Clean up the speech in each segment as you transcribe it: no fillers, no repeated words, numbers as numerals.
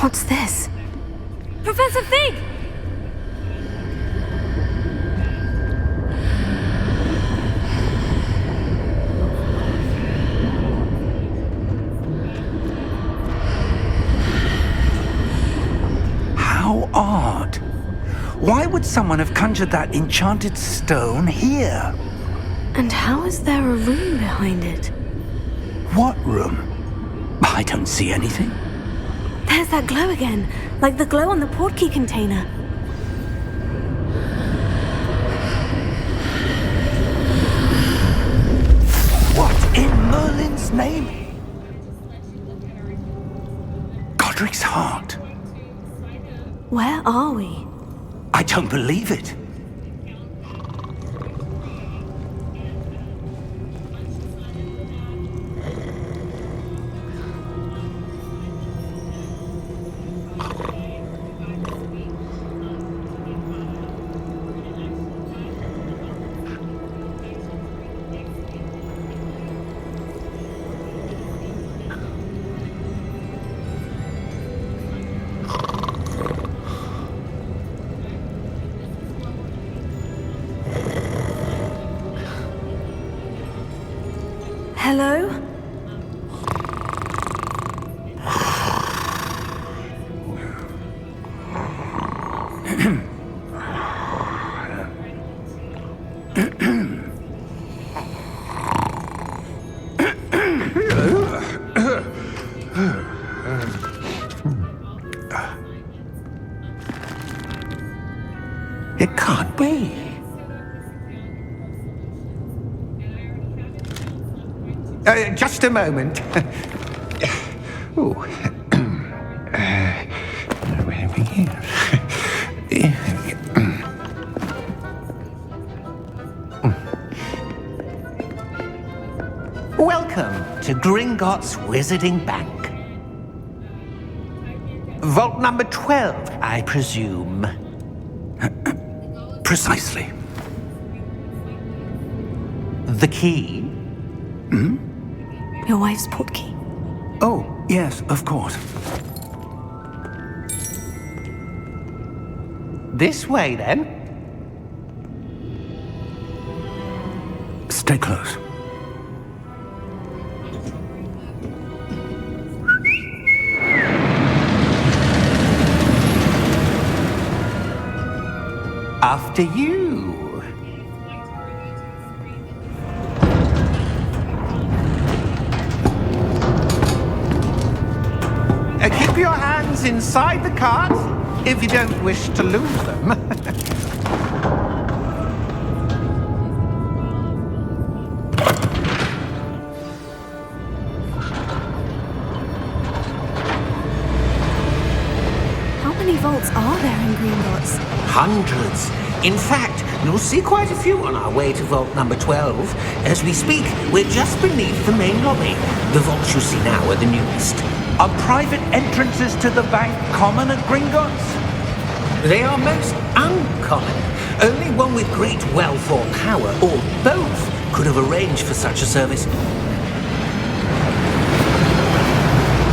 What's this? Professor Fig! How odd. Why would someone have conjured that enchanted stone here? And how is there a room behind it? What room? I don't see anything. There's that glow again, like the glow on the portkey container. What in Merlin's name? Godric's heart. Where are we? I don't believe it. Hello? It can't be. Just a moment. Oh. Where are we here? Welcome to Gringotts Wizarding Bank. Vault number 12, I presume. Precisely. The key? Your wife's portkey. Oh, yes, of course. This way, then. Stay close. After you. Keep your hands inside the cart if you don't wish to lose them. How many vaults are there in Gringotts? Hundreds. In fact, you'll see quite a few on our way to vault number 12. As we speak, we're just beneath the main lobby. The vaults you see now are the newest. Are private entrances to the bank common at Gringotts? They are most uncommon. Only one with great wealth or power, or both, could have arranged for such a service.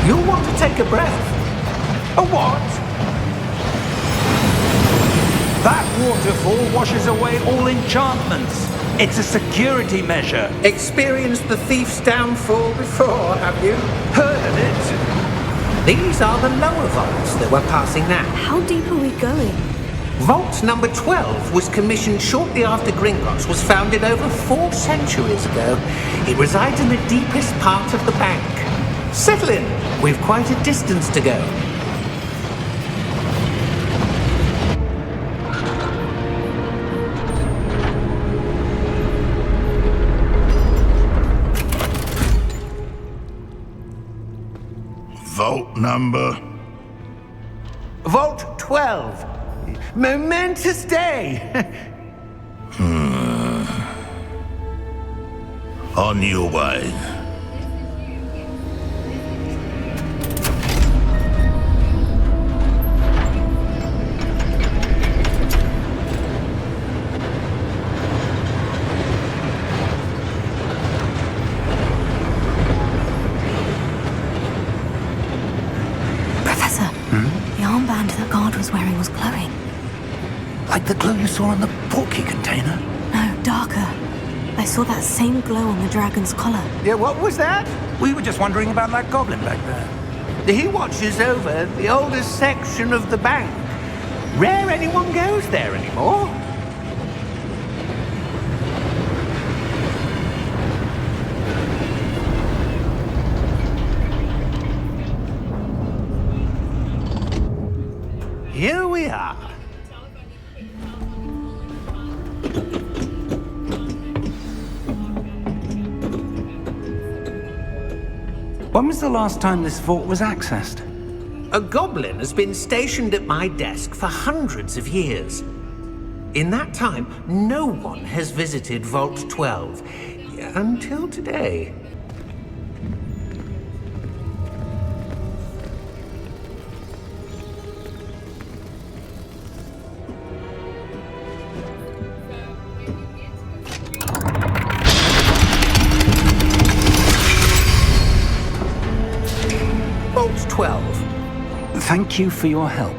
You'll want to take a breath. A what? That waterfall washes away all enchantments. It's a security measure. Experienced the thief's downfall before, have you? Heard of it? These are the lower vaults that we're passing now. How deep are we going? Vault number 12 was commissioned shortly after Gringotts was founded over 4 centuries ago. It resides in the deepest part of the bank. Settle in. We've quite a distance to go. Vault number? Vault 12. Momentous day. On your way. Professor, armband the guard was wearing was glowing. Like the glow you saw in the portkey container? No, darker. I saw that same glow on the dragon's collar. Yeah, what was that? We were just wondering about that goblin back there. He watches over the oldest section of the bank. Rare anyone goes there anymore. Here we are. When was the last time this vault was accessed? A goblin has been stationed at my desk for hundreds of years. In that time, no one has visited Vault 12 until today. Vault 12. Thank you for your help.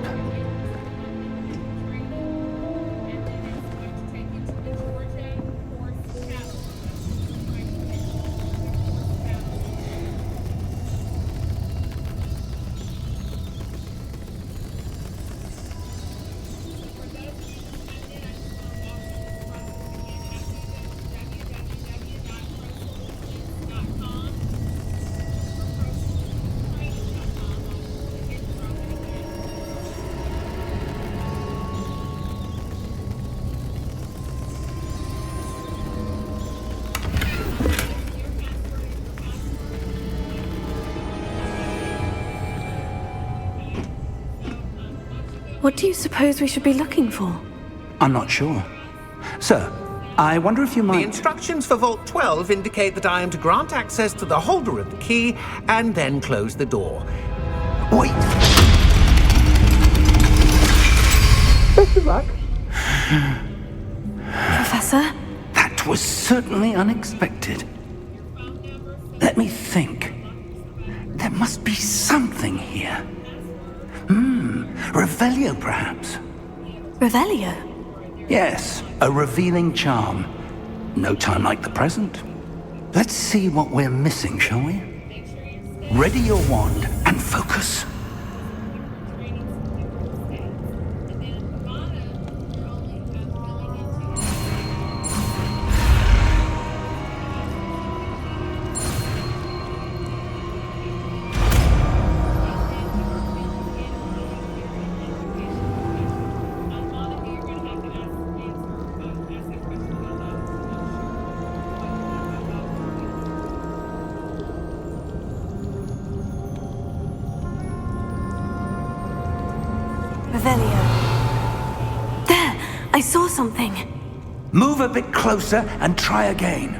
What do you suppose we should be looking for? I'm not sure. Sir, I wonder if you The might... instructions for Vault 12 indicate that I am to grant access to the holder of the key and then close the door. Wait! Best of luck. Professor? That was certainly unexpected. Let me think. There must be something here. Revelio, perhaps? Revelio? Yes, a revealing charm. No time like the present. Let's see what we're missing, shall we? Ready your wand and focus. Revelio. There! I saw something. Move a bit closer and try again.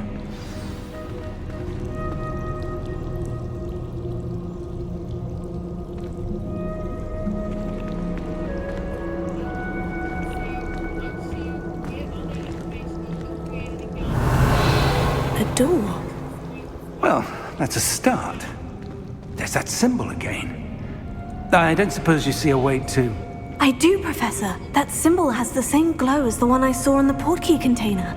A door. Well, that's a start. There's that symbol again. I don't suppose you see a way to... I do, Professor. That symbol has the same glow as the one I saw in the portkey container.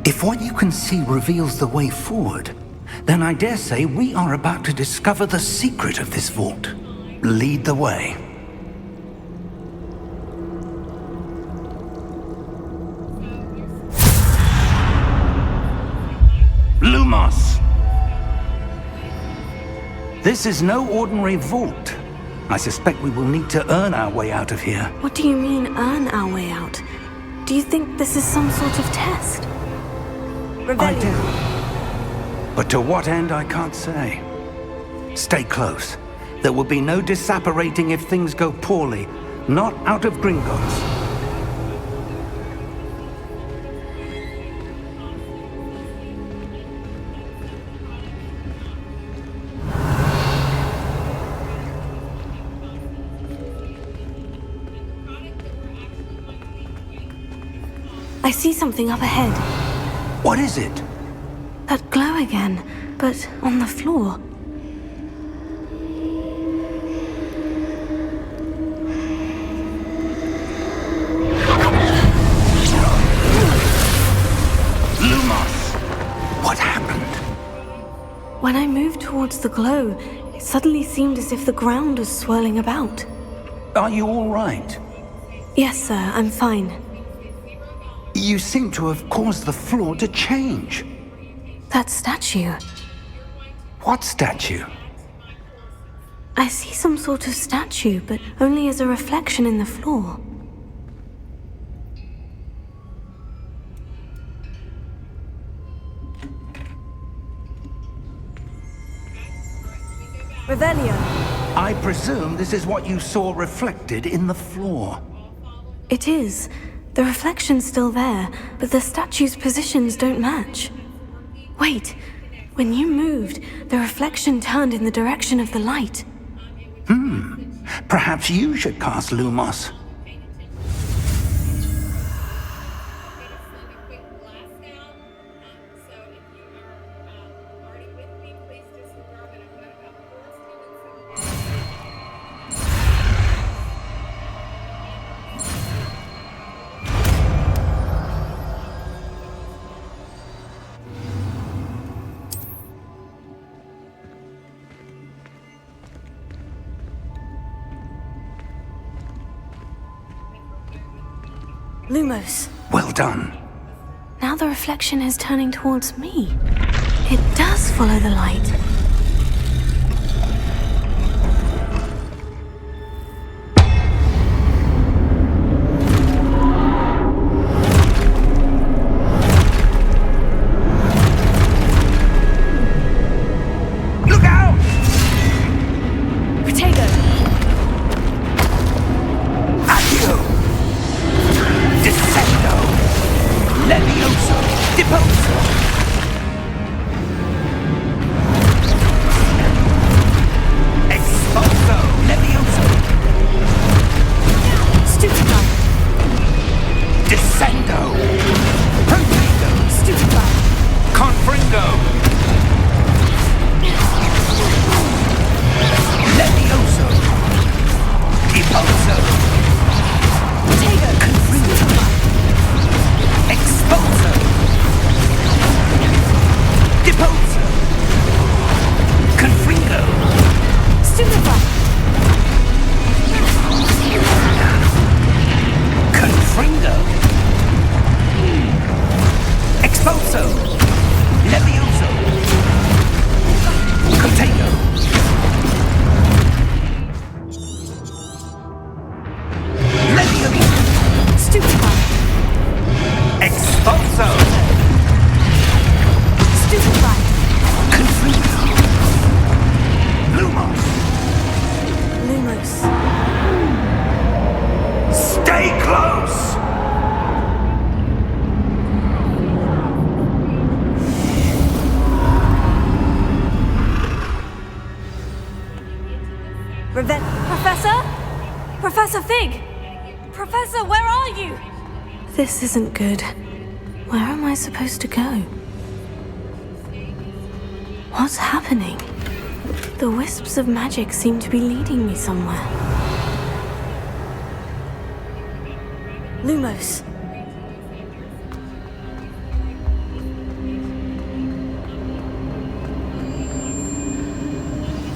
If what you can see reveals the way forward, then I dare say we are about to discover the secret of this vault. Lead the way. Lumos! This is no ordinary vault. I suspect we will need to earn our way out of here. What do you mean, earn our way out? Do you think this is some sort of test? I do. But to what end, I can't say. Stay close. There will be no disapparating if things go poorly. Not out of Gringotts. I see something up ahead. What is it? That glow again, but on the floor. towards the glow, it suddenly seemed as if the ground was swirling about. Are you all right? Yes, sir, I'm fine. You seem to have caused the floor to change. That statue. What statue? I see some sort of statue, but only as a reflection in the floor. Revelio. I presume this is what you saw reflected in the floor. It is. The reflection's still there, but the statue's positions don't match. Wait, when you moved, the reflection turned in the direction of the light. Perhaps you should cast Lumos. Lumos. Well done. Now the reflection is turning towards me. It does follow the light. Look out! Potato! Accio! Descendo! Levioso! Deposo! Expulso! Levioso! Stupefy! Descendo! Protedo! Stupefy! Confringo! Levioso! Deposo! Potato! Stupefy! Expulso! Deposo! Confringo! Stupefy! Confringo! Expulso! Levioso! Potato! Levioso! Stupefy! Expulso! Stupefy! Confringo! Lumos! Lumos. Stay close! Professor? Professor Fig! Professor, where are you? This isn't good. Where am I supposed to go? What's happening? The wisps of magic seem to be leading me somewhere. Lumos.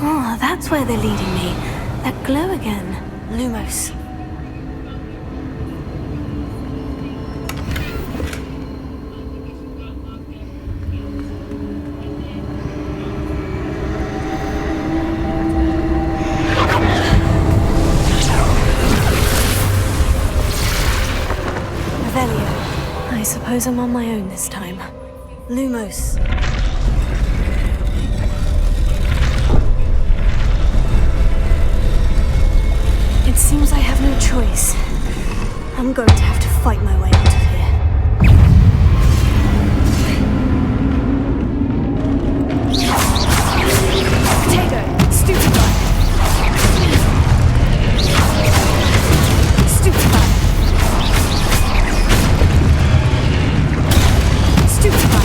Oh, that's where they're leading me. That glow again. Lumos. Revelio. I suppose I'm on my own this time. Lumos. It seems I have no choice. I'm going to have to fight my way out of here. Potato! Stupefy! Stupefy! Stupefy!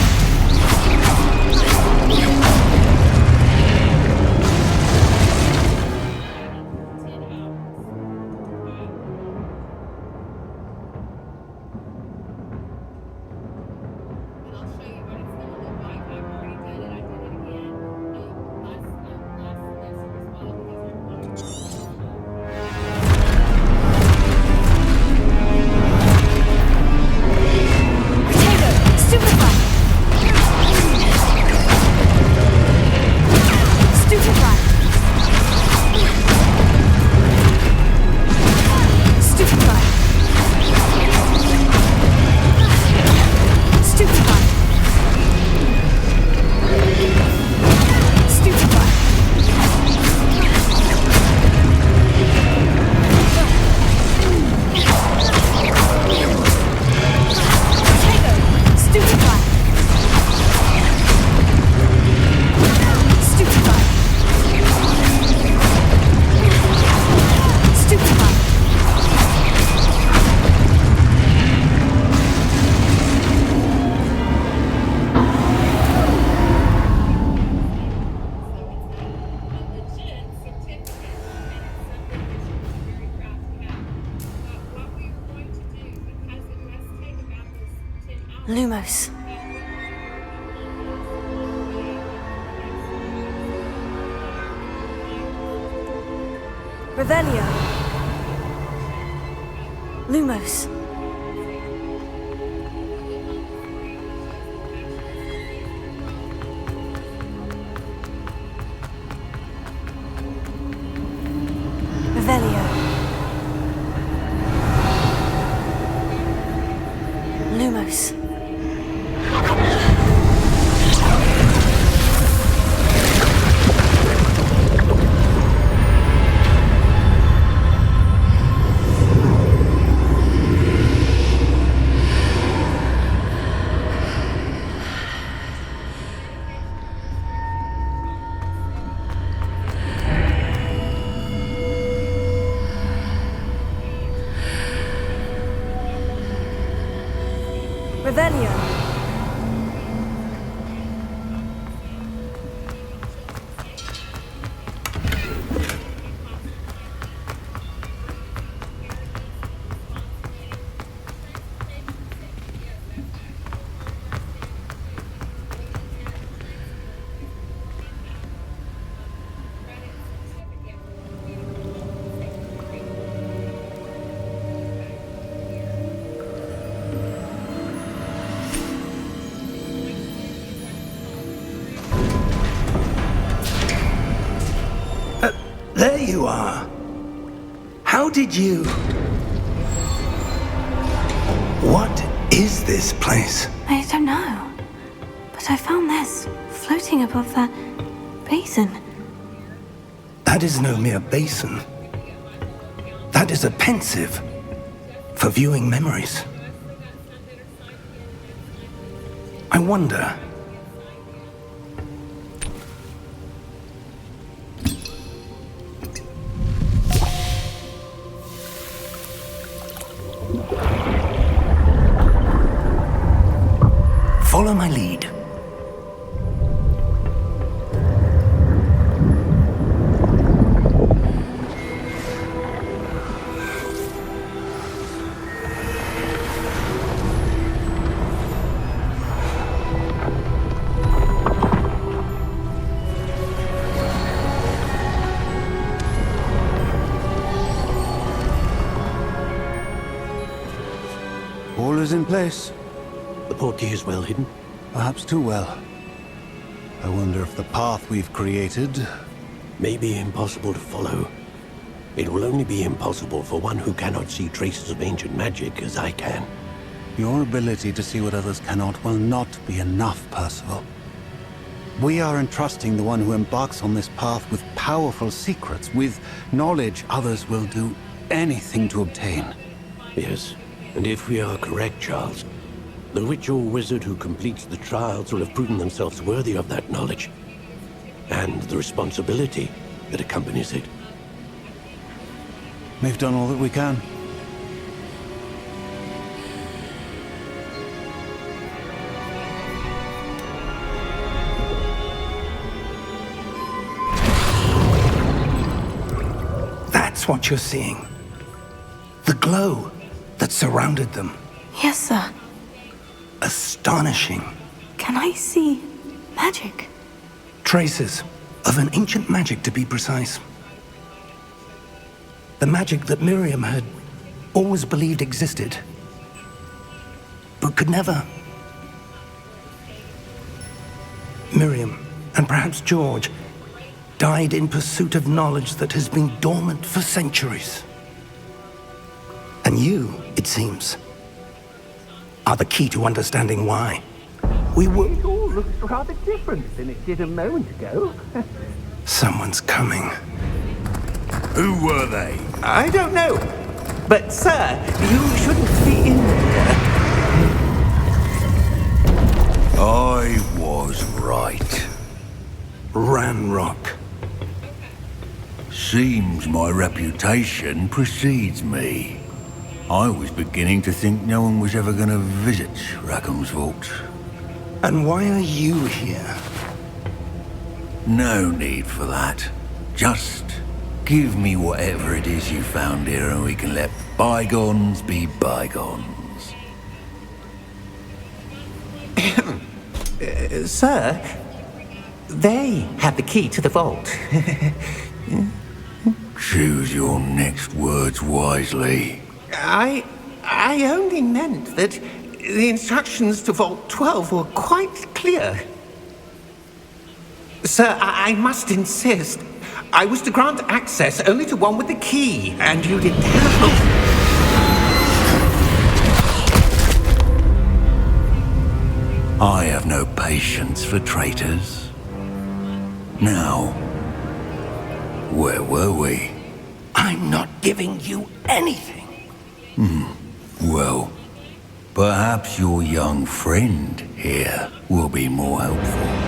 Lumos. Revelio. Lumos. Revelio. Lumos. Revelio. There you are. How did you... What is this place? I don't know. But I found this floating above that basin. That is no mere basin. That is a pensive for viewing memories. I wonder... Follow my lead. All is in place. The portkey is well hidden. Perhaps too well. I wonder if the path we've created... May be impossible to follow. It will only be impossible for one who cannot see traces of ancient magic as I can. Your ability to see what others cannot will not be enough, Percival. We are entrusting the one who embarks on this path with powerful secrets, with knowledge others will do anything to obtain. Yes, and if we are correct, Charles, the witch or wizard who completes the trials will have proven themselves worthy of that knowledge, and the responsibility that accompanies it. We've done all that we can. That's what you're seeing. The glow that surrounded them. Yes, sir. Astonishing. Can I see magic? Traces of an ancient magic, to be precise. The magic that Miriam had always believed existed, but could never. Miriam, and perhaps George, died in pursuit of knowledge that has been dormant for centuries. And you, it seems, are the key to understanding why. We were... It all looks rather different than it did a moment ago. Someone's coming. Who were they? I don't know. But, sir, you shouldn't be in here. I was right. Ranrock. Seems my reputation precedes me. I was beginning to think no one was ever going to visit Rackham's Vault. And why are you here? No need for that. Just give me whatever it is you found here and we can let bygones be bygones. Sir, they had the key to the vault. Choose your next words wisely. I only meant that the instructions to Vault 12 were quite clear. Sir, I must insist. I was to grant access only to one with the key, and you did terrible. I have no patience for traitors. Now, where were we? I'm not giving you anything. Well, perhaps your young friend here will be more helpful.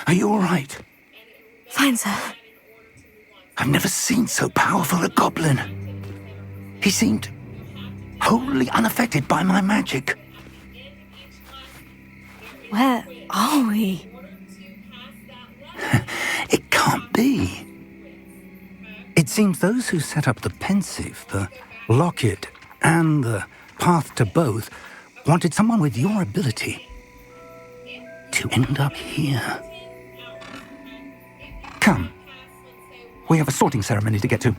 Are you all right? Fine, sir. I've never seen so powerful a goblin. He seemed wholly unaffected by my magic. Where are we? It can't be. It seems those who set up the pensive, the locket, and the path to both wanted someone with your ability to end up here. Come. We have a sorting ceremony to get to.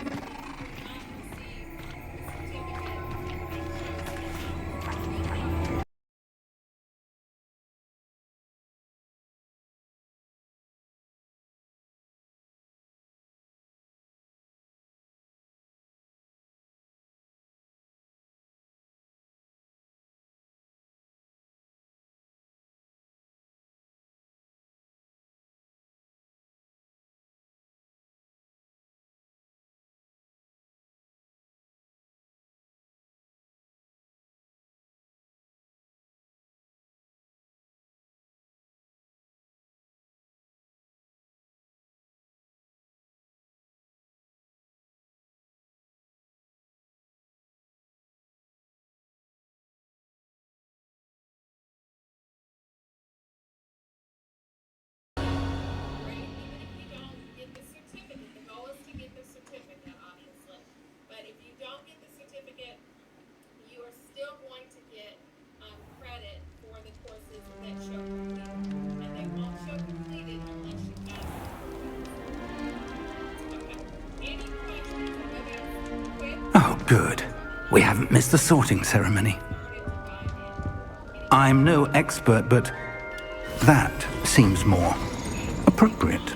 Oh, good. We haven't missed the sorting ceremony. I'm no expert, but that seems more appropriate.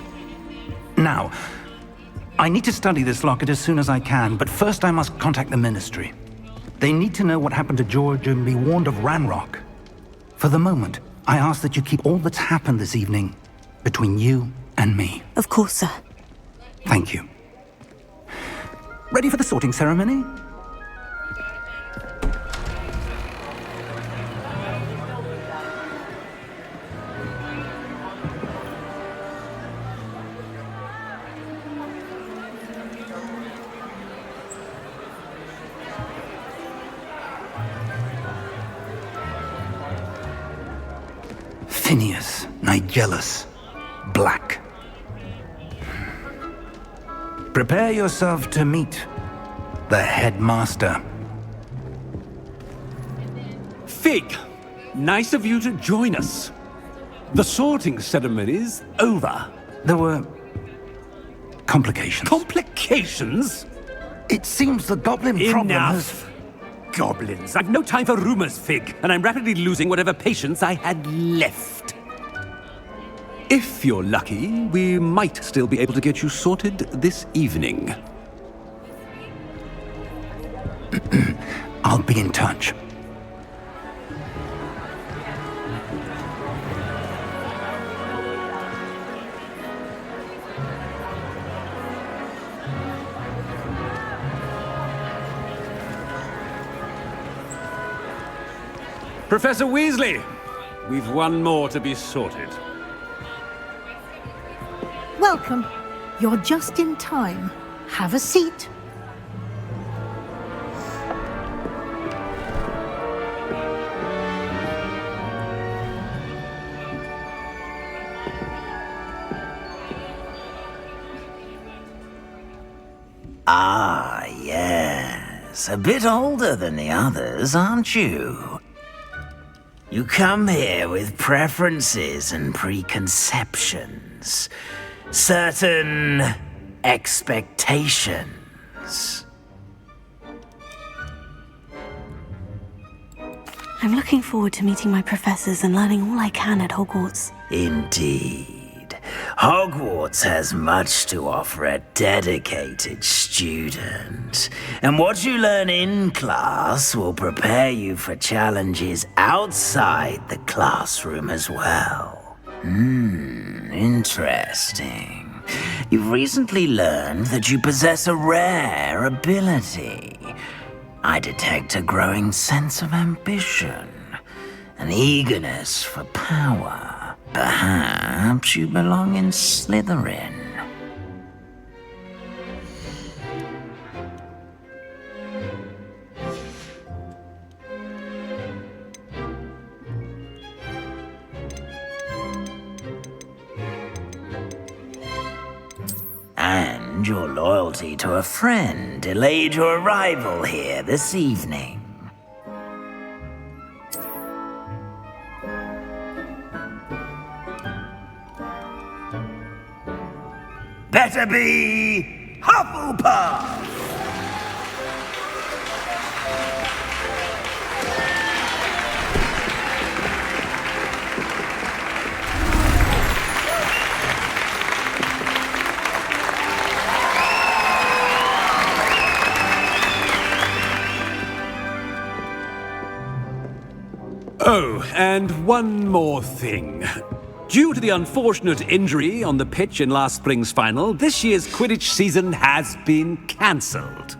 Now, I need to study this locket as soon as I can, but first I must contact the Ministry. They need to know what happened to George and be warned of Ranrock. For the moment, I ask that you keep all that's happened this evening between you and me. Of course, sir. Thank you. Ready for the sorting ceremony? Phineas, Nigellus, Black. Prepare yourself to meet the headmaster. Fig, nice of you to join us. The sorting ceremony's over. There were complications. Complications? It seems the goblin problem has... Enough! Goblins. I've no time for rumors, Fig, and I'm rapidly losing whatever patience I had left. If you're lucky, we might still be able to get you sorted this evening. I'll be in touch. Professor Weasley, we've one more to be sorted. Welcome. You're just in time. Have a seat. Ah, yes. A bit older than the others, aren't you? You come here with preferences and preconceptions. Certain expectations. I'm looking forward to meeting my professors and learning all I can at Hogwarts. Indeed. Hogwarts has much to offer a dedicated student. And what you learn in class will prepare you for challenges outside the classroom as well. Interesting. You've recently learned that you possess a rare ability. I detect a growing sense of ambition, an eagerness for power. Perhaps you belong in Slytherin. And your loyalty to a friend delayed your arrival here this evening. Better be Hufflepuff! Oh, and one more thing. Due to the unfortunate injury on the pitch in last spring's final, this year's Quidditch season has been cancelled.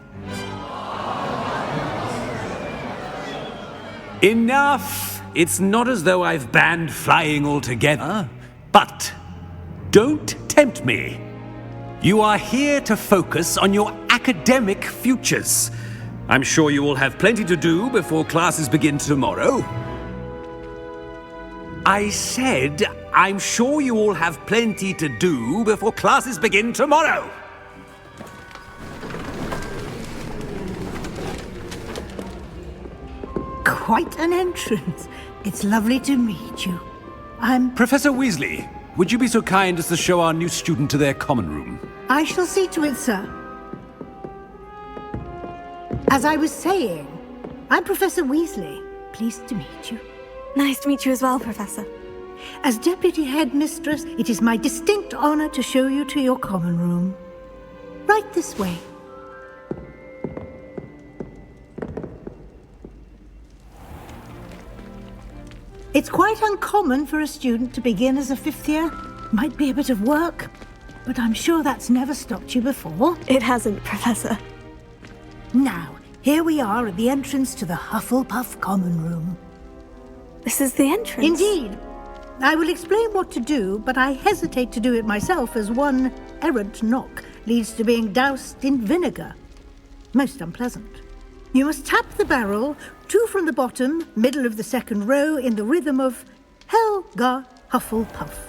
Enough! It's not as though I've banned flying altogether, but don't tempt me. You are here to focus on your academic futures. I'm sure you will have plenty to do before classes begin tomorrow. I said, I'm sure you all have plenty to do before classes begin tomorrow. Quite an entrance. It's lovely to meet you. I'm... Professor Weasley, would you be so kind as to show our new student to their common room? I shall see to it, sir. As I was saying, I'm Professor Weasley. Pleased to meet you. Nice to meet you as well, Professor. As Deputy Headmistress, it is my distinct honor to show you to your common room. Right this way. It's quite uncommon for a student to begin as a fifth year. Might be a bit of work, but I'm sure that's never stopped you before. It hasn't, Professor. Now, here we are at the entrance to the Hufflepuff common room. This is the entrance? Indeed. I will explain what to do, but I hesitate to do it myself as one errant knock leads to being doused in vinegar. Most unpleasant. You must tap the barrel, 2 from the bottom, middle of the second row, in the rhythm of Helga Hufflepuff.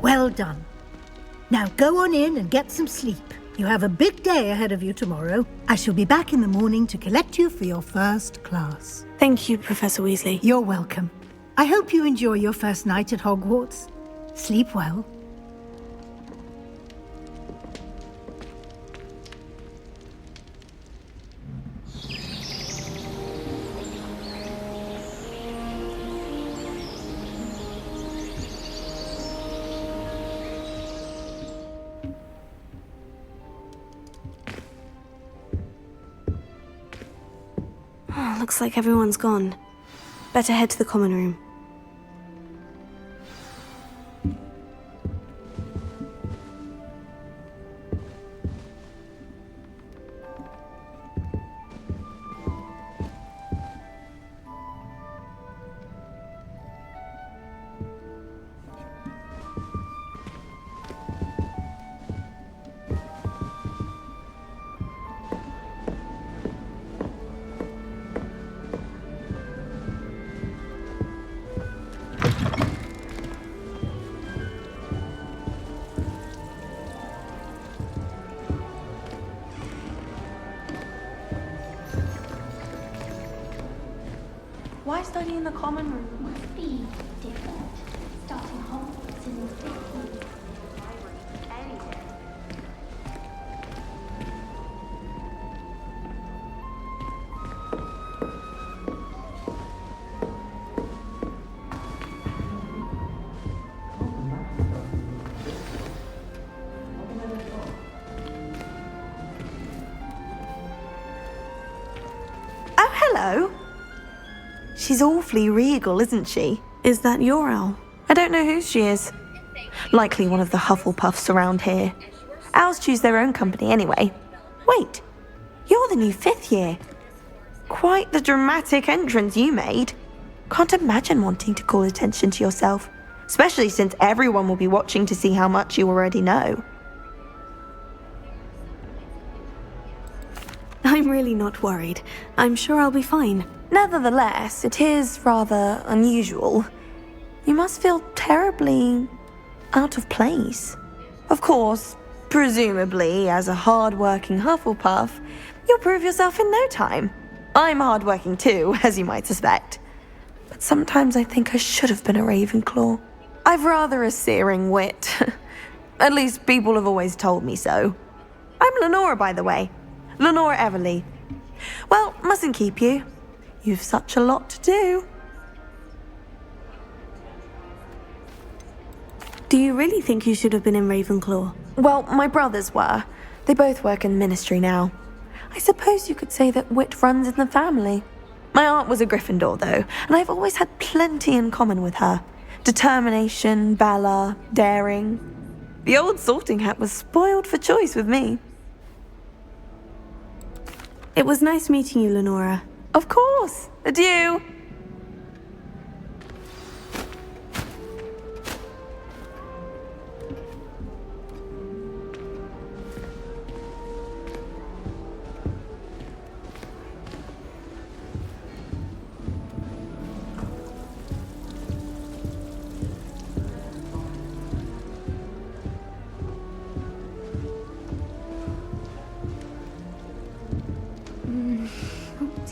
Well done. Now go on in and get some sleep. You have a big day ahead of you tomorrow. I shall be back in the morning to collect you for your first class. Thank you, Professor Weasley. You're welcome. I hope you enjoy your first night at Hogwarts. Sleep well. Oh, looks like everyone's gone. Better head to the common room. Why study in the common room? Must be different. Starting Hogwarts in the 50s. Oh, hello. She's awfully regal, isn't she? Is that your owl? I don't know who she is. Likely one of the Hufflepuffs around here. Owls choose their own company anyway. Wait, you're the new 5th year. Quite the dramatic entrance you made. Can't imagine wanting to call attention to yourself, especially since everyone will be watching to see how much you already know. I'm really not worried. I'm sure I'll be fine. Nevertheless, it is rather unusual. You must feel terribly out of place. Of course, presumably, as a hard-working Hufflepuff, you'll prove yourself in no time. I'm hard-working too, as you might suspect. But sometimes I think I should have been a Ravenclaw. I've rather a searing wit. At least people have always told me so. I'm Lenora, by the way. Lenora Everly. Well, mustn't keep you. You've such a lot to do. Do you really think you should have been in Ravenclaw? Well, my brothers were. They both work in ministry now. I suppose you could say that wit runs in the family. My aunt was a Gryffindor, though, and I've always had plenty in common with her. Determination, valor, daring. The old sorting hat was spoiled for choice with me. It was nice meeting you, Lenora. Of course. Adieu.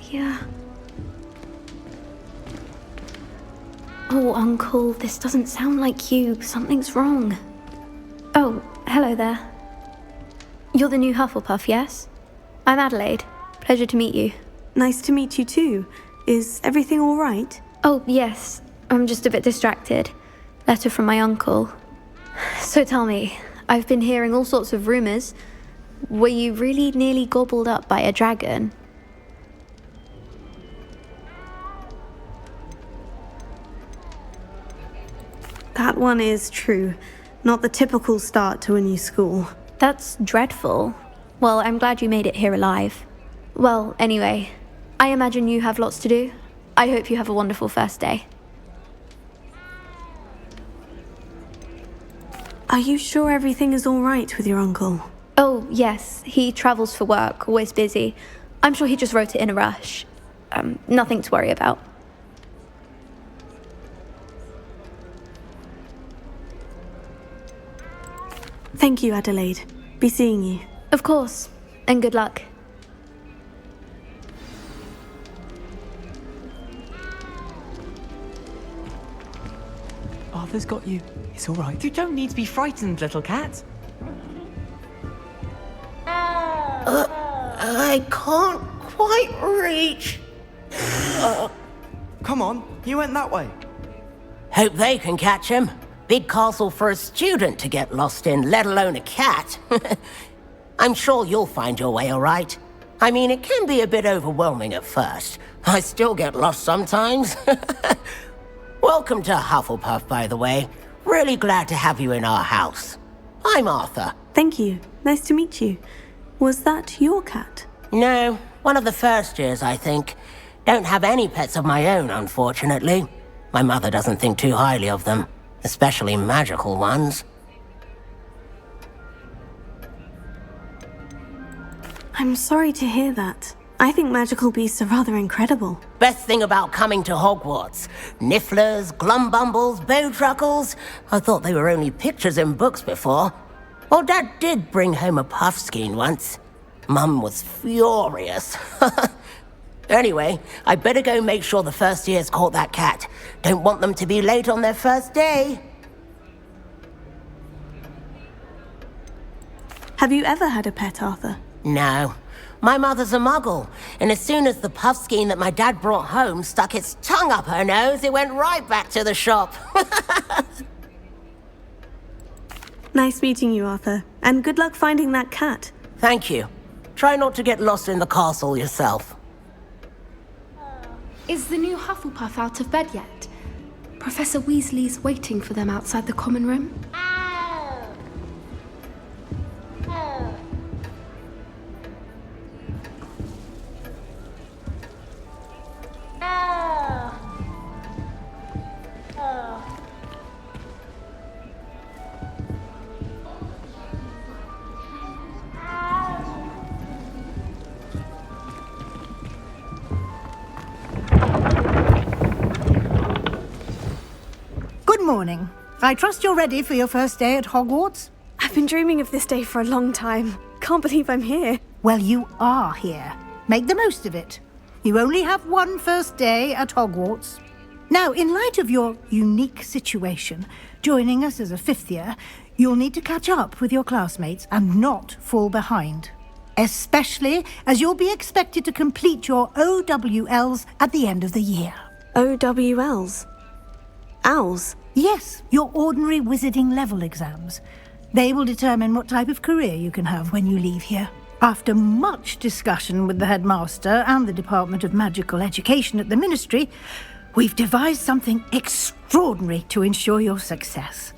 Yeah. Oh, Uncle, this doesn't sound like you. Something's wrong. Oh, hello there. You're the new Hufflepuff, yes? I'm Adelaide. Pleasure to meet you. Nice to meet you too. Is everything all right? Oh, yes. I'm just a bit distracted. Letter from my uncle. So tell me, I've been hearing all sorts of rumors. Were you really nearly gobbled up by a dragon? That one is true. Not the typical start to a new school. That's dreadful. Well, I'm glad you made it here alive. Well, anyway, I imagine you have lots to do. I hope you have a wonderful first day. Are you sure everything is all right with your uncle? Oh, yes. He travels for work, always busy. I'm sure he just wrote it in a rush. Nothing to worry about. Thank you, Adelaide. Be seeing you. Of course, and good luck. Arthur's got you. It's all right. You don't need to be frightened, little cat. I can't quite reach. Come on, you went that way. Hope they can catch him. Big castle for a student to get lost in, let alone a cat. I'm sure you'll find your way all right. I mean, it can be a bit overwhelming at first. I still get lost sometimes. Welcome to Hufflepuff, by the way. Really glad to have you in our house. I'm Arthur. Thank you. Nice to meet you. Was that your cat? No, one of the first years, I think. Don't have any pets of my own, unfortunately. My mother doesn't think too highly of them, especially magical ones. I'm sorry to hear that. I think magical beasts are rather incredible. Best thing about coming to Hogwarts. Nifflers, glumbumbles, bowtruckles. I thought they were only pictures in books before. Well, Dad did bring home a puffskein once. Mum was furious. Anyway, I better go make sure the first years caught that cat. Don't want them to be late on their first day. Have you ever had a pet, Arthur? No. My mother's a muggle, and as soon as the puffskein that my dad brought home stuck its tongue up her nose, it went right back to the shop. Nice meeting you, Arthur. And good luck finding that cat. Thank you. Try not to get lost in the castle yourself. Is the new Hufflepuff out of bed yet? Professor Weasley's waiting for them outside the common room. Good morning. I trust you're ready for your first day at Hogwarts? I've been dreaming of this day for a long time. Can't believe I'm here. Well, you are here. Make the most of it. You only have one first day at Hogwarts. Now, in light of your unique situation, joining us as a fifth year, you'll need to catch up with your classmates and not fall behind. Especially as you'll be expected to complete your OWLs at the end of the year. OWLs? Owls? Yes, your ordinary wizarding level exams. They will determine what type of career you can have when you leave here. After much discussion with the headmaster and the Department of Magical Education at the Ministry, we've devised something extraordinary to ensure your success.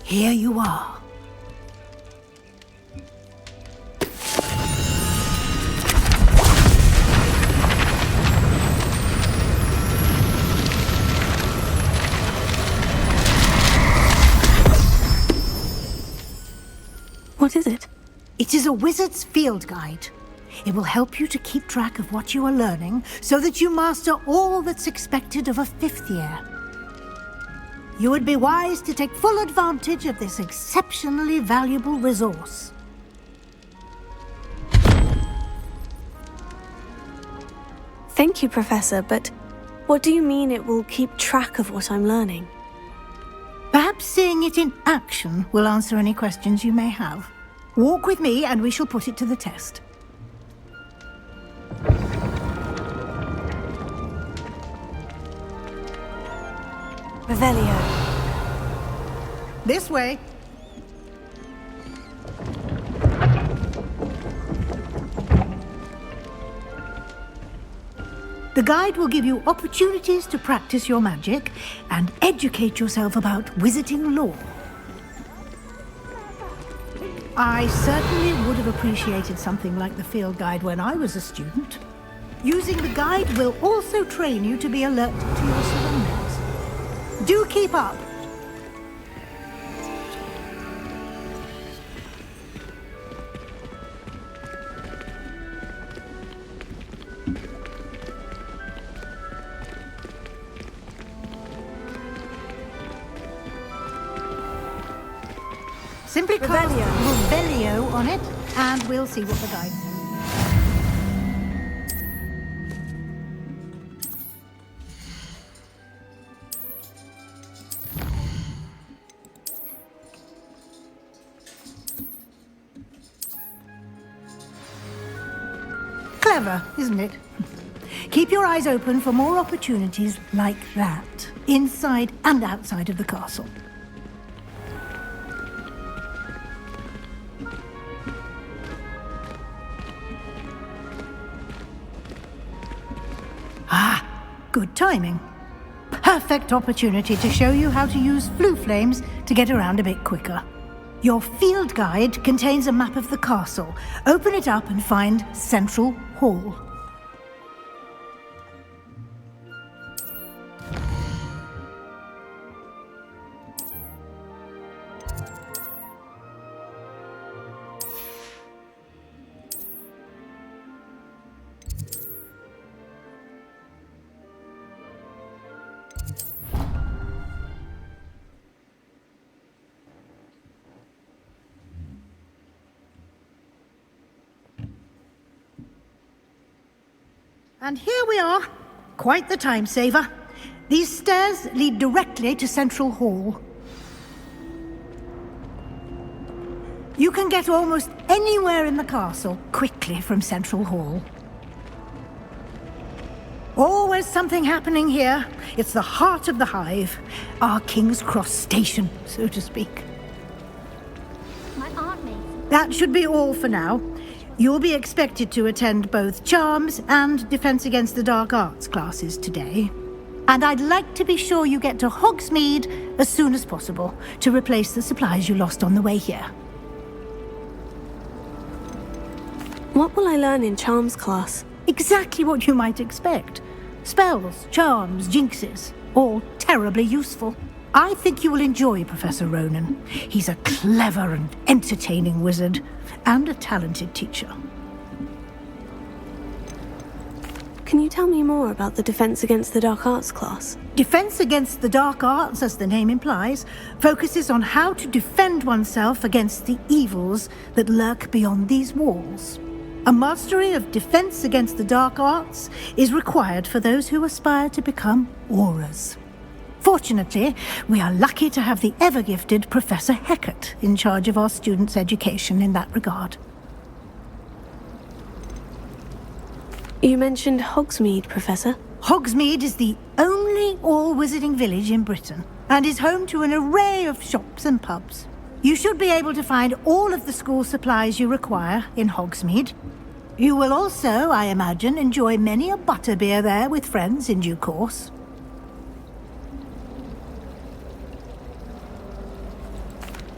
Here you are. What is it? It is a wizard's field guide. It will help you to keep track of what you are learning so that you master all that's expected of a fifth year. You would be wise to take full advantage of this exceptionally valuable resource. Thank you, Professor, but what do you mean it will keep track of what I'm learning? Perhaps seeing it in action will answer any questions you may have. Walk with me and we shall put it to the test. Revelio. This way. The guide will give you opportunities to practice your magic and educate yourself about wizarding lore. I certainly would have appreciated something like the field guide when I was a student. Using the guide will also train you to be alert to your surroundings. Do keep up. Simply cast Revelio on it, and we'll see what the guide says. Clever, isn't it? Keep your eyes open for more opportunities like that, inside and outside of the castle. Ah, good timing. Perfect opportunity to show you how to use flue flames to get around a bit quicker. Your field guide contains a map of the castle. Open it up and find Central Hall. And here we are. Quite the time saver. These stairs lead directly to Central Hall. You can get almost anywhere in the castle quickly from Central Hall. Always something happening here. It's the heart of the hive. Our King's Cross station, so to speak. My aunt makes. That should be all for now. You'll be expected to attend both Charms and Defense Against the Dark Arts classes today. And I'd like to be sure you get to Hogsmeade as soon as possible to replace the supplies you lost on the way here. What will I learn in Charms class? Exactly what you might expect. Spells, charms, jinxes, all terribly useful. I think you will enjoy Professor Ronan. He's a clever and entertaining wizard, and a talented teacher. Can you tell me more about the Defense Against the Dark Arts class? Defense Against the Dark Arts, as the name implies, focuses on how to defend oneself against the evils that lurk beyond these walls. A mastery of Defense Against the Dark Arts is required for those who aspire to become auras. Fortunately, we are lucky to have the ever-gifted Professor Hecat in charge of our students' education in that regard. You mentioned Hogsmeade, Professor. Hogsmeade is the only all-wizarding village in Britain, and is home to an array of shops and pubs. You should be able to find all of the school supplies you require in Hogsmeade. You will also, I imagine, enjoy many a butterbeer there with friends in due course.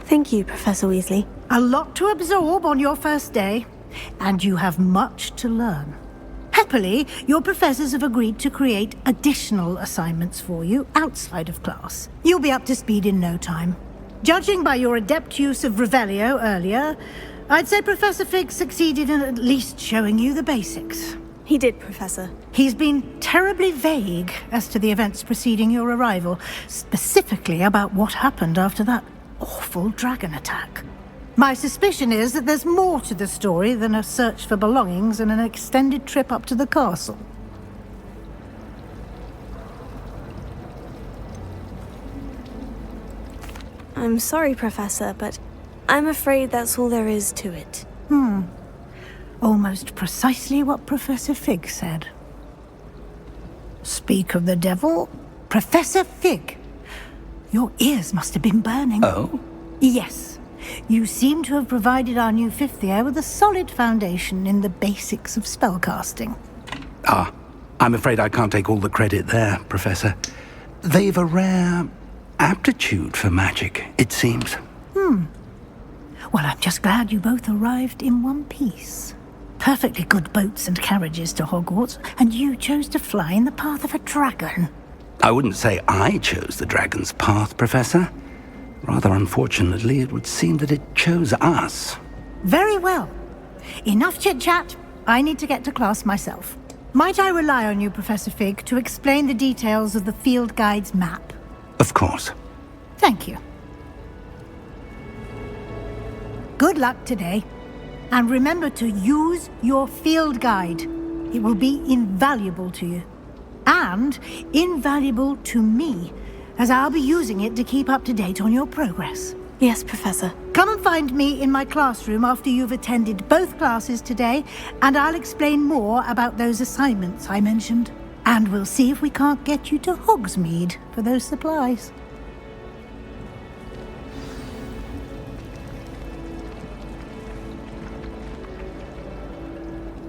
Thank you, Professor Weasley. A lot to absorb on your first day, and you have much to learn. Happily, your professors have agreed to create additional assignments for you outside of class. You'll be up to speed in no time. Judging by your adept use of Revelio earlier, I'd say Professor Fig succeeded in at least showing you the basics. He did, Professor. He's been terribly vague as to the events preceding your arrival, specifically about what happened after that awful dragon attack. My suspicion is that there's more to the story than a search for belongings and an extended trip up to the castle. I'm sorry, Professor, but I'm afraid that's all there is to it. Almost precisely what Professor Fig said. Speak of the devil, Professor Fig. Your ears must have been burning. Oh? Yes. You seem to have provided our new fifth year with a solid foundation in the basics of spellcasting. Ah, I'm afraid I can't take all the credit there, Professor. They've a rare aptitude for magic, it seems. Well, I'm just glad you both arrived in one piece. Perfectly good boats and carriages to Hogwarts, and you chose to fly in the path of a dragon. I wouldn't say I chose the dragon's path, Professor. Rather unfortunately, it would seem that it chose us. Very well. Enough chit-chat. I need to get to class myself. Might I rely on you, Professor Fig, to explain the details of the field guide's map? Of course. Thank you. Good luck today. And remember to use your field guide. It will be invaluable to you. And invaluable to me, as I'll be using it to keep up to date on your progress. Yes, Professor. Come and find me in my classroom after you've attended both classes today, and I'll explain more about those assignments I mentioned. And we'll see if we can't get you to Hogsmeade for those supplies.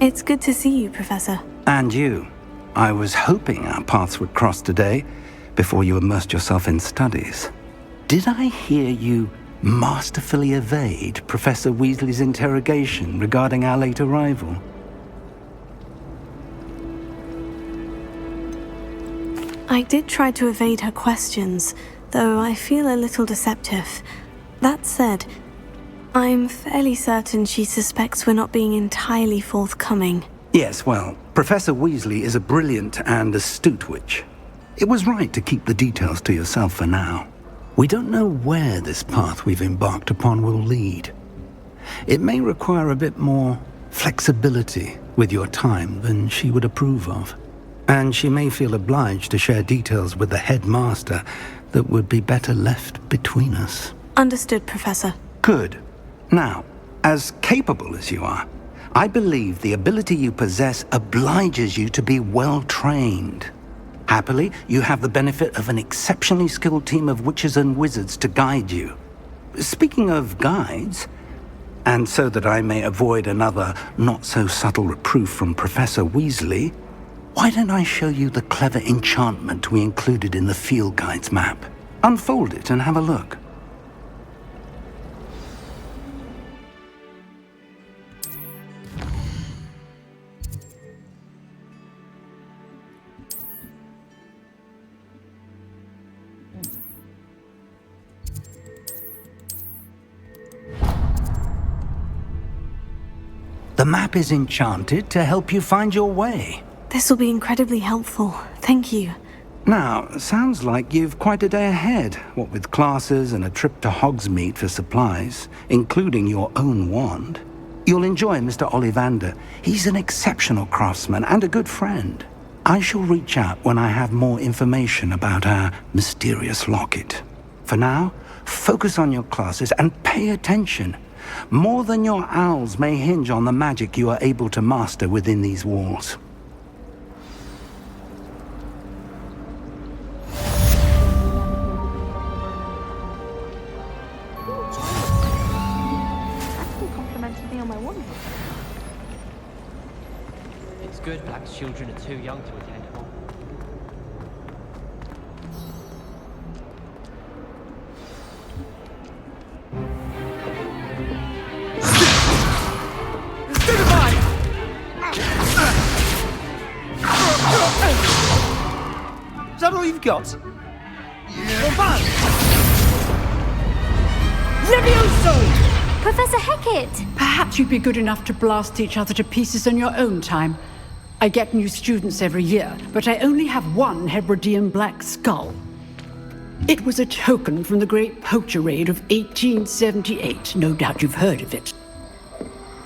It's good to see you, Professor. And you. I was hoping our paths would cross today, before you immersed yourself in studies. Did I hear you masterfully evade Professor Weasley's interrogation regarding our late arrival? I did try to evade her questions, though I feel a little deceptive. That said, I'm fairly certain she suspects we're not being entirely forthcoming. Yes, well, Professor Weasley is a brilliant and astute witch. It was right to keep the details to yourself for now. We don't know where this path we've embarked upon will lead. It may require a bit more flexibility with your time than she would approve of. And she may feel obliged to share details with the headmaster that would be better left between us. Understood, Professor. Good. Now, as capable as you are, I believe the ability you possess obliges you to be well trained. Happily, you have the benefit of an exceptionally skilled team of witches and wizards to guide you. Speaking of guides, and so that I may avoid another not-so-subtle reproof from Professor Weasley, why don't I show you the clever enchantment we included in the field guide's map? Unfold it and have a look. The map is enchanted to help you find your way. This will be incredibly helpful. Thank you. Now, sounds like you've quite a day ahead, what with classes and a trip to Hogsmeade for supplies, including your own wand. You'll enjoy Mr. Ollivander. He's an exceptional craftsman and a good friend. I shall reach out when I have more information about our mysterious locket. For now, focus on your classes and pay attention. More than your owls may hinge on the magic you are able to master within these walls. Complimented me on my wand. It's good Black's children are too young to attend home. Is that all you've got? Levioso! Professor Hecat! Perhaps you'd be good enough to blast each other to pieces in your own time. I get new students every year, but I only have one Hebridean black skull. It was a token from the Great Poacher Raid of 1878. No doubt you've heard of it.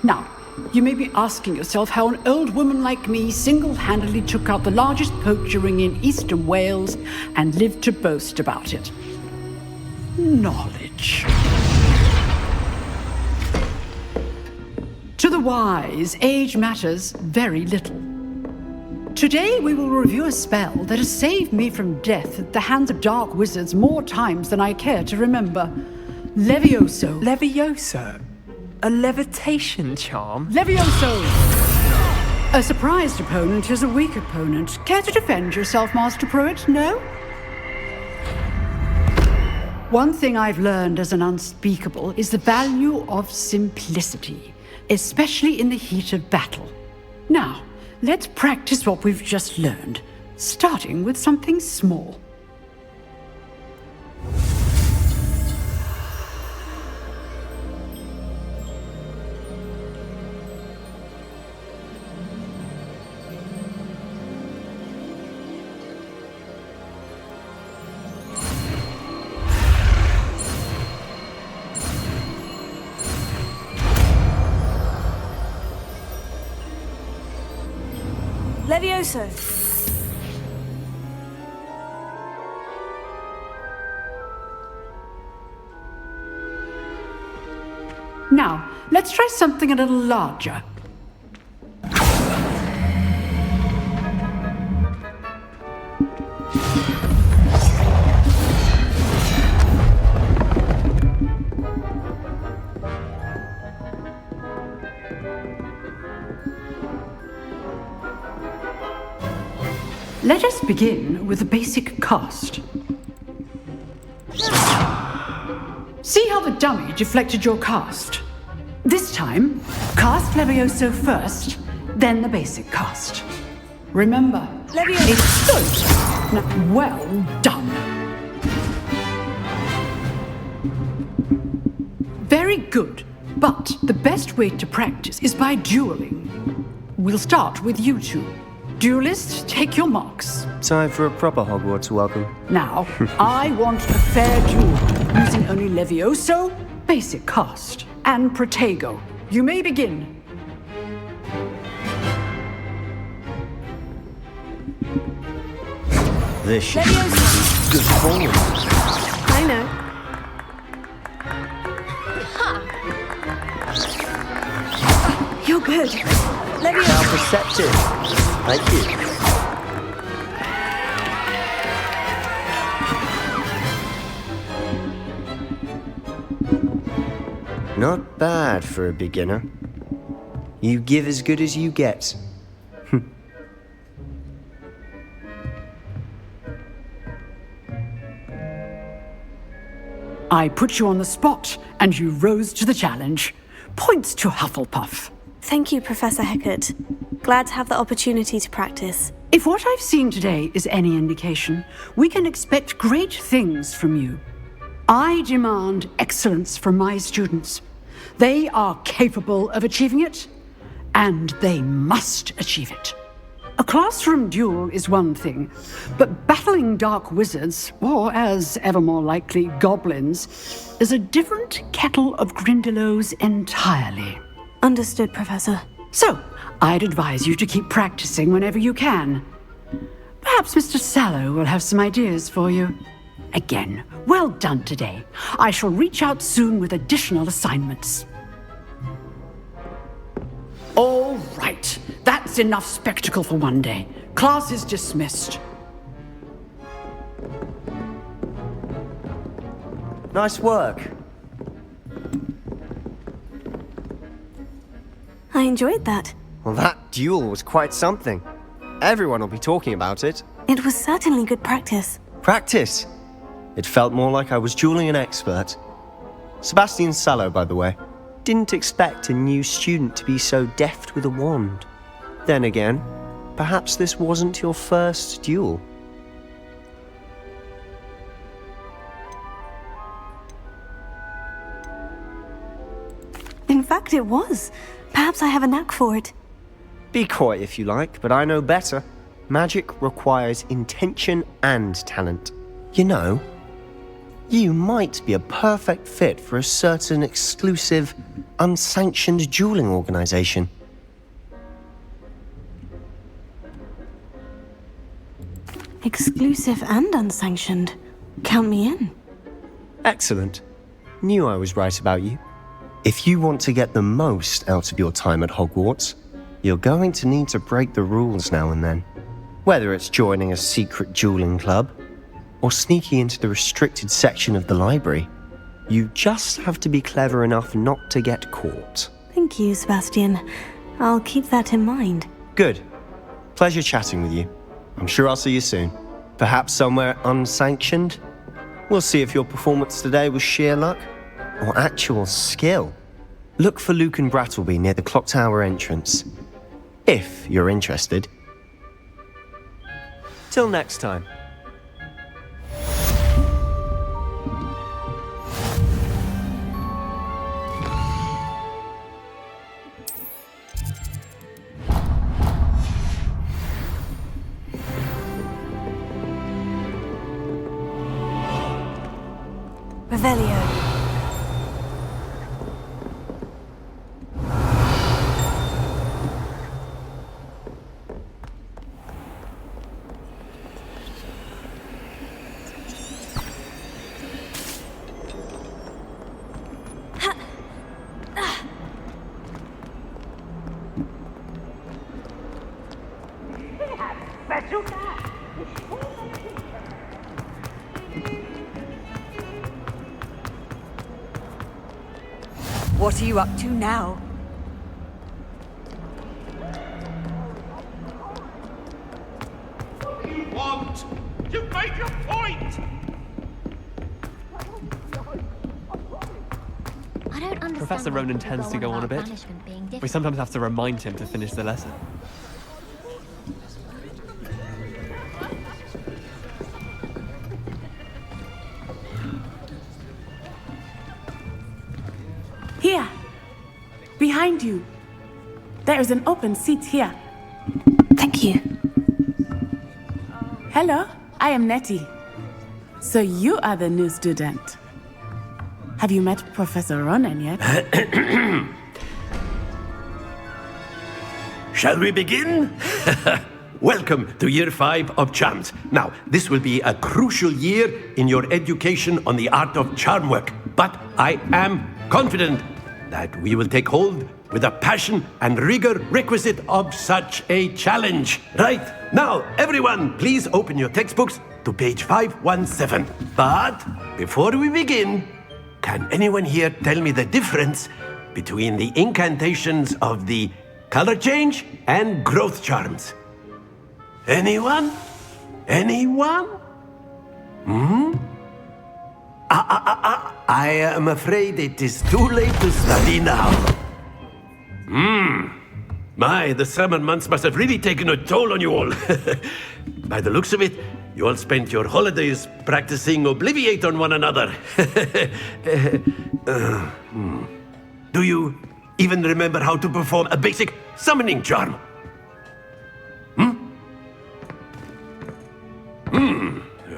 Now, you may be asking yourself how an old woman like me single-handedly took out the largest poacher ring in eastern Wales and lived to boast about it. Knowledge. To the wise, age matters very little. Today we will review a spell that has saved me from death at the hands of dark wizards more times than I care to remember. Levioso. Levioso? A levitation charm? Levioso! A surprised opponent is a weak opponent. Care to defend yourself, Master Pruitt? No? One thing I've learned as an unspeakable is the value of simplicity, especially in the heat of battle. Now, let's practice what we've just learned, starting with something small. Levioso. Now, let's try something a little larger. Let us begin with the basic cast. See how the dummy deflected your cast? This time, cast Levioso first, then the basic cast. Remember, Levioso. It's good. Now, well done. Very good, but the best way to practice is by dueling. We'll start with you two. Duelists, take your marks. Time for a proper Hogwarts welcome. Now, I want a fair duel, using only Levioso, basic cast, and Protego. You may begin. This should be good form. I know. You're good. Levioso. How perceptive. Thank you. Not bad for a beginner. You give as good as you get. I put you on the spot, and you rose to the challenge. Points to Hufflepuff. Thank you, Professor Hecat. Glad to have the opportunity to practice. If what I've seen today is any indication, we can expect great things from you. I demand excellence from my students. They are capable of achieving it, and they must achieve it. A classroom duel is one thing, but battling dark wizards, or as ever more likely, goblins, is a different kettle of Grindylows entirely. Understood, Professor. So, I'd advise you to keep practicing whenever you can. Perhaps Mr. Sallow will have some ideas for you. Again, well done today. I shall reach out soon with additional assignments. All right, that's enough spectacle for one day. Class is dismissed. Nice work. I enjoyed that. Well, that duel was quite something. Everyone will be talking about it. It was certainly good practice. Practice? It felt more like I was dueling an expert. Sebastian Sallow, by the way. Didn't expect a new student to be so deft with a wand. Then again, perhaps this wasn't your first duel. In fact, it was. Perhaps I have a knack for it. Be coy if you like, but I know better. Magic requires intention and talent. You know, you might be a perfect fit for a certain exclusive, unsanctioned dueling organization. Exclusive and unsanctioned. Count me in. Excellent. Knew I was right about you. If you want to get the most out of your time at Hogwarts, you're going to need to break the rules now and then. Whether it's joining a secret dueling club, or sneaking into the restricted section of the library, you just have to be clever enough not to get caught. Thank you, Sebastian. I'll keep that in mind. Good. Pleasure chatting with you. I'm sure I'll see you soon. Perhaps somewhere unsanctioned? We'll see if your performance today was sheer luck or actual skill. Look for Luke and Brattleby near the clock tower entrance, if you're interested. Till next time. Revelio. What are you up to now? What do you want? You've made your point! I don't understand. Professor Ronan tends to go on a bit. We sometimes have to remind him to finish the lesson. Here! Behind you! There is an open seat here. Thank you. Hello, I am Nettie. So you are the new student. Have you met Professor Ronan yet? Shall we begin? Welcome to Year 5 of Charms. Now, this will be a crucial year in your education on the art of charm work, but I am confident that we will take hold with the passion and rigor requisite of such a challenge. Right, now, everyone, please open your textbooks to page 517. But before we begin, can anyone here tell me the difference between the incantations of the color change and growth charms? Anyone? Anyone? I am afraid it is too late to study now. My, the summer months must have really taken a toll on you all. By the looks of it, you all spent your holidays practicing Obliviate on one another. Do you even remember how to perform a basic summoning charm?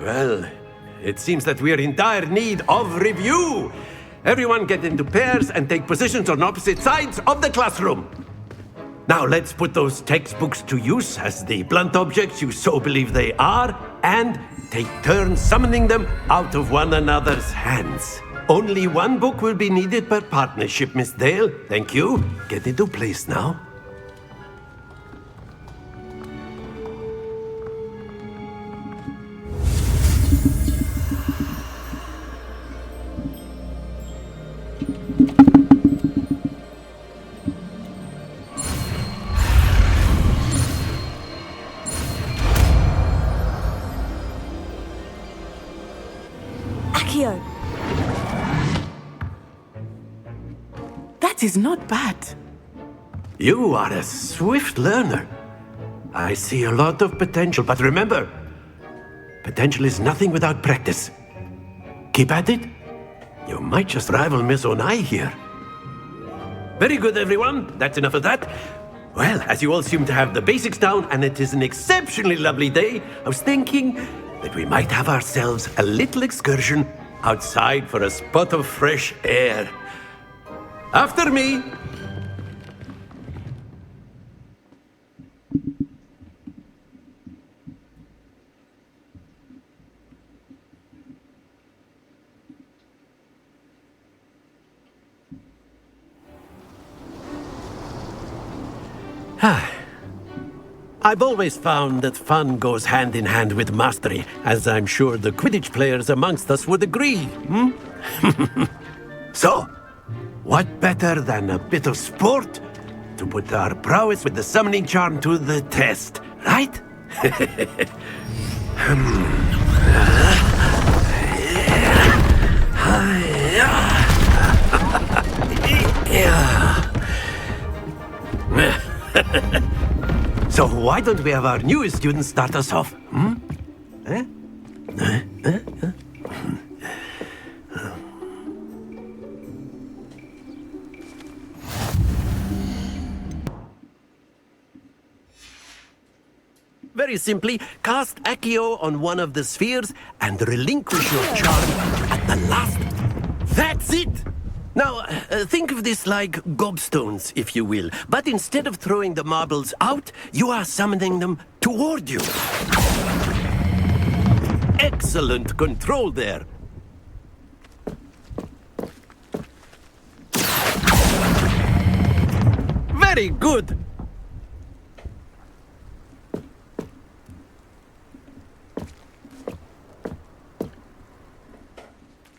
Well, it seems that we are in dire need of review. Everyone get into pairs and take positions on opposite sides of the classroom. Now let's put those textbooks to use as the blunt objects you so believe they are, and take turns summoning them out of one another's hands. Only one book will be needed per partnership, Miss Dale. Thank you. Get into place now. Accio! That is not bad. You are a swift learner. I see a lot of potential, but remember, potential is nothing without practice. Keep at it. You might just rival Miss Onai here. Very good, everyone. That's enough of that. Well, as you all seem to have the basics down, and it is an exceptionally lovely day, I was thinking that we might have ourselves a little excursion outside for a spot of fresh air. After me. I've always found that fun goes hand in hand with mastery, as I'm sure the Quidditch players amongst us would agree. So, what better than a bit of sport to put our prowess with the summoning charm to the test, right? So why don't we have our newest student start us off? Very simply, cast Accio on one of the spheres and relinquish your charm at the last. That's it! Now, think of this like gobstones, if you will. But instead of throwing the marbles out, you are summoning them toward you. Excellent control there. Very good.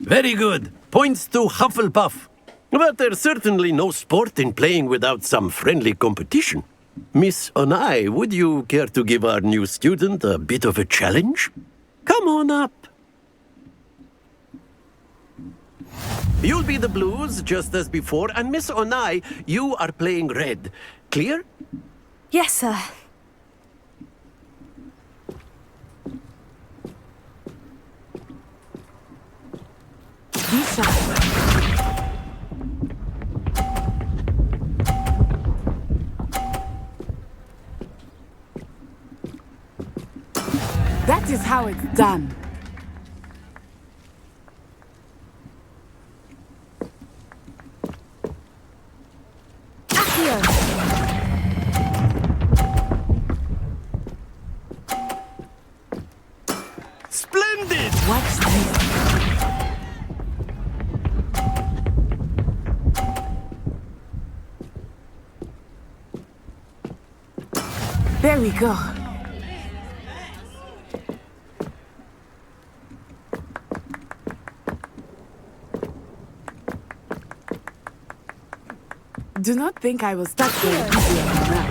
Very good. Points to Hufflepuff. But there's certainly no sport in playing without some friendly competition. Miss Onai, would you care to give our new student a bit of a challenge? Come on up. You'll be the blues, just as before, and Miss Onai, you are playing red. Clear? Yes, sir. Be sharp. That is how it's done. Splendid! Watch this. There we go. Do not think I will start going easy on you now.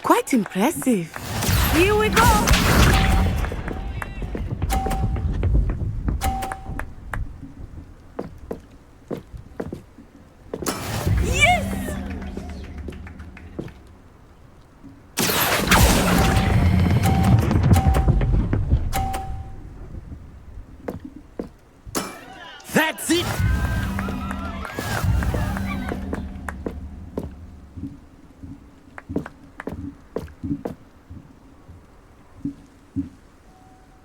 Quite impressive. Here we go! That's it!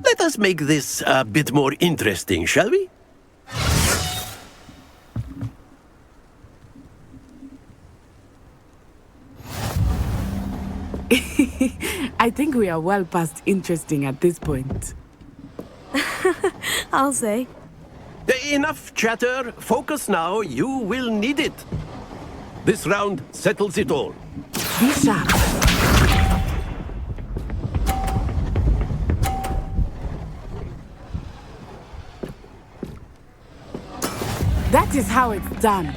Let us make this a bit more interesting, shall we? I think we are well past interesting at this point. I'll say. Enough chatter. Focus now. You will need it. This round settles it all. Be sharp. That is how it's done.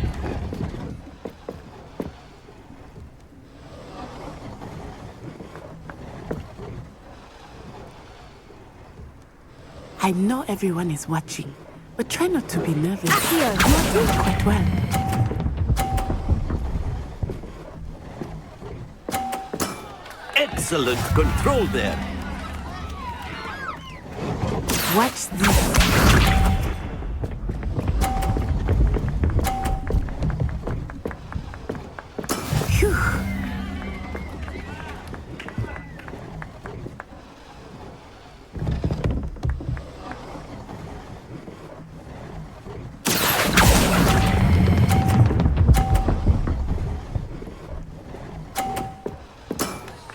I know everyone is watching, but try not to be nervous. You are doing quite well. Excellent control there. Watch this. Phew.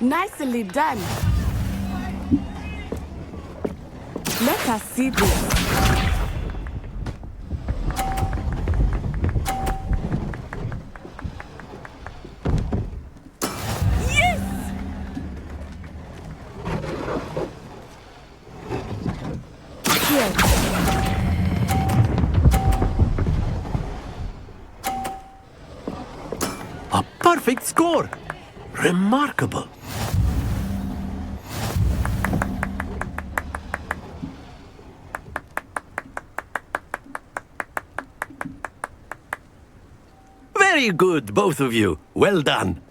Nicely done. Let us see this. A perfect score. Remarkable. Very good, both of you. Well done.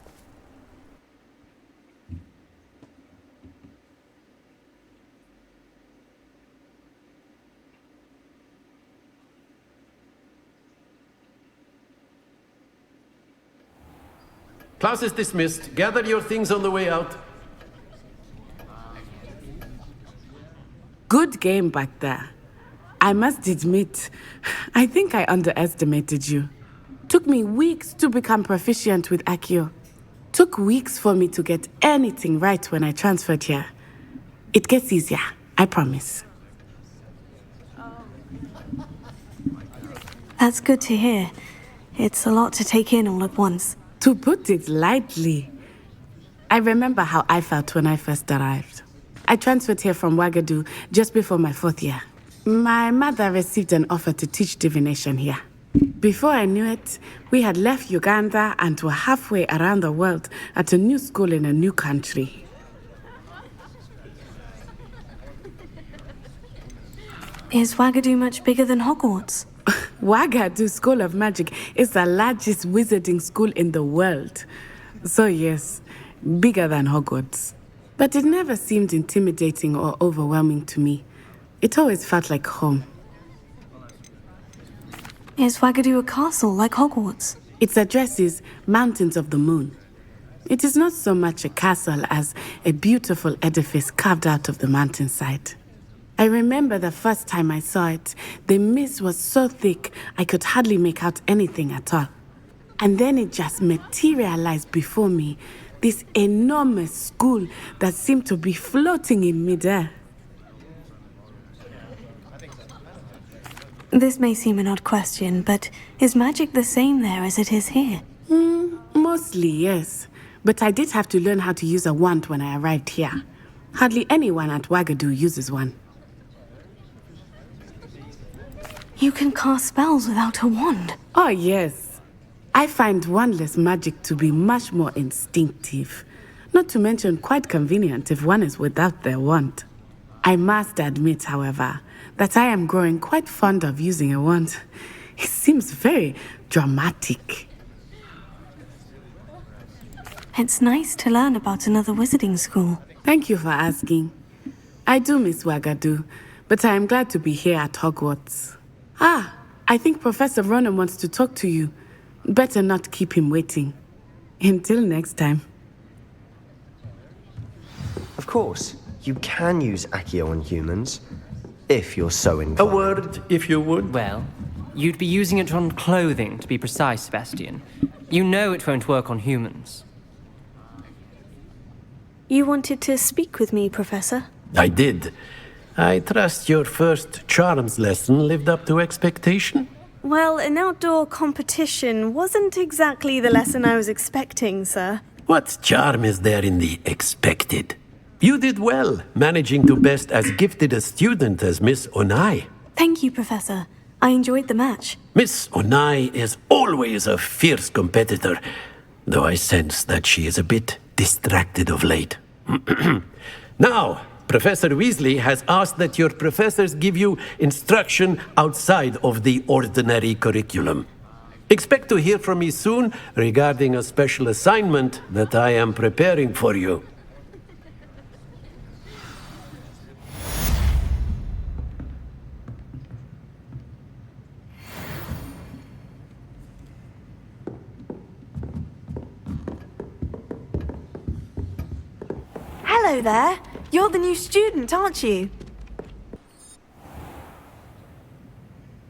Class is dismissed. Gather your things on the way out. Good game back there. I must admit, I think I underestimated you. Took me weeks to become proficient with Accio. Took weeks for me to get anything right when I transferred here. It gets easier, I promise. That's good to hear. It's a lot to take in all at once. To put it lightly, I remember how I felt when I first arrived. I transferred here from Wagadu just before my 4th year. My mother received an offer to teach divination here. Before I knew it, we had left Uganda and were halfway around the world at a new school in a new country. Is Wagadu much bigger than Hogwarts? Wagadu School of Magic is the largest wizarding school in the world. So yes, bigger than Hogwarts. But it never seemed intimidating or overwhelming to me. It always felt like home. Is Wagadu a castle like Hogwarts? Its address is Mountains of the Moon. It is not so much a castle as a beautiful edifice carved out of the mountainside. I remember the first time I saw it, the mist was so thick I could hardly make out anything at all. And then it just materialized before me, this enormous school that seemed to be floating in midair. This may seem an odd question, but is magic the same there as it is here? Mostly, yes. But I did have to learn how to use a wand when I arrived here. Hardly anyone at Wagadu uses one. You can cast spells without a wand? Oh, yes. I find wandless magic to be much more instinctive. Not to mention quite convenient if one is without their wand. I must admit, however, that I am growing quite fond of using a wand. It seems very dramatic. It's nice to learn about another wizarding school. Thank you for asking. I do miss Wagadu, but I am glad to be here at Hogwarts. I think Professor Ronan wants to talk to you. Better not keep him waiting. Until next time. Of course, you can use Accio on humans, if you're so inclined. A word, if you would. Well, you'd be using it on clothing, to be precise, Sebastian. You know it won't work on humans. You wanted to speak with me, Professor? I did. I trust your first charms lesson lived up to expectation? Well, an outdoor competition wasn't exactly the lesson I was expecting, sir. What charm is there in the expected? You did well, managing to best as gifted a student as Miss Onai. Thank you, Professor. I enjoyed the match. Miss Onai is always a fierce competitor, though I sense that she is a bit distracted of late. Now, Professor Weasley has asked that your professors give you instruction outside of the ordinary curriculum. Expect to hear from me soon regarding a special assignment that I am preparing for you. Hello there. You're the new student, aren't you?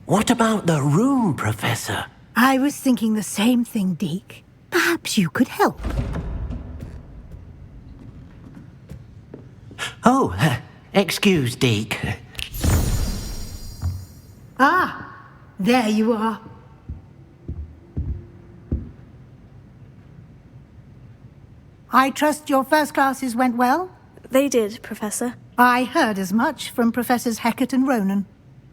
What about the room, Professor? I was thinking the same thing, Deke. Perhaps you could help. Oh, excuse, Deke. There you are. I trust your first classes went well? They did, Professor. I heard as much from Professors Hecat and Ronan.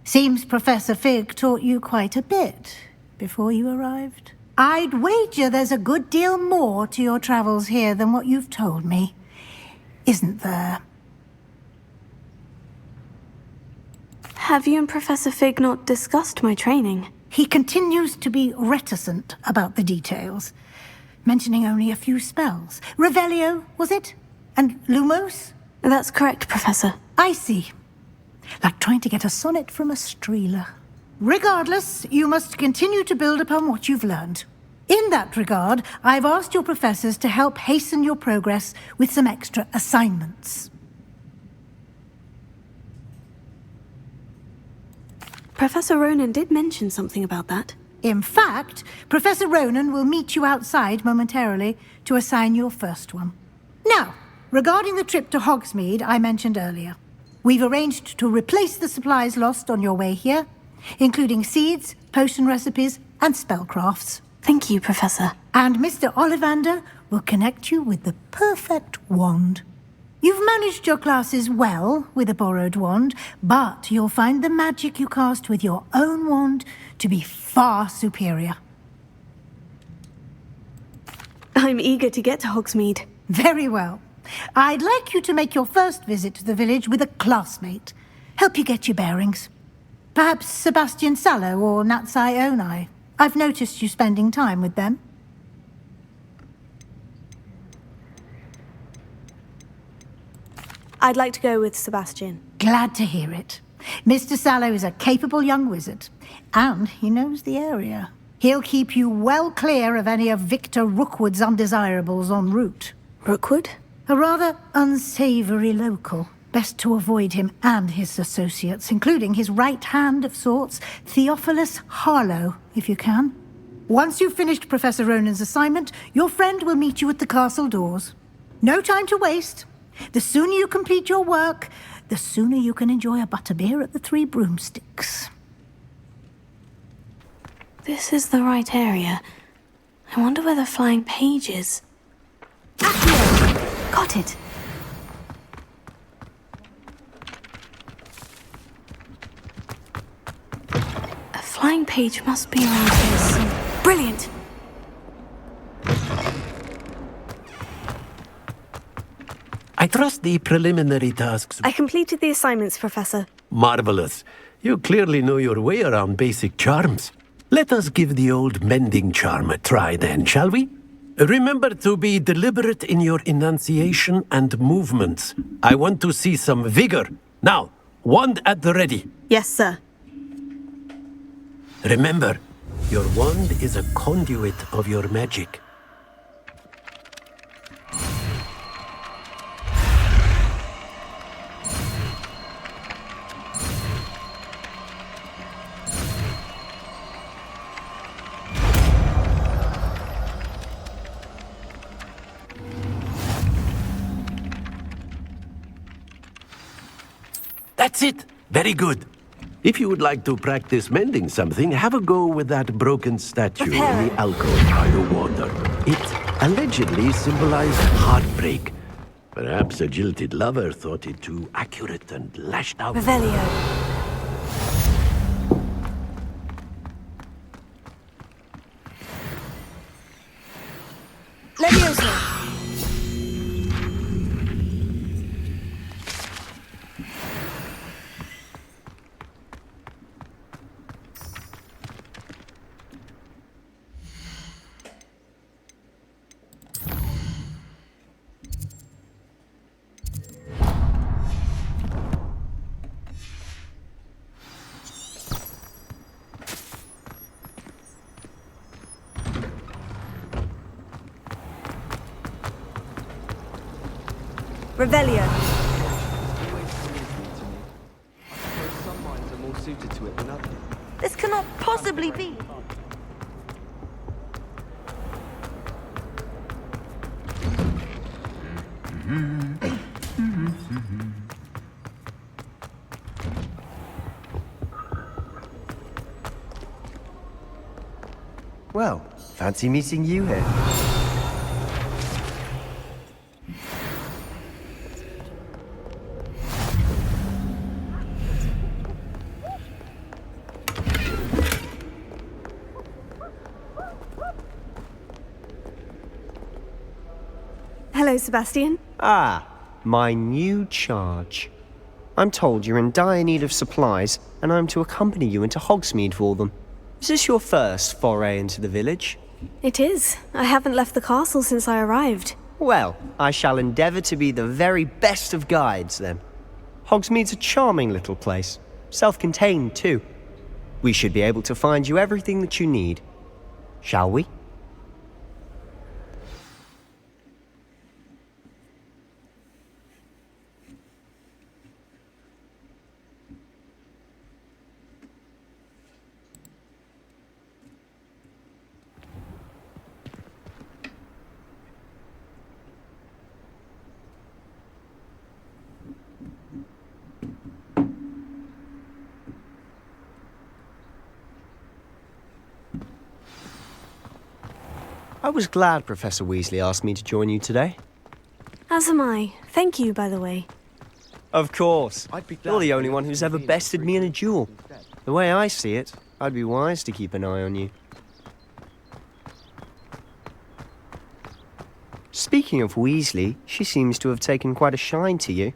Seems Professor Fig taught you quite a bit before you arrived. I'd wager there's a good deal more to your travels here than what you've told me. Isn't there? Have you and Professor Fig not discussed my training? He continues to be reticent about the details, mentioning only a few spells. Revelio, was it? And Lumos? That's correct, Professor. I see. Like trying to get a sonnet from a streeler. Regardless, you must continue to build upon what you've learned. In that regard, I've asked your professors to help hasten your progress with some extra assignments. Professor Ronan did mention something about that. In fact, Professor Ronan will meet you outside momentarily to assign your first one. Now, regarding the trip to Hogsmeade I mentioned earlier, we've arranged to replace the supplies lost on your way here, including seeds, potion recipes, and spellcrafts. Thank you, Professor. And Mr. Ollivander will connect you with the perfect wand. You've managed your classes well with a borrowed wand, but you'll find the magic you cast with your own wand to be far superior. I'm eager to get to Hogsmeade. Very well. I'd like you to make your first visit to the village with a classmate. Help you get your bearings. Perhaps Sebastian Sallow or Natsai Onai. I've noticed you spending time with them. I'd like to go with Sebastian. Glad to hear it. Mr. Sallow is a capable young wizard, and he knows the area. He'll keep you well clear of any of Victor Rookwood's undesirables en route. Rookwood? A rather unsavory local. Best to avoid him and his associates, including his right hand of sorts, Theophilus Harlow, if you can. Once you've finished Professor Ronan's assignment, your friend will meet you at the castle doors. No time to waste. The sooner you complete your work, the sooner you can enjoy a butterbeer at the Three Broomsticks. This is the right area. I wonder where the flying page is. Accio! Got it. A flying page must be around here somewhere. Brilliant! I trust the preliminary tasks. I completed the assignments, Professor. Marvelous. You clearly know your way around basic charms. Let us give the old mending charm a try then, shall we? Remember to be deliberate in your enunciation and movements. I want to see some vigor. Now, wand at the ready. Yes, sir. Remember, your wand is a conduit of your magic. That's it. Very good. If you would like to practice mending something, have a go with that broken statue in the alcove by the water. It allegedly symbolized heartbreak. Perhaps a jilted lover thought it too accurate and lashed out. Revelio. Levioso. Revelio. Some minds are more suited to it than others. This cannot possibly be. Well, fancy meeting you here. Hello, Sebastian. Ah, my new charge. I'm told you're in dire need of supplies, and I'm to accompany you into Hogsmeade for them. Is this your first foray into the village? It is. I haven't left the castle since I arrived. Well, I shall endeavour to be the very best of guides, then. Hogsmeade's a charming little place. Self-contained, too. We should be able to find you everything that you need. Shall we? I was glad Professor Weasley asked me to join you today. As am I. Thank you, by the way. Of course. You're the only one who's ever bested me in a duel. The way I see it, I'd be wise to keep an eye on you. Speaking of Weasley, she seems to have taken quite a shine to you.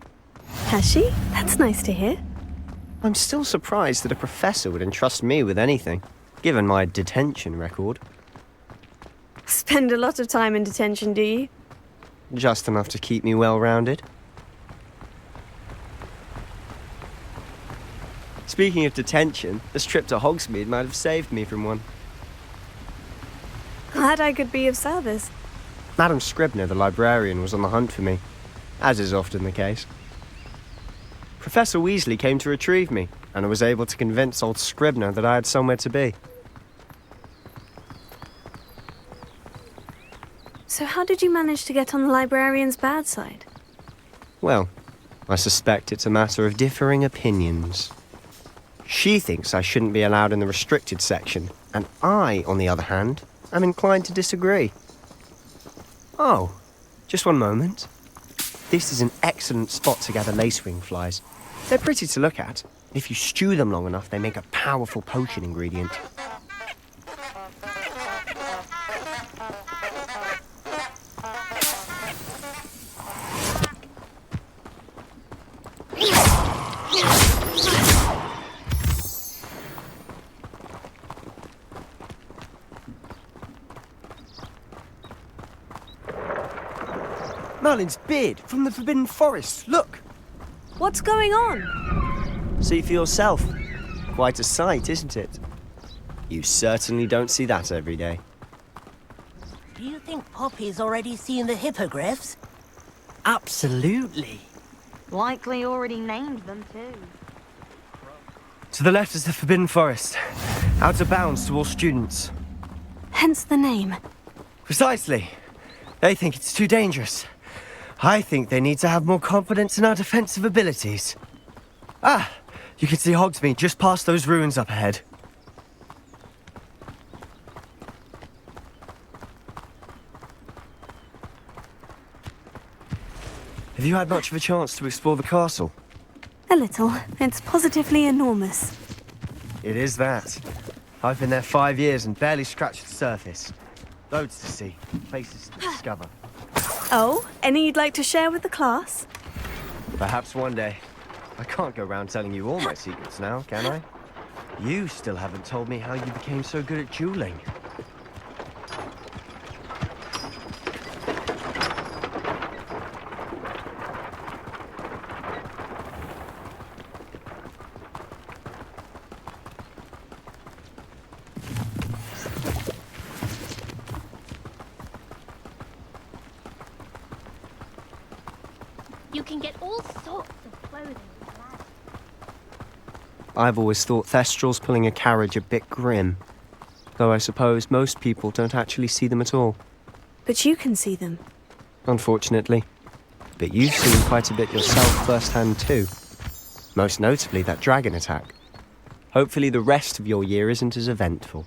Has she? That's nice to hear. I'm still surprised that a professor would entrust me with anything, given my detention record. Spend a lot of time in detention, do you? Just enough to keep me well-rounded. Speaking of detention, this trip to Hogsmeade might have saved me from one. Glad I could be of service. Madam Scribner, the librarian, was on the hunt for me, as is often the case. Professor Weasley came to retrieve me, and I was able to convince old Scribner that I had somewhere to be. So how did you manage to get on the librarian's bad side? Well, I suspect it's a matter of differing opinions. She thinks I shouldn't be allowed in the restricted section, and I, on the other hand, am inclined to disagree. Oh, just one moment. This is an excellent spot to gather lacewing flies. They're pretty to look at. If you stew them long enough, they make a powerful potion ingredient. Merlin's beard from the Forbidden Forest. Look! What's going on? See for yourself. Quite a sight, isn't it? You certainly don't see that every day. Do you think Poppy's already seen the hippogriffs? Absolutely. Likely already named them too. To the left is the Forbidden Forest. Out of bounds to all students. Hence the name. Precisely. They think it's too dangerous. I think they need to have more confidence in our defensive abilities. Ah, you can see Hogsmeade just past those ruins up ahead. Have you had much of a chance to explore the castle? A little. It's positively enormous. It is that. I've been there 5 years and barely scratched the surface. Loads to see, places to discover. Oh, any you'd like to share with the class? Perhaps one day. I can't go around telling you all my secrets now, can I? You still haven't told me how you became so good at dueling. You can get all sorts of clothing with ladders. I've always thought Thestrals pulling a carriage a bit grim. Though I suppose most people don't actually see them at all. But you can see them. Unfortunately. But you've seen quite a bit yourself firsthand too. Most notably that dragon attack. Hopefully the rest of your year isn't as eventful.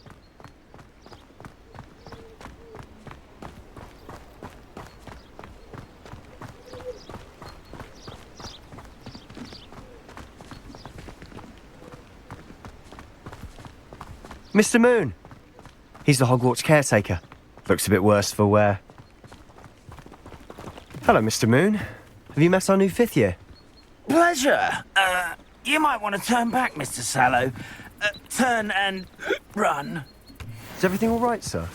Mr. Moon! He's the Hogwarts caretaker. Looks a bit worse for wear. Hello, Mr. Moon. Have you met our new 5th year? Pleasure. You might want to turn back, Mr. Sallow. Turn and run. Is everything all right, sir?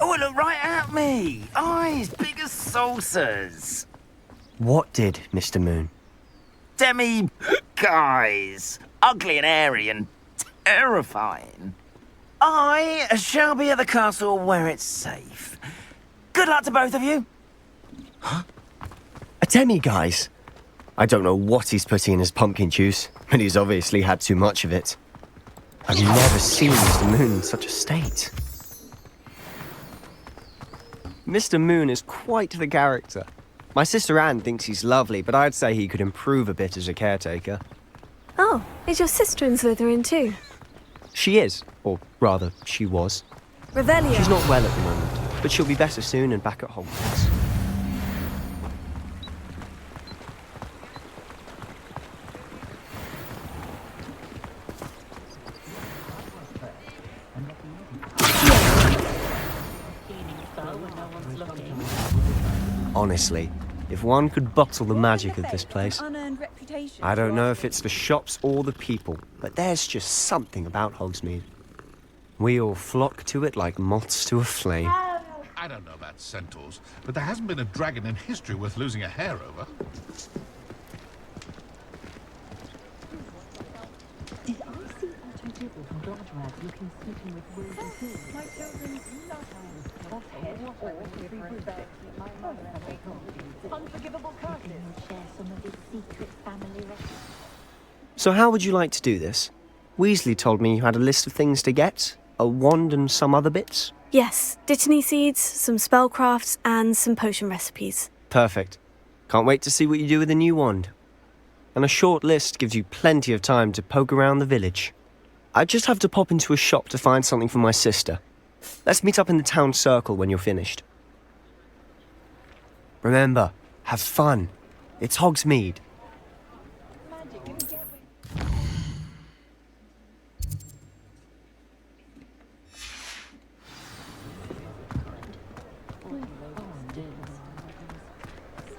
Oh, look right at me. Eyes big as saucers. What did, Mr. Moon? Guys. Ugly and airy and terrifying. I shall be at the castle where it's safe. Good luck to both of you. A demi-guise? I don't know what he's putting in his pumpkin juice, but he's obviously had too much of it. I've never seen Mr. Moon in such a state. Mr. Moon is quite the character. My sister Anne thinks he's lovely, but I'd say he could improve a bit as a caretaker. Oh, is your sister in Slytherin too? She is, or rather, she was. Revelio. She's not well at the moment, but she'll be better soon and back at Hogwarts. Honestly, if one could bottle the magic of this place. I don't know if it's the shops or the people, but there's just something about Hogsmeade. We all flock to it like moths to a flame. I don't know about centaurs, but there hasn't been a dragon in history worth losing a hair over. Did I see Otto Dibble from Bloodrag looking smitten with William Hill? My children's unforgivable curses. Share some of his secret family recipes. So how would you like to do this? Weasley told me you had a list of things to get, a wand and some other bits. Yes, Dittany seeds, some spellcrafts, and some potion recipes. Perfect. Can't wait to see what you do with the new wand. And a short list gives you plenty of time to poke around the village. I just have to pop into a shop to find something for my sister. Let's meet up in the town circle when you're finished. Remember, have fun. It's Hogsmeade.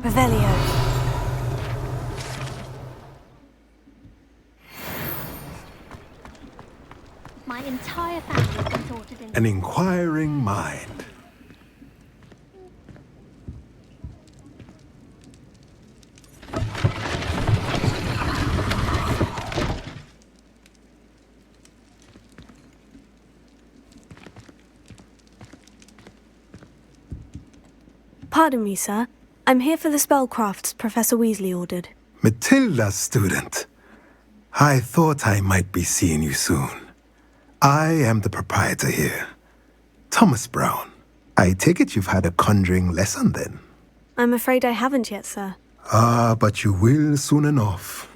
Revelio. My entire family's been sorted in. An inquiring mind. Pardon me, sir. I'm here for the spellcrafts Professor Weasley ordered. Matilda's student. I thought I might be seeing you soon. I am the proprietor here, Thomas Brown. I take it you've had a conjuring lesson then? I'm afraid I haven't yet, sir. Ah, but you will soon enough.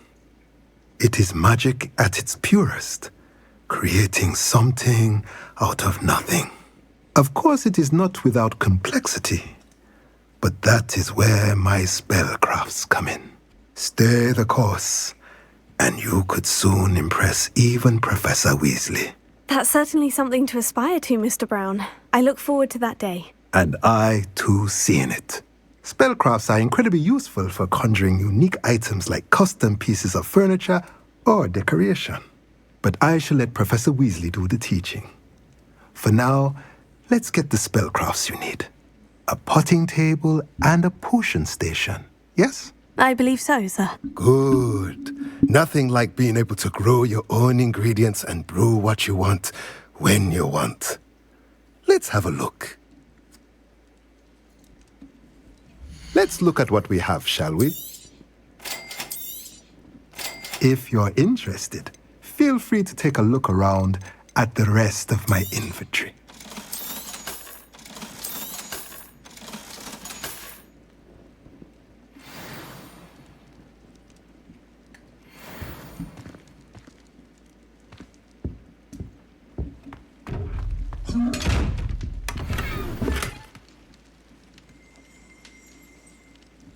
It is magic at its purest, creating something out of nothing. Of course, it is not without complexity, but that is where my spellcrafts come in. Stay the course, and you could soon impress even Professor Weasley. That's certainly something to aspire to, Mr. Brown. I look forward to that day. And I, too, seeing it. Spellcrafts are incredibly useful for conjuring unique items like custom pieces of furniture or decoration. But I shall let Professor Weasley do the teaching. For now, let's get the spellcrafts you need. A potting table and a potion station, yes? I believe so, sir. Good. Nothing like being able to grow your own ingredients and brew what you want when you want. Let's have a look. Let's look at what we have, shall we? If you're interested, feel free to take a look around at the rest of my inventory.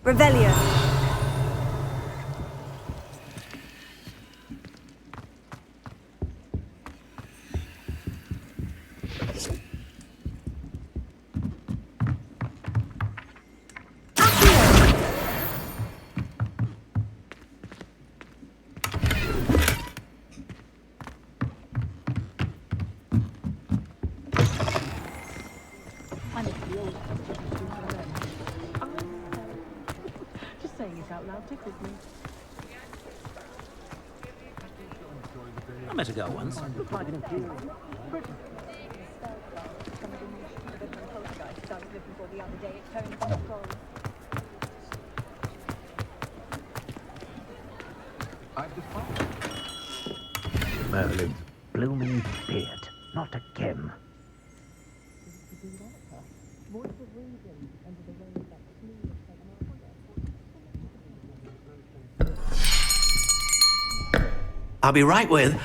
Revelio. Just saying it out loud tickles me. I met a girl once. Merlin's blooming beard, not a Kim. I'll be right with...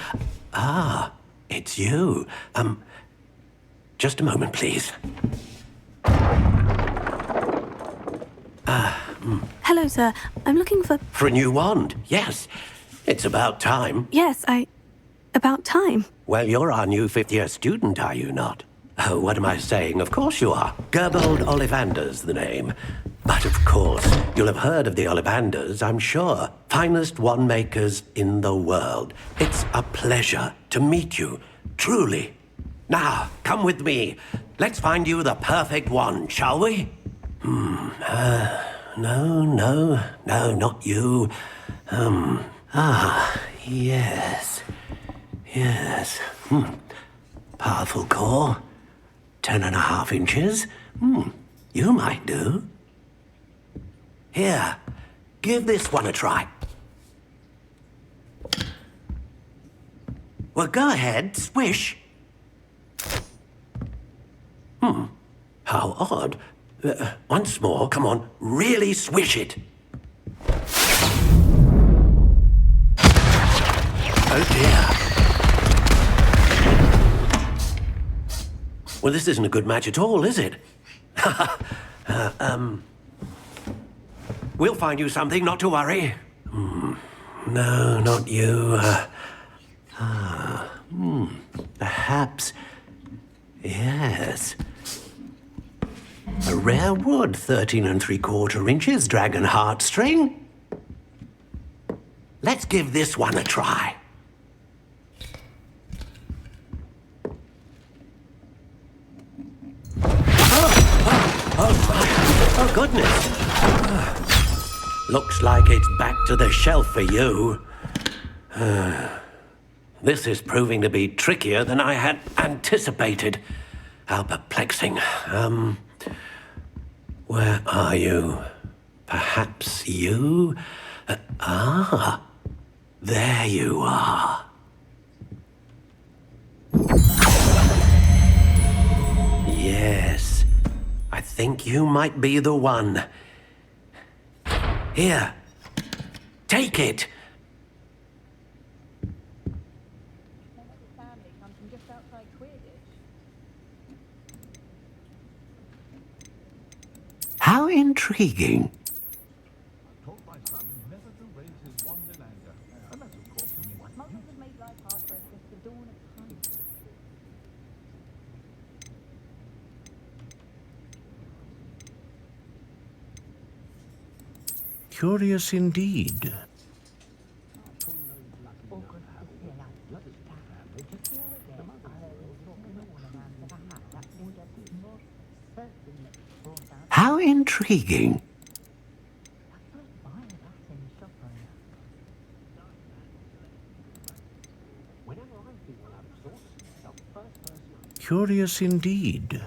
Ah, it's you. Just a moment, please. Hello, sir. I'm looking for... For a new wand, yes. It's about time. Yes, about time. Well, you're our new fifth-year student, are you not? Oh, what am I saying? Of course you are. Gerbold Ollivander's the name. But of course. You'll have heard of the Ollivanders, I'm sure. Finest wand makers in the world. It's a pleasure to meet you, truly. Now, come with me. Let's find you the perfect wand, shall we? No, not you. Yes. Powerful core. 10.5 inches. You might do. Here, give this one a try. Well, go ahead, swish. How odd. Once more, come on, really swish it. Oh dear. Well, this isn't a good match at all, is it? We'll find you something, not to worry. No, not you. Perhaps. Yes. A rare wood, 13 3/4 inches, dragon heartstring. Let's give this one a try. Oh, goodness. Looks like it's back to the shelf for you. This is proving to be trickier than I had anticipated. How perplexing. Where are you? Perhaps you? There you are. Yes, I think you might be the one. Here, take it. How intriguing. Curious indeed. How intriguing. Curious indeed.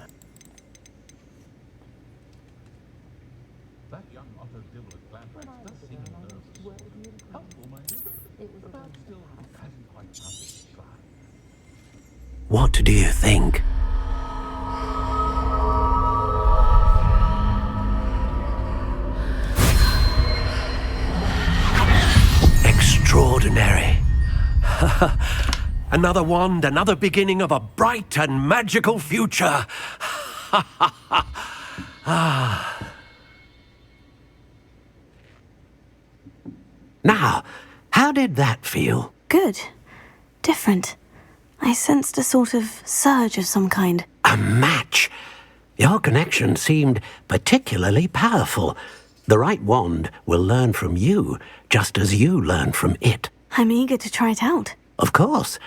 What do you think? Extraordinary. Another wand, another beginning of a bright and magical future. Now, how did that feel? Good. Different. I sensed a sort of surge of some kind. A match? Your connection seemed particularly powerful. The right wand will learn from you, just as you learn from it. I'm eager to try it out. Of course.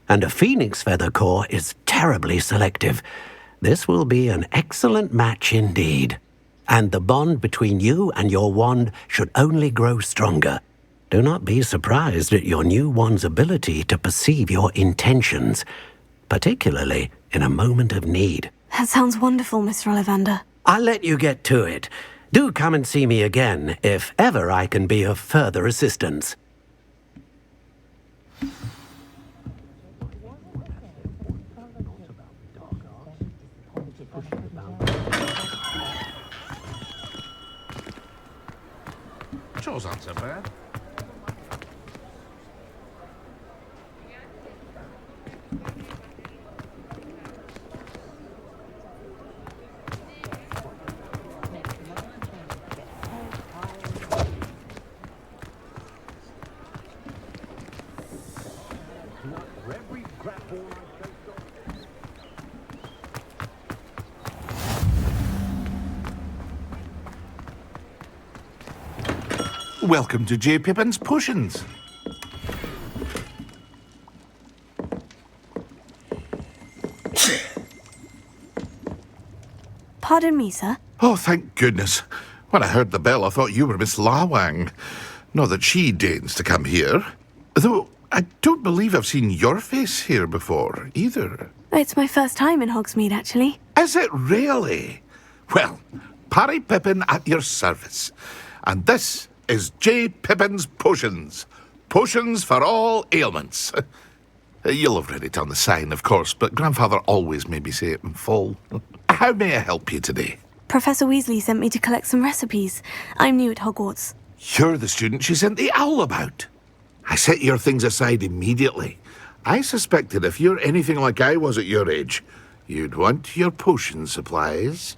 And a phoenix feather core is terribly selective. This will be an excellent match indeed. And the bond between you and your wand should only grow stronger. Do not be surprised at your new wand's ability to perceive your intentions, particularly in a moment of need. That sounds wonderful, Mr. Ollivander. I'll let you get to it. Do come and see me again if ever I can be of further assistance. Chore's not so bad. Welcome to J. Pippin's Potions. Pardon me, sir. Oh, thank goodness. When I heard the bell, I thought you were Miss Lawang. Not that she deigns to come here. Though, I don't believe I've seen your face here before, either. It's my first time in Hogsmeade, actually. Is it really? Well, Parry Pippin at your service. And this is J. Pippin's Potions. Potions for all ailments. You'll have read it on the sign, of course, but Grandfather always made me say it in full. How may I help you today? Professor Weasley sent me to collect some recipes. I'm new at Hogwarts. You're the student she sent the owl about. I set your things aside immediately. I suspected if you're anything like I was at your age, you'd want your potion supplies.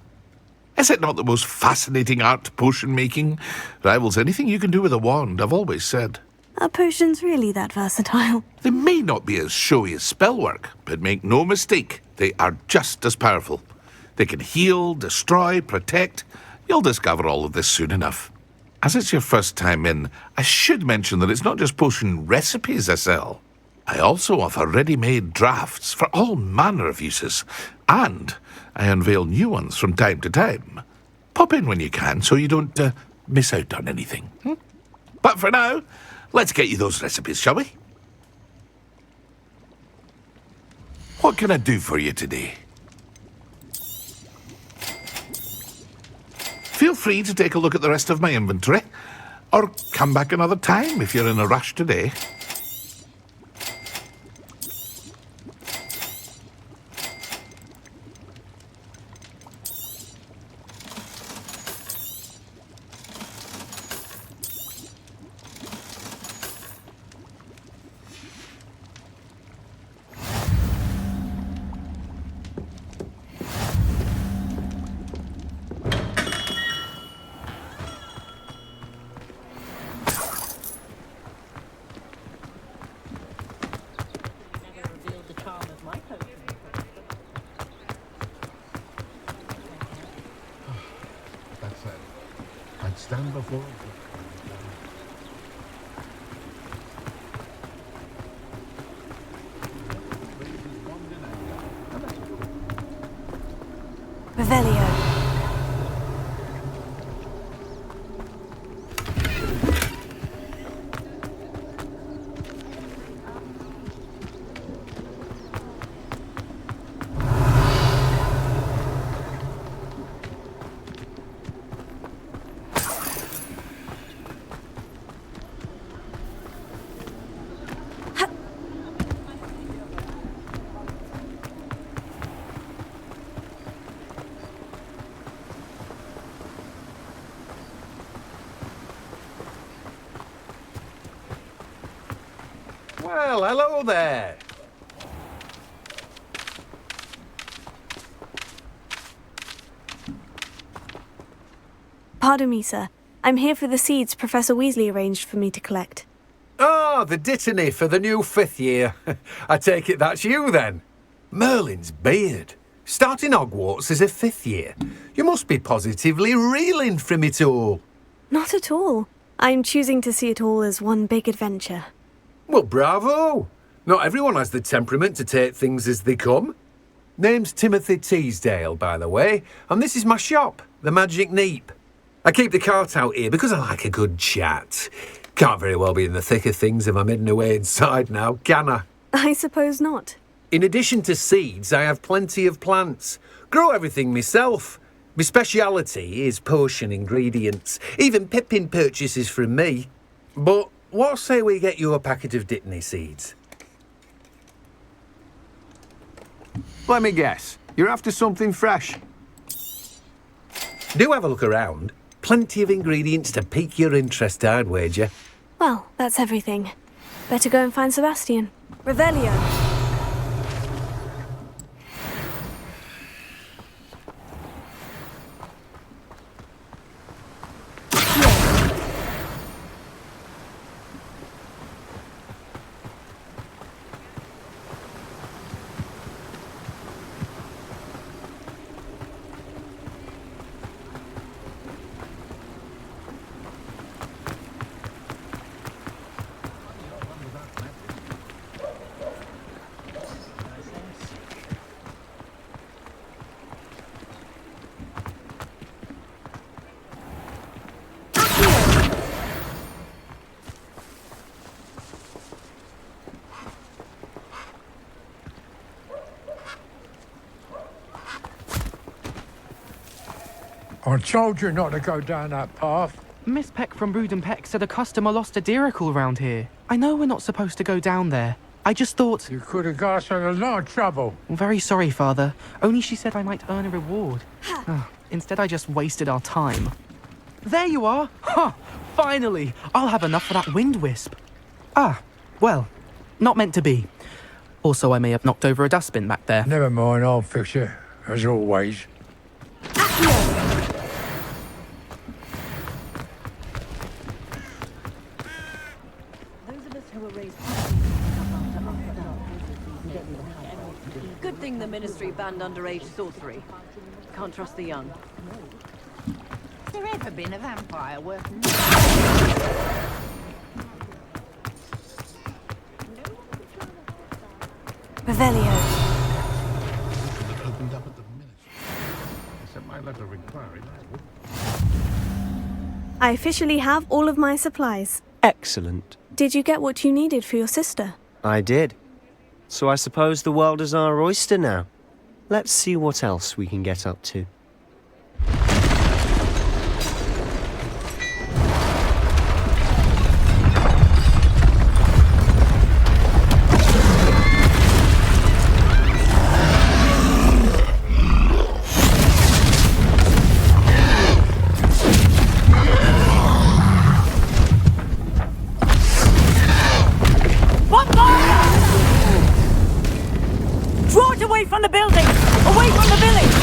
Is it not the most fascinating art, potion making? Rivals anything you can do with a wand, I've always said. Are potions really that versatile? They may not be as showy as spellwork, but make no mistake, they are just as powerful. They can heal, destroy, protect. You'll discover all of this soon enough. As it's your first time in, I should mention that it's not just potion recipes I sell. I also offer ready-made drafts for all manner of uses, and I unveil new ones from time to time. Pop in when you can so you don't miss out on anything. But for now, let's get you those recipes, shall we? What can I do for you today? Feel free to take a look at the rest of my inventory, or come back another time if you're in a rush today. Stand before Revelio. Well, hello there. Pardon me, sir. I'm here for the seeds Professor Weasley arranged for me to collect. Oh, the dittany for the new 5th year. I take it that's you, then. Merlin's beard. Starting Hogwarts as a 5th year. You must be positively reeling from it all. Not at all. I'm choosing to see it all as one big adventure. Well, bravo. Not everyone has the temperament to take things as they come. Name's Timothy Teasdale, by the way, and this is my shop, the Magic Neep. I keep the cart out here because I like a good chat. Can't very well be in the thick of things if I'm hidden away inside now, can I? I suppose not. In addition to seeds, I have plenty of plants. Grow everything myself. My speciality is potion ingredients. Even Pippin purchases from me. But what say we get you a packet of dittany seeds? Let me guess. You're after something fresh. Do have a look around. Plenty of ingredients to pique your interest, I'd wager. Well, that's everything. Better go and find Sebastian. Revelio. I told you not to go down that path. Miss Peck from Brood and Peck said a customer lost a deeracle round here. I know we're not supposed to go down there. I just thought... You could have got us in a lot of trouble. I'm very sorry, Father. Only she said I might earn a reward. Instead, I just wasted our time. There you are! Huh! Finally! I'll have enough for that wind wisp. Ah, well, not meant to be. Also, I may have knocked over a dustbin back there. Never mind, I'll fix it, as always. Good thing the Ministry banned underage sorcery. Can't trust the young. Has there ever been a vampire worth... Revelio. Opened up at the Ministry. Except my letter of inquiry. I officially have all of my supplies. Excellent. Did you get what you needed for your sister? I did. So I suppose the world is our oyster now. Let's see what else we can get up to. Draw it away from the building! Away from the village!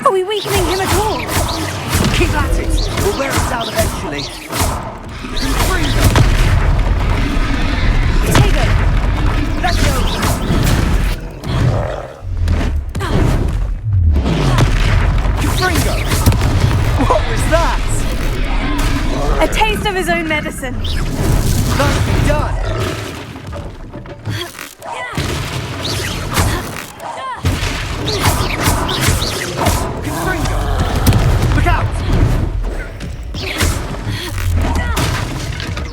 Are we weakening him at all? Keep at it! We'll wear it down eventually. Potato! Let's go! Confringo! What was that? A taste of his own medicine. Nicely done! Confringo! Look out!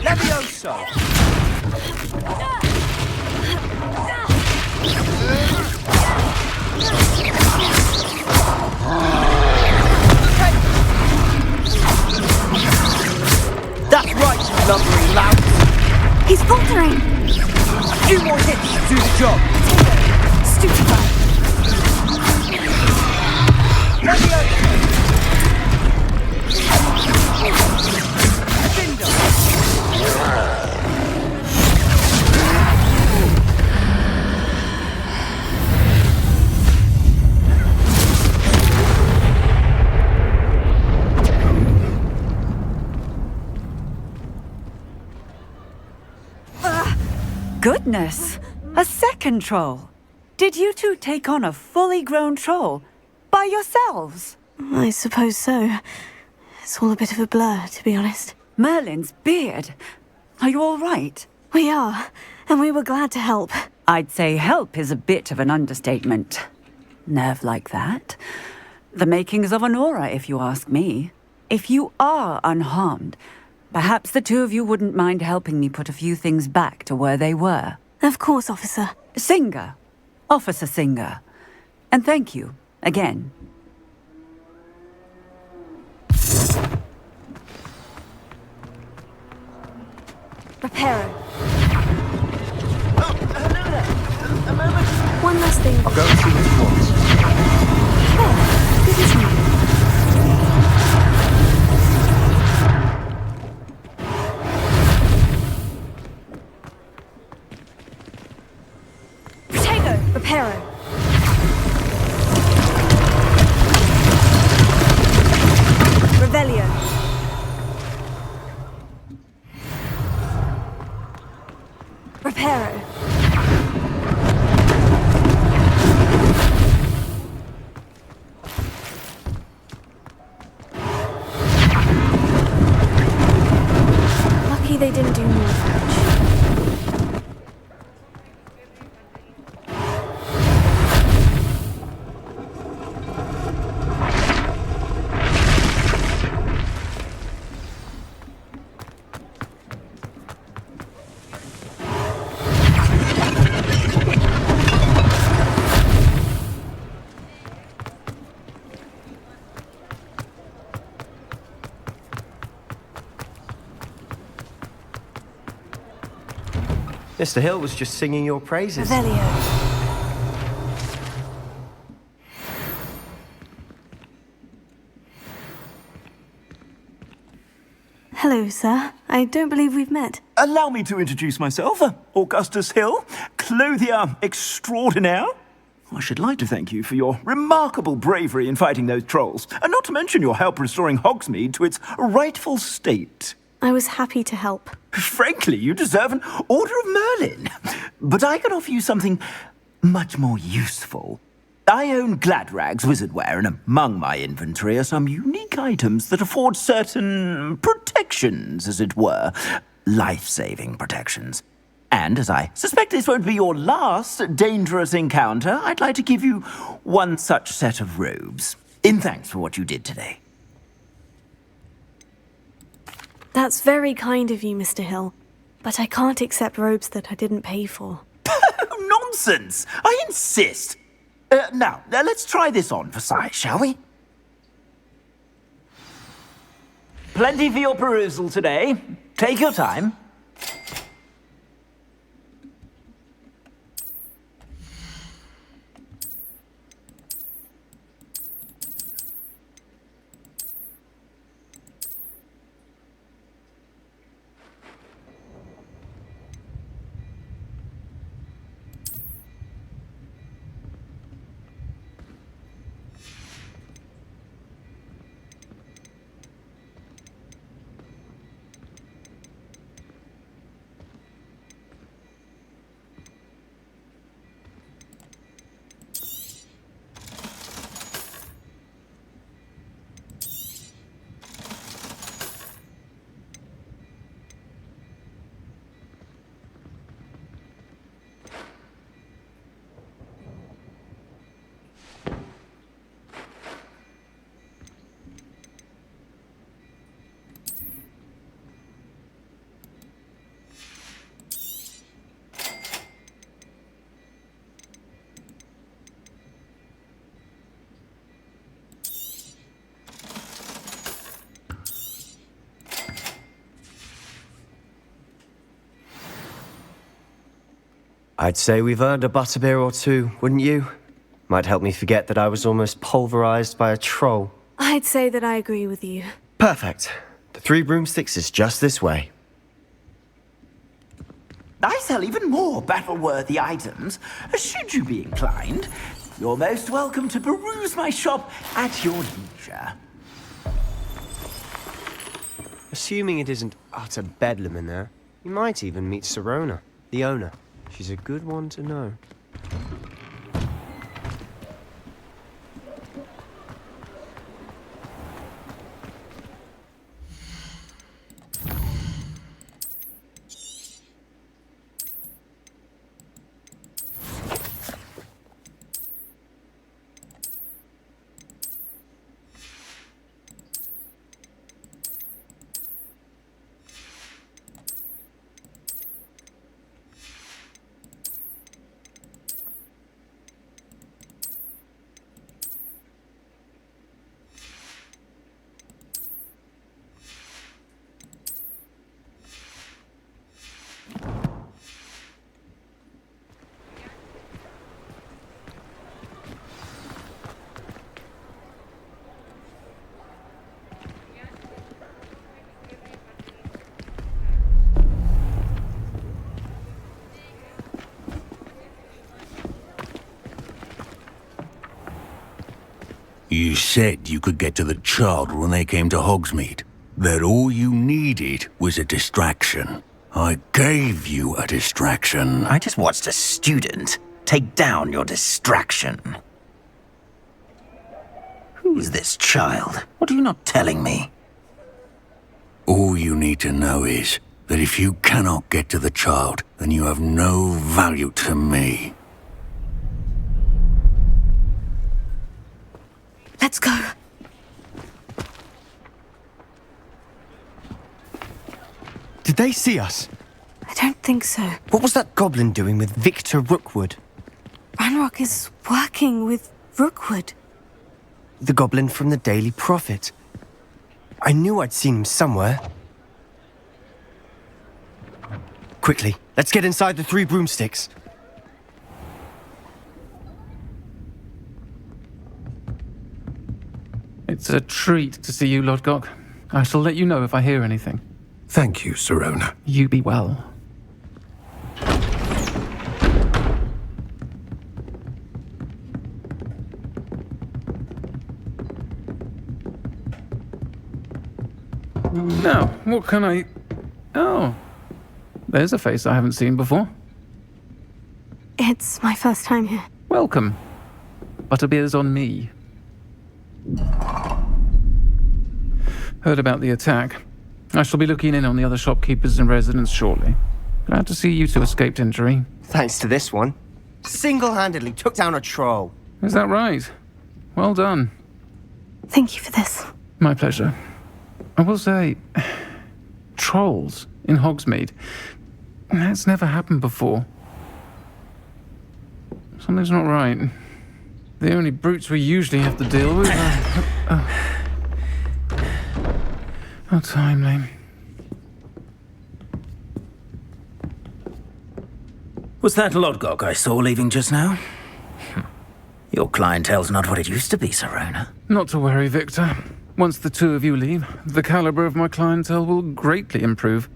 Levioso! That's right, you lumbering lout! He's faltering! A few more hits to do the job! Stupefied! Goodness! A second troll! Did you two take on a fully grown troll? By yourselves? I suppose so. It's all a bit of a blur, to be honest. Merlin's beard. Are you all right? We are, and we were glad to help. I'd say help is a bit of an understatement. Nerve like that. The makings of an aura, if you ask me. If you are unharmed, perhaps the two of you wouldn't mind helping me put a few things back to where they were. Of course, officer. Singer. Officer Singer. And thank you, again. Reparo. One last thing. I'll go and see what he wants. Good as new. Potato. Reparo. Revelio. Reparo. lucky they didn't do more damage. Mr. Hill was just singing your praises. Revelio. Hello, sir. I don't believe we've met. Allow me to introduce myself. Augustus Hill, clothier extraordinaire. I should like to thank you for your remarkable bravery in fighting those trolls, and not to mention your help restoring Hogsmeade to its rightful state. I was happy to help. Frankly, you deserve an Order of Merlin. But I can offer you something much more useful. I own Gladrag's wizardware, and among my inventory are some unique items that afford certain protections, as it were. Life-saving protections. And as I suspect this won't be your last dangerous encounter, I'd like to give you one such set of robes, in thanks for what you did today. That's very kind of you, Mr. Hill. But I can't accept robes that I didn't pay for. Nonsense! I insist! Now, let's try this on for size, shall we? Plenty for your perusal today. Take your time. I'd say we've earned a butterbeer or two, wouldn't you? Might help me forget that I was almost pulverized by a troll. I'd say that I agree with you. Perfect. The 3 broomsticks is just this way. I sell even more battle-worthy items. Should you be inclined, you're most welcome to peruse my shop at your leisure. Assuming it isn't utter bedlam in there, you might even meet Sirona, the owner. She's a good one to know. You said you could get to the child when they came to Hogsmeade. That all you needed was a distraction. I gave you a distraction. I just watched a student take down your distraction. Who's this child? What are you not telling me? All you need to know is, that if you cannot get to the child, then you have no value to me. Let's go. Did they see us? I don't think so. What was that goblin doing with Victor Rookwood? Ranrock is working with Rookwood. The goblin from the Daily Prophet. I knew I'd seen him somewhere. Quickly, let's get inside the 3 broomsticks. It's a treat to see you, Lodgok. I shall let you know if I hear anything. Thank you, Sirona. You be well. Now, what can I... Oh, there's a face I haven't seen before. It's my first time here. Welcome. Butterbeer's on me. Heard about the attack. I shall be looking in on the other shopkeepers and residents shortly. Glad to see you two escaped injury. Thanks to this one. Single-handedly took down a troll. Is that right? Well done. Thank you for this. My pleasure. I will say, trolls in Hogsmeade. That's never happened before. Something's not right. The only brutes we usually have to deal with are... How timely. Was that Lodgok I saw leaving just now? Your clientele's not what it used to be, Sirona. Not to worry, Victor. Once the two of you leave, the caliber of my clientele will greatly improve.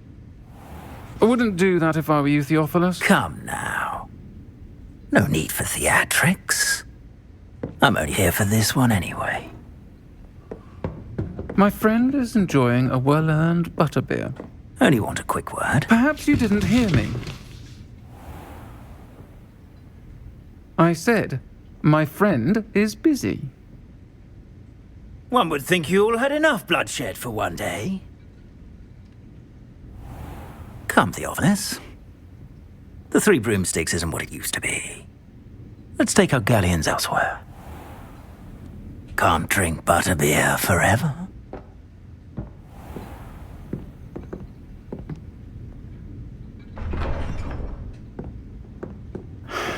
I wouldn't do that if I were you, Theophilus. Come now. No need for theatrics. I'm only here for this one anyway. My friend is enjoying a well-earned butterbeer. Only want a quick word. Perhaps you didn't hear me. I said, my friend is busy. One would think you all had enough bloodshed for one day. Come, Theophilus. The 3 broomsticks isn't what it used to be. Let's take our galleons elsewhere. Can't drink butterbeer forever.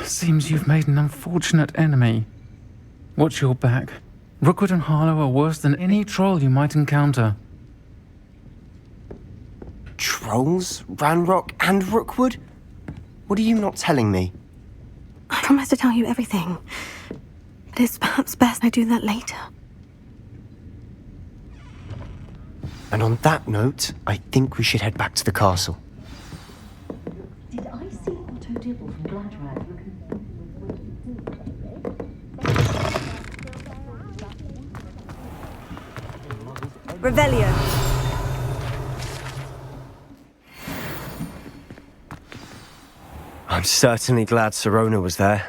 Seems you've made an unfortunate enemy. Watch your back. Rookwood and Harlow are worse than any troll you might encounter. Trolls? Ranrock and Rookwood? What are you not telling me? I promise to tell you everything. But it's perhaps best I do that later. And on that note, I think we should head back to the castle. Did I see Otto Dibble from Gladrag looking... Revelio. I'm certainly glad Sirona was there.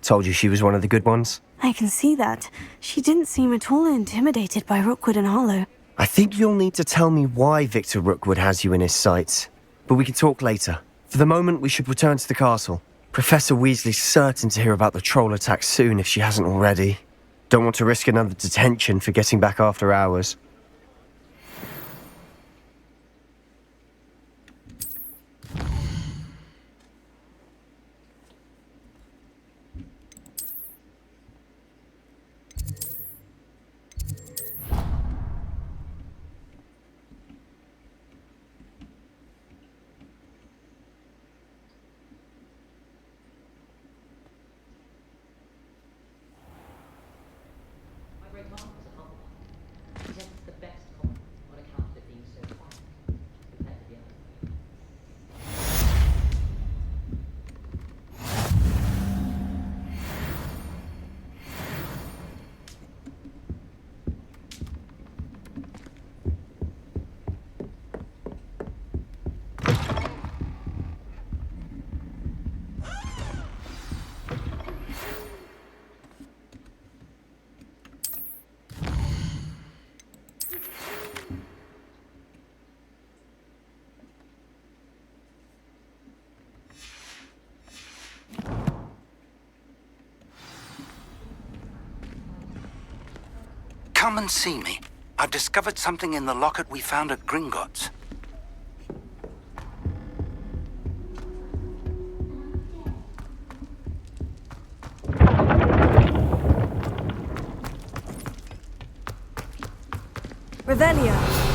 Told you she was one of the good ones. I can see that. She didn't seem at all intimidated by Rookwood and Harlow. I think you'll need to tell me why Victor Rookwood has you in his sights. But we can talk later. For the moment, we should return to the castle. Professor Weasley's certain to hear about the troll attack soon if she hasn't already. Don't want to risk another detention for getting back after hours. Come and see me. I've discovered something in the locket we found at Gringotts. Revelio.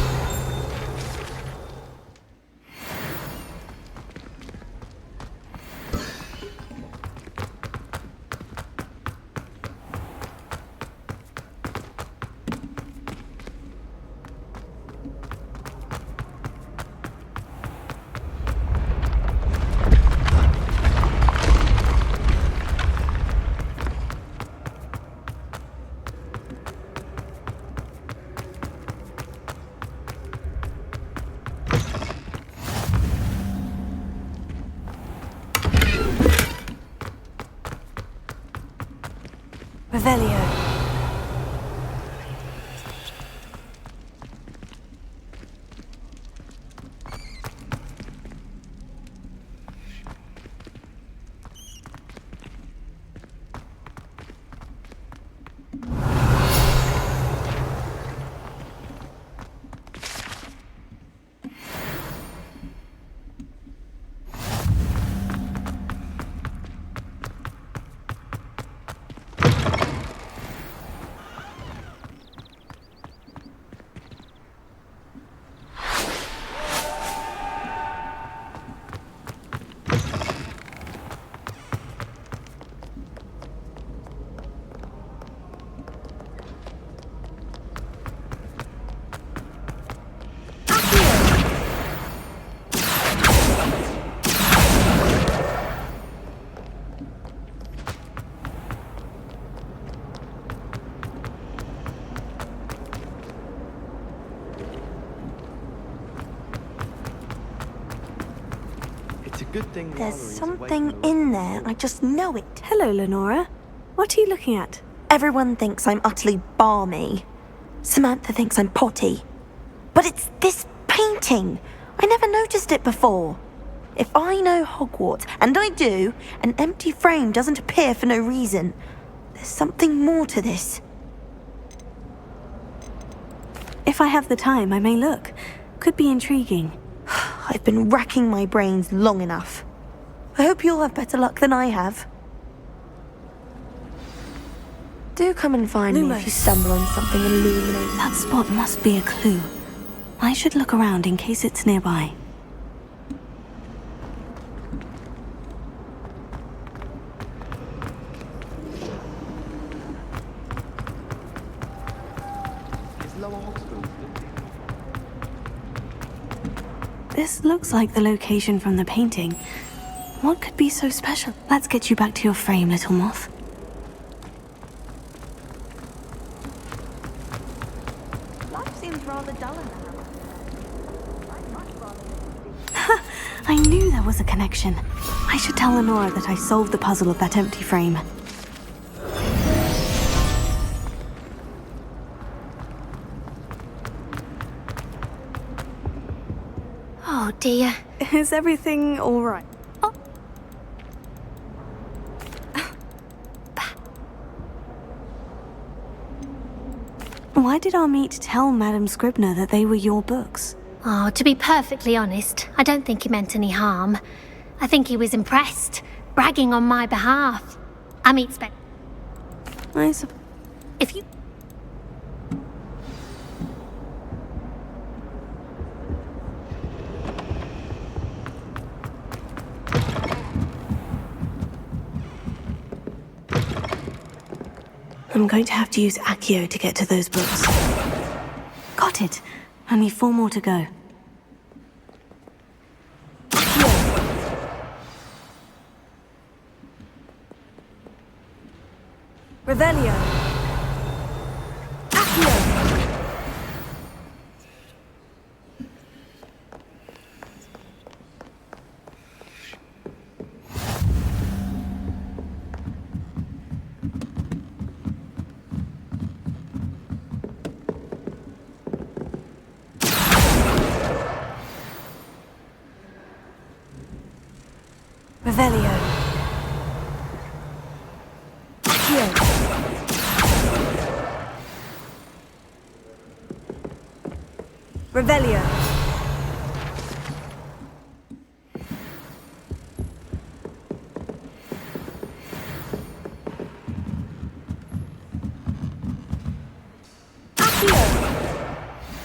Revelio. There's something in there, I just know it. Hello, Lenora. What are you looking at? Everyone thinks I'm utterly balmy. Samantha thinks I'm potty. But it's this painting. I never noticed it before. If I know Hogwarts, and I do, an empty frame doesn't appear for no reason. There's something more to this. If I have the time, I may look. Could be intriguing. I've been racking my brains long enough. I hope you'll have better luck than I have. Do come and find me if you stumble on something illuminating. That spot must be a clue. I should look around in case it's nearby. This looks like the location from the painting. What could be so special? Let's get you back to your frame, little moth. Life seems rather dull in Ha! I knew there was a connection. I should tell Lenora that I solved the puzzle of that empty frame. Oh dear. Is everything all right? Oh. Why did our meet tell Madame Scribner that they were your books? Oh, to be perfectly honest, I don't think he meant any harm. I think he was impressed, bragging on my behalf. I mean, if you... I'm going to have to use Accio to get to those books. Got it. Only 4 more to go. Revelio. Revelio. Revelio.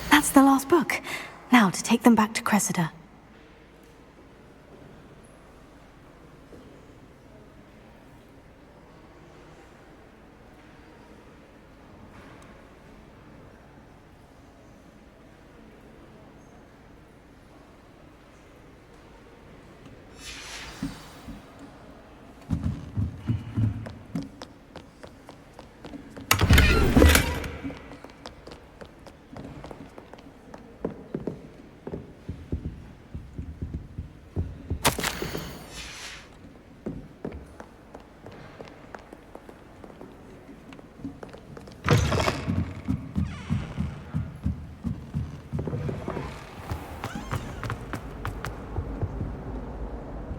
That's the last book. Now to take them back to Cressida.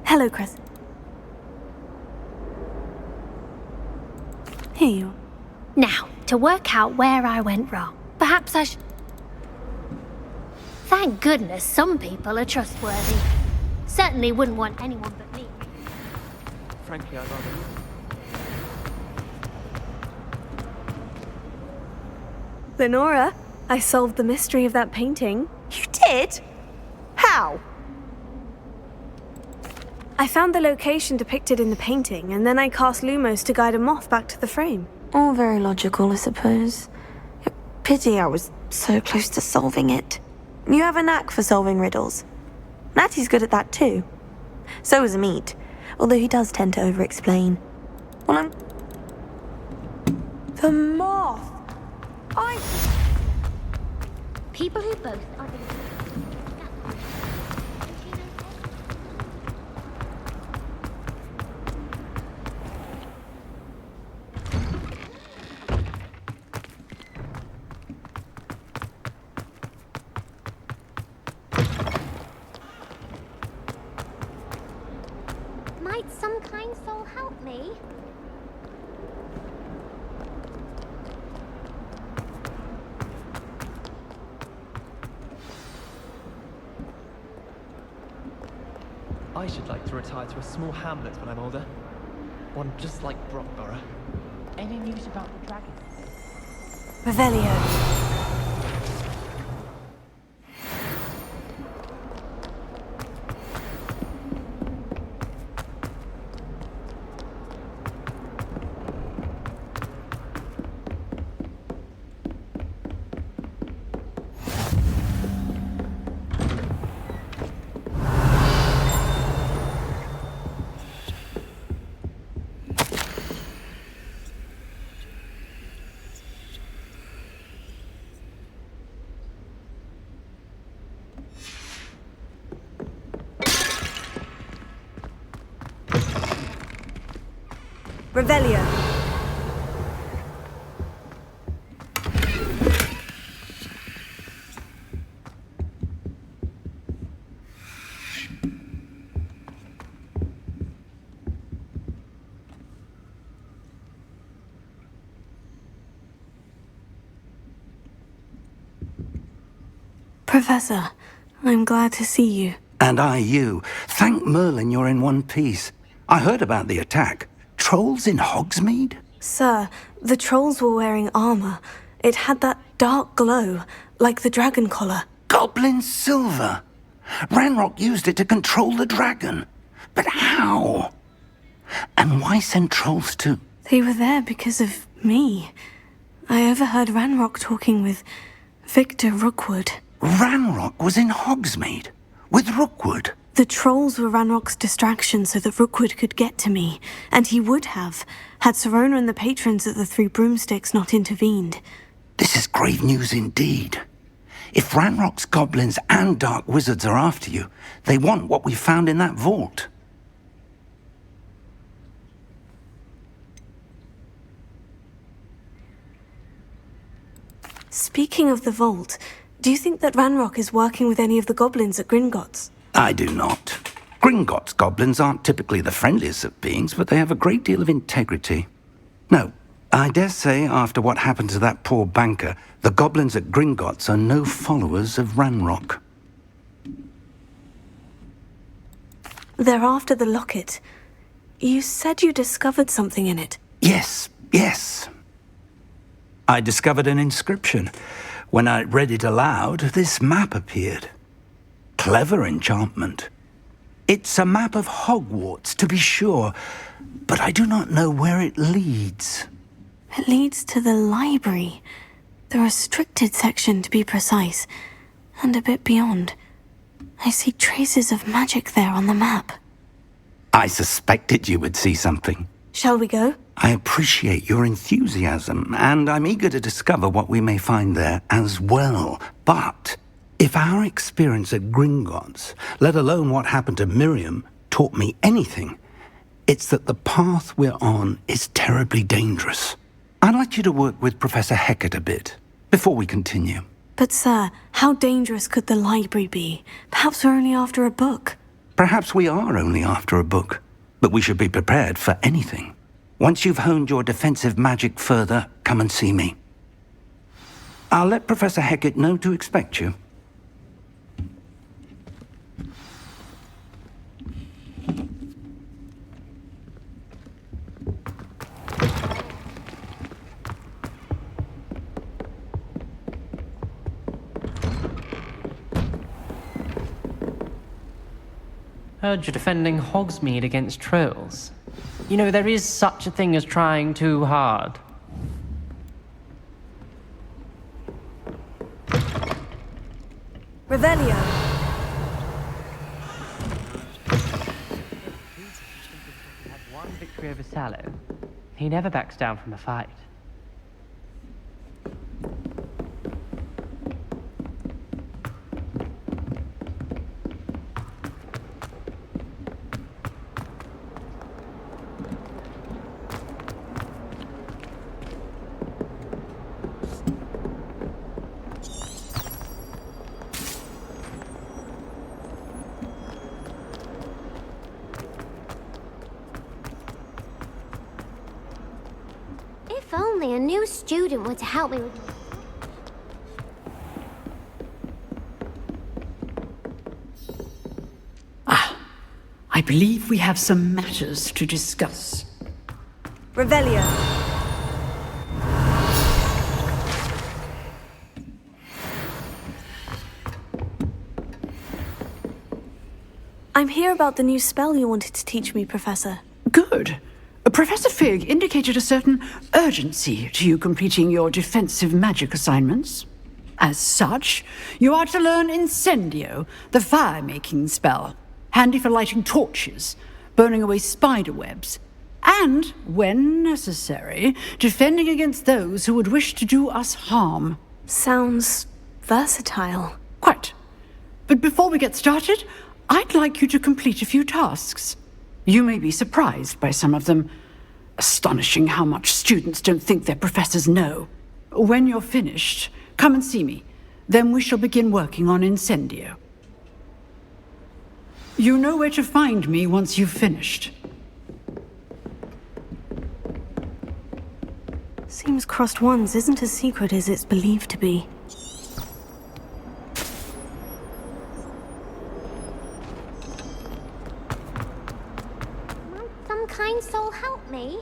Hello, Chris. Here you are. Now, to work out where I went wrong. Perhaps I should... Thank goodness some people are trustworthy. Certainly wouldn't want anyone but me. Frankly, I'd rather... Lenora, I solved the mystery of that painting. You did? How? I found the location depicted in the painting, and then I cast Lumos to guide a moth back to the frame. All very logical, I suppose. Pity I was so close to solving it. You have a knack for solving riddles. Natty's good at that too. So is Amit, although he does tend to over-explain. Well, I'm... The moth! People who both are... Might some kind soul help me? I should like to retire to a small hamlet when I'm older. One just like Brockborough. Any news about the dragon? Revelio. Revelio. Professor, I'm glad to see you. And I you. Thank Merlin you're in one piece. I heard about the attack. Trolls in Hogsmeade? Sir, the trolls were wearing armor. It had that dark glow, like the dragon collar. Goblin silver. Ranrock used it to control the dragon. But how? And why send trolls too? They were there because of me. I overheard Ranrock talking with Victor Rookwood. Ranrock was in Hogsmeade? With Rookwood? The trolls were Ranrock's distraction so that Rookwood could get to me, and he would have, had Serona and the patrons at the Three Broomsticks not intervened. This is grave news indeed. If Ranrock's goblins and dark wizards are after you, they want what we found in that vault. Speaking of the vault, do you think that Ranrock is working with any of the goblins at Gringotts? I do not. Gringotts goblins aren't typically the friendliest of beings, but they have a great deal of integrity. No, I dare say, after what happened to that poor banker, the goblins at Gringotts are no followers of Ranrock. They're after the locket. You said you discovered something in it. Yes. I discovered an inscription. When I read it aloud, this map appeared. Clever enchantment. It's a map of Hogwarts, to be sure, but I do not know where it leads. It leads to the library. The restricted section, to be precise. And a bit beyond. I see traces of magic there on the map. I suspected you would see something. Shall we go? I appreciate your enthusiasm, and I'm eager to discover what we may find there as well. But if our experience at Gringotts, let alone what happened to Miriam, taught me anything, it's that the path we're on is terribly dangerous. I'd like you to work with Professor Hecat a bit, before we continue. But sir, how dangerous could the library be? Perhaps we're only after a book. Perhaps we are only after a book, but we should be prepared for anything. Once you've honed your defensive magic further, come and see me. I'll let Professor Hecat know to expect you. Heard you're defending Hogsmeade against trolls. You know, there is such a thing as trying too hard. Revelio. One victory over Sallow. He never backs down from a fight. If only a new student were to help me with... I believe we have some matters to discuss. Revelio. I'm here about the new spell you wanted to teach me, Professor. Good. Professor Fig indicated a certain urgency to you completing your defensive magic assignments. As such, you are to learn Incendio, the fire-making spell, handy for lighting torches, burning away spider webs, and, when necessary, defending against those who would wish to do us harm. Sounds versatile. Quite. But before we get started, I'd like you to complete a few tasks. You may be surprised by some of them. Astonishing how much students don't think their professors know. When you're finished, come and see me. Then we shall begin working on Incendio. You know where to find me once you've finished. Seems Crossed Wands isn't as secret as it's believed to be. Might some kind soul help me?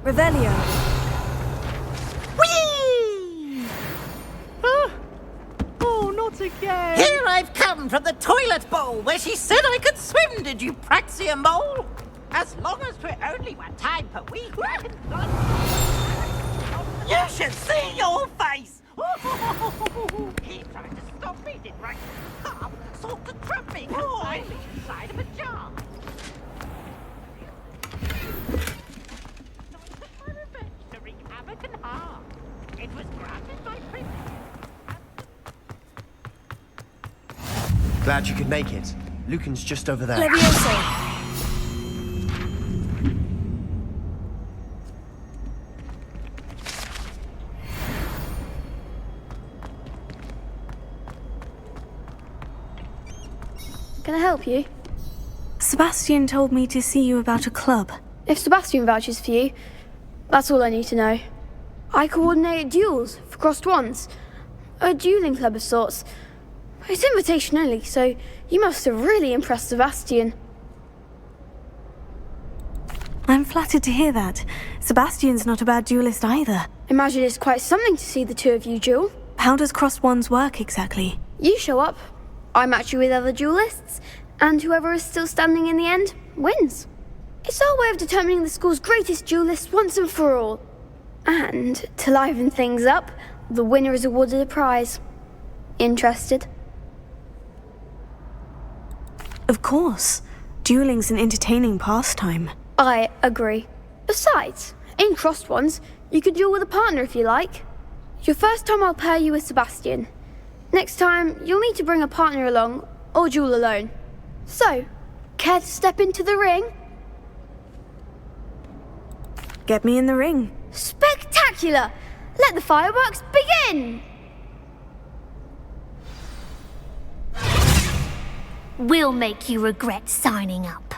Revelio. Whee! Oh, not again! Here I've come from the toilet bowl where she said I could swim, did you praxia mole? As long as we're only one time per week, I can... You should see your face! He tried to stop me, did right? Sought to trap me, confined me inside of a jar. Glad you could make it. Lucan's just over there. Levioso! Can I help you? Sebastian told me to see you about a club. If Sebastian vouches for you, that's all I need to know. I coordinate duels for crossed wands. A dueling club of sorts. It's invitation only, so you must have really impressed Sebastian. I'm flattered to hear that. Sebastian's not a bad duelist either. Imagine it's quite something to see the two of you duel. How does crossed wands work exactly? You show up, I match you with other duelists, and whoever is still standing in the end wins. It's our way of determining the school's greatest duelist once and for all. And to liven things up, the winner is awarded a prize. Interested? Of course. Dueling's an entertaining pastime. I agree. Besides, in crossed ones, you can duel with a partner if you like. Your first time I'll pair you with Sebastian. Next time, you'll need to bring a partner along, or duel alone. So, care to step into the ring? Get me in the ring. Spectacular! Let the fireworks begin! We'll make you regret signing up.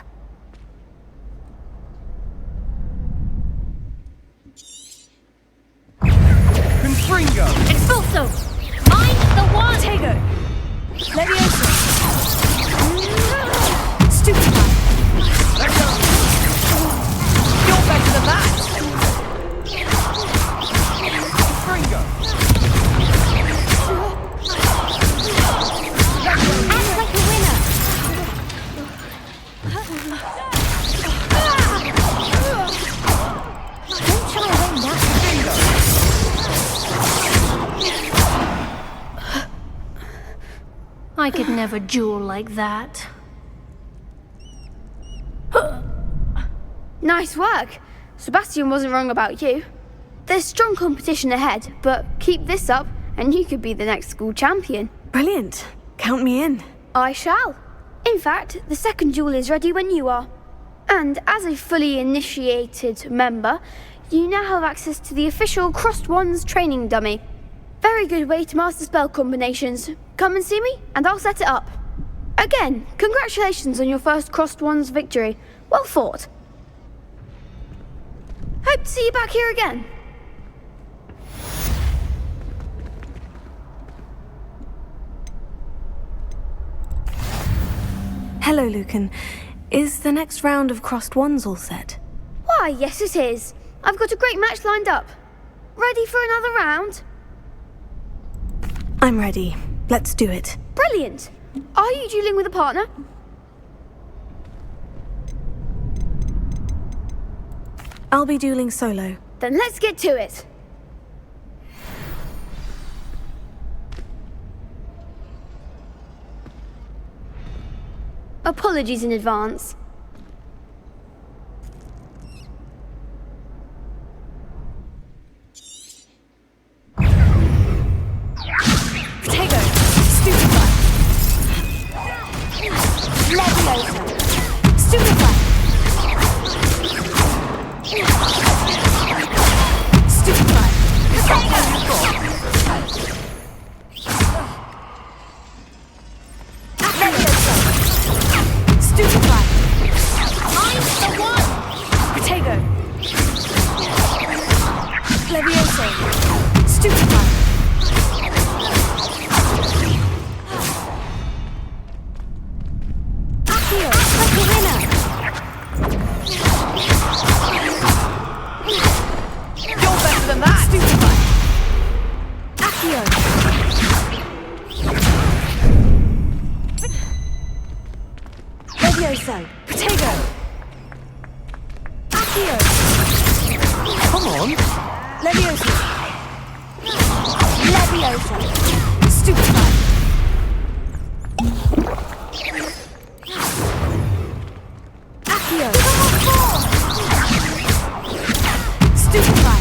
Confringo! Expulso! I'm the one! Tego! Levioso! Stupefy! Let's go! You're better than that! Confringo! Act like a winner! Don't try to win that. I could never duel like that. Nice work. Sebastian wasn't wrong about you. There's strong competition ahead, but keep this up and you could be the next school champion. Brilliant. Count me in. I shall. In fact, the second duel is ready when you are. And as a fully initiated member, you now have access to the official Crossed Wands training dummy. Very good way to master spell combinations. Come and see me, and I'll set it up. Again, congratulations on your first Crossed Wands victory. Well fought. Hope to see you back here again. Hello, Lucan. Is the next round of crossed wands all set? Why, yes it is. I've got a great match lined up. Ready for another round? I'm ready. Let's do it. Brilliant. Are you dueling with a partner? I'll be dueling solo. Then let's get to it. Apologies in advance. Tego! Stupefy! Levioso! Stupefy! Stupefy! Stupefy! I'm the one! Tego! Levioso! Stupefy! Accio! Like a winner! You're better than that! Stupefy! Accio! Levioso! Tego! Accio! Come on! Levioso! Levioso! Stupefy! Accio! Stupefy!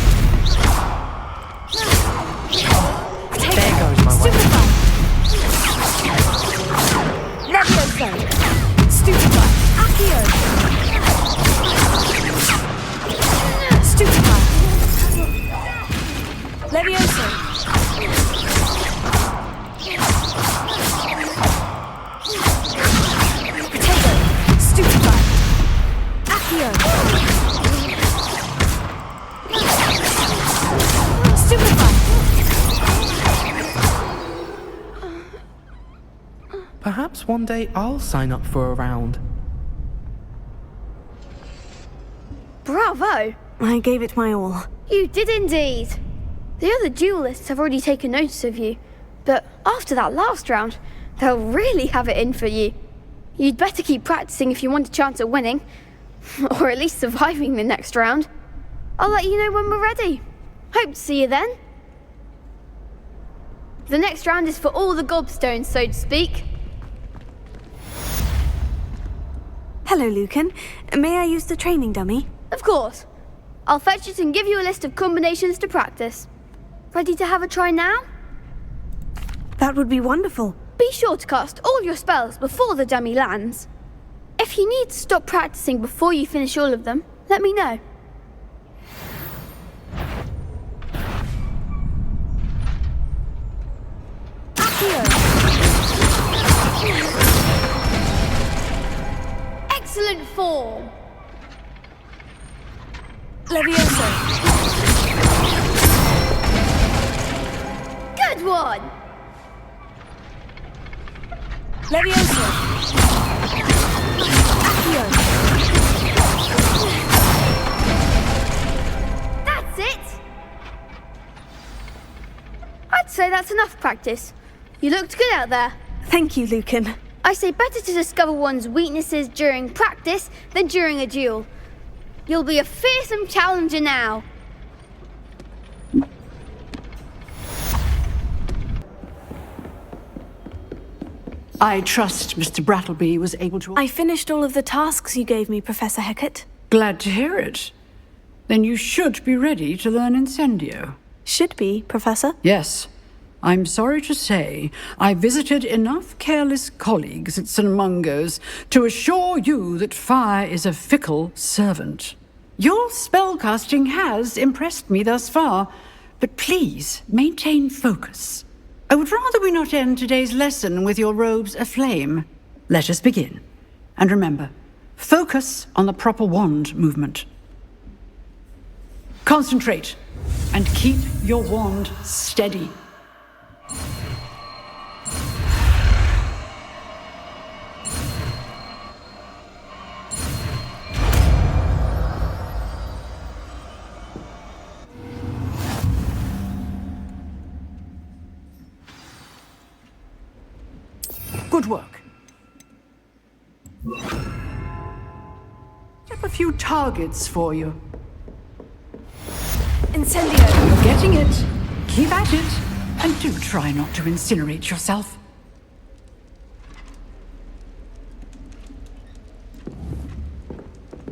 Perhaps one day I'll sign up for a round. Bravo! I gave it my all. You did indeed. The other duelists have already taken notice of you, but after that last round, they'll really have it in for you. You'd better keep practicing if you want a chance at winning, or at least surviving the next round. I'll let you know when we're ready. Hope to see you then. The next round is for all the gobstones, so to speak. Hello, Lucan. May I use the training dummy? Of course. I'll fetch it and give you a list of combinations to practice. Ready to have a try now? That would be wonderful. Be sure to cast all your spells before the dummy lands. If you need to stop practicing before you finish all of them, let me know. Excellent form. Levioso. Good one. Levioso. Accio. That's it. I'd say that's enough practice. You looked good out there. Thank you, Lucan. I say better to discover one's weaknesses during practice than during a duel. You'll be a fearsome challenger now. I trust Mr. Brattleby was able to... I finished all of the tasks you gave me, Professor Hecat. Glad to hear it. Then you should be ready to learn Incendio. Should be, Professor? Yes. I'm sorry to say, I visited enough careless colleagues at St. Mungo's to assure you that fire is a fickle servant. Your spellcasting has impressed me thus far, but please maintain focus. I would rather we not end today's lesson with your robes aflame. Let us begin. And remember, focus on the proper wand movement. Concentrate, and keep your wand steady. Good work. Have a few targets for you. Incendio. You're getting it. Keep at it. And do try not to incinerate yourself.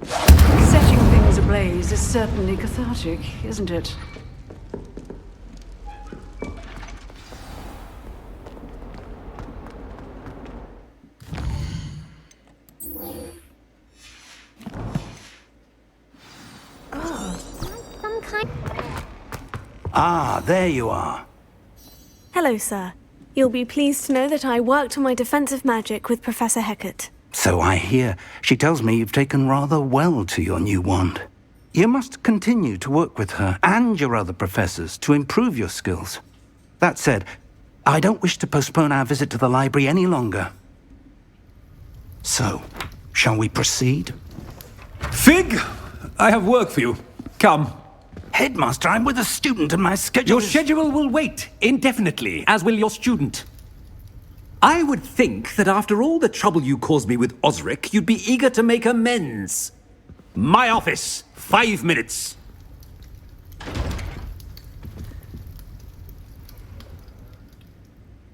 Setting things ablaze is certainly cathartic, isn't it? Ah, there you are. Hello, sir. You'll be pleased to know that I worked on my defensive magic with Professor Hecat. So I hear. She tells me you've taken rather well to your new wand. You must continue to work with her and your other professors to improve your skills. That said, I don't wish to postpone our visit to the library any longer. So, shall we proceed? Fig! I have work for you. Come. Headmaster, I'm with a student and my schedule Your schedule will wait indefinitely, as will your student. I would think that after all the trouble you caused me with Osric, you'd be eager to make amends. My office, 5 minutes.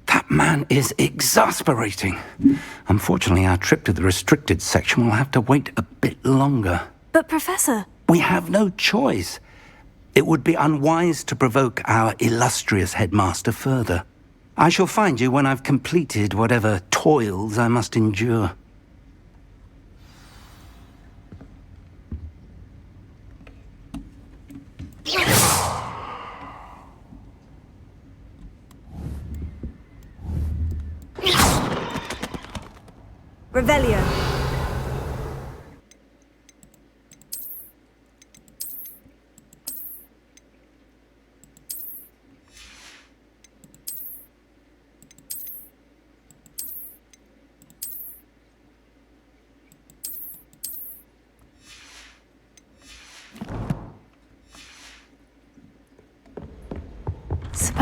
That man is exasperating. Unfortunately, our trip to the restricted section will have to wait a bit longer. But, Professor... We have no choice. It would be unwise to provoke our illustrious headmaster further. I shall find you when I've completed whatever toils I must endure. Revelio.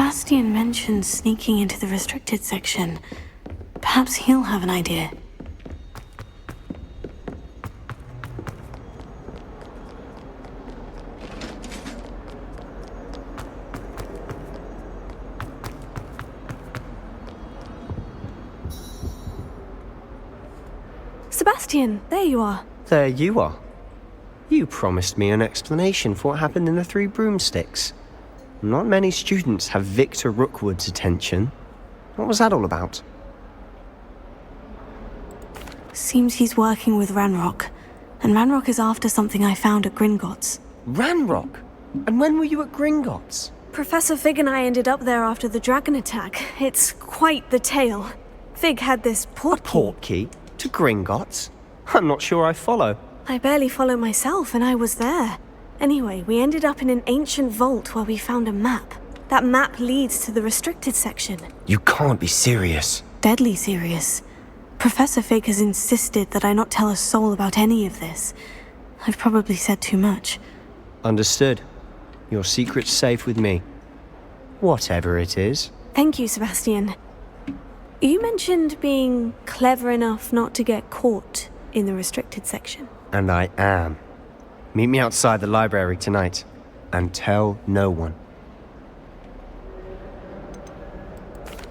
Sebastian mentioned sneaking into the restricted section. Perhaps he'll have an idea. Sebastian, there you are. There you are. You promised me an explanation for what happened in the Three Broomsticks. Not many students have Victor Rookwood's attention. What was that all about? Seems he's working with Ranrock. And Ranrock is after something I found at Gringotts. Ranrock? And when were you at Gringotts? Professor Fig and I ended up there after the dragon attack. It's quite the tale. Fig had this portkey to Gringotts? I'm not sure I follow. I barely follow myself, and I was there. Anyway, we ended up in an ancient vault where we found a map. That map leads to the restricted section. You can't be serious. Deadly serious. Professor Fig has insisted that I not tell a soul about any of this. I've probably said too much. Understood. Your secret's safe with me. Whatever it is. Thank you, Sebastian. You mentioned being clever enough not to get caught in the restricted section. And I am. Meet me outside the library tonight. And tell no one.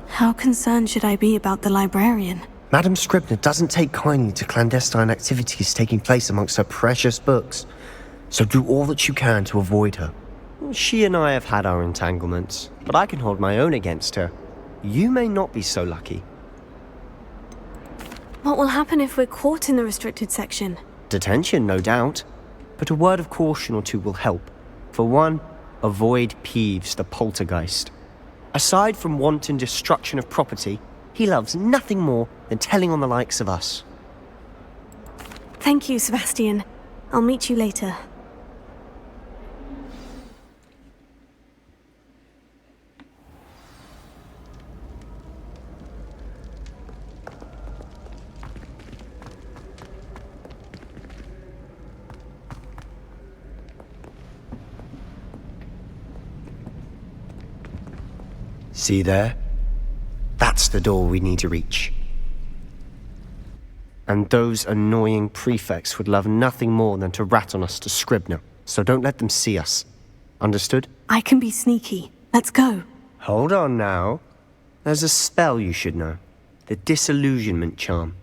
How concerned should I be about the librarian? Madam Scribner doesn't take kindly to clandestine activities taking place amongst her precious books. So do all that you can to avoid her. She and I have had our entanglements, but I can hold my own against her. You may not be so lucky. What will happen if we're caught in the restricted section? Detention, no doubt. But a word of caution or two will help. For one, avoid Peeves, the poltergeist. Aside from wanton destruction of property, he loves nothing more than telling on the likes of us. Thank you, Sebastian. I'll meet you later. See there? That's the door we need to reach. And those annoying prefects would love nothing more than to rat on us to Scribner, so don't let them see us. Understood? I can be sneaky. Let's go. Hold on now. There's a spell you should know. The Disillusionment Charm.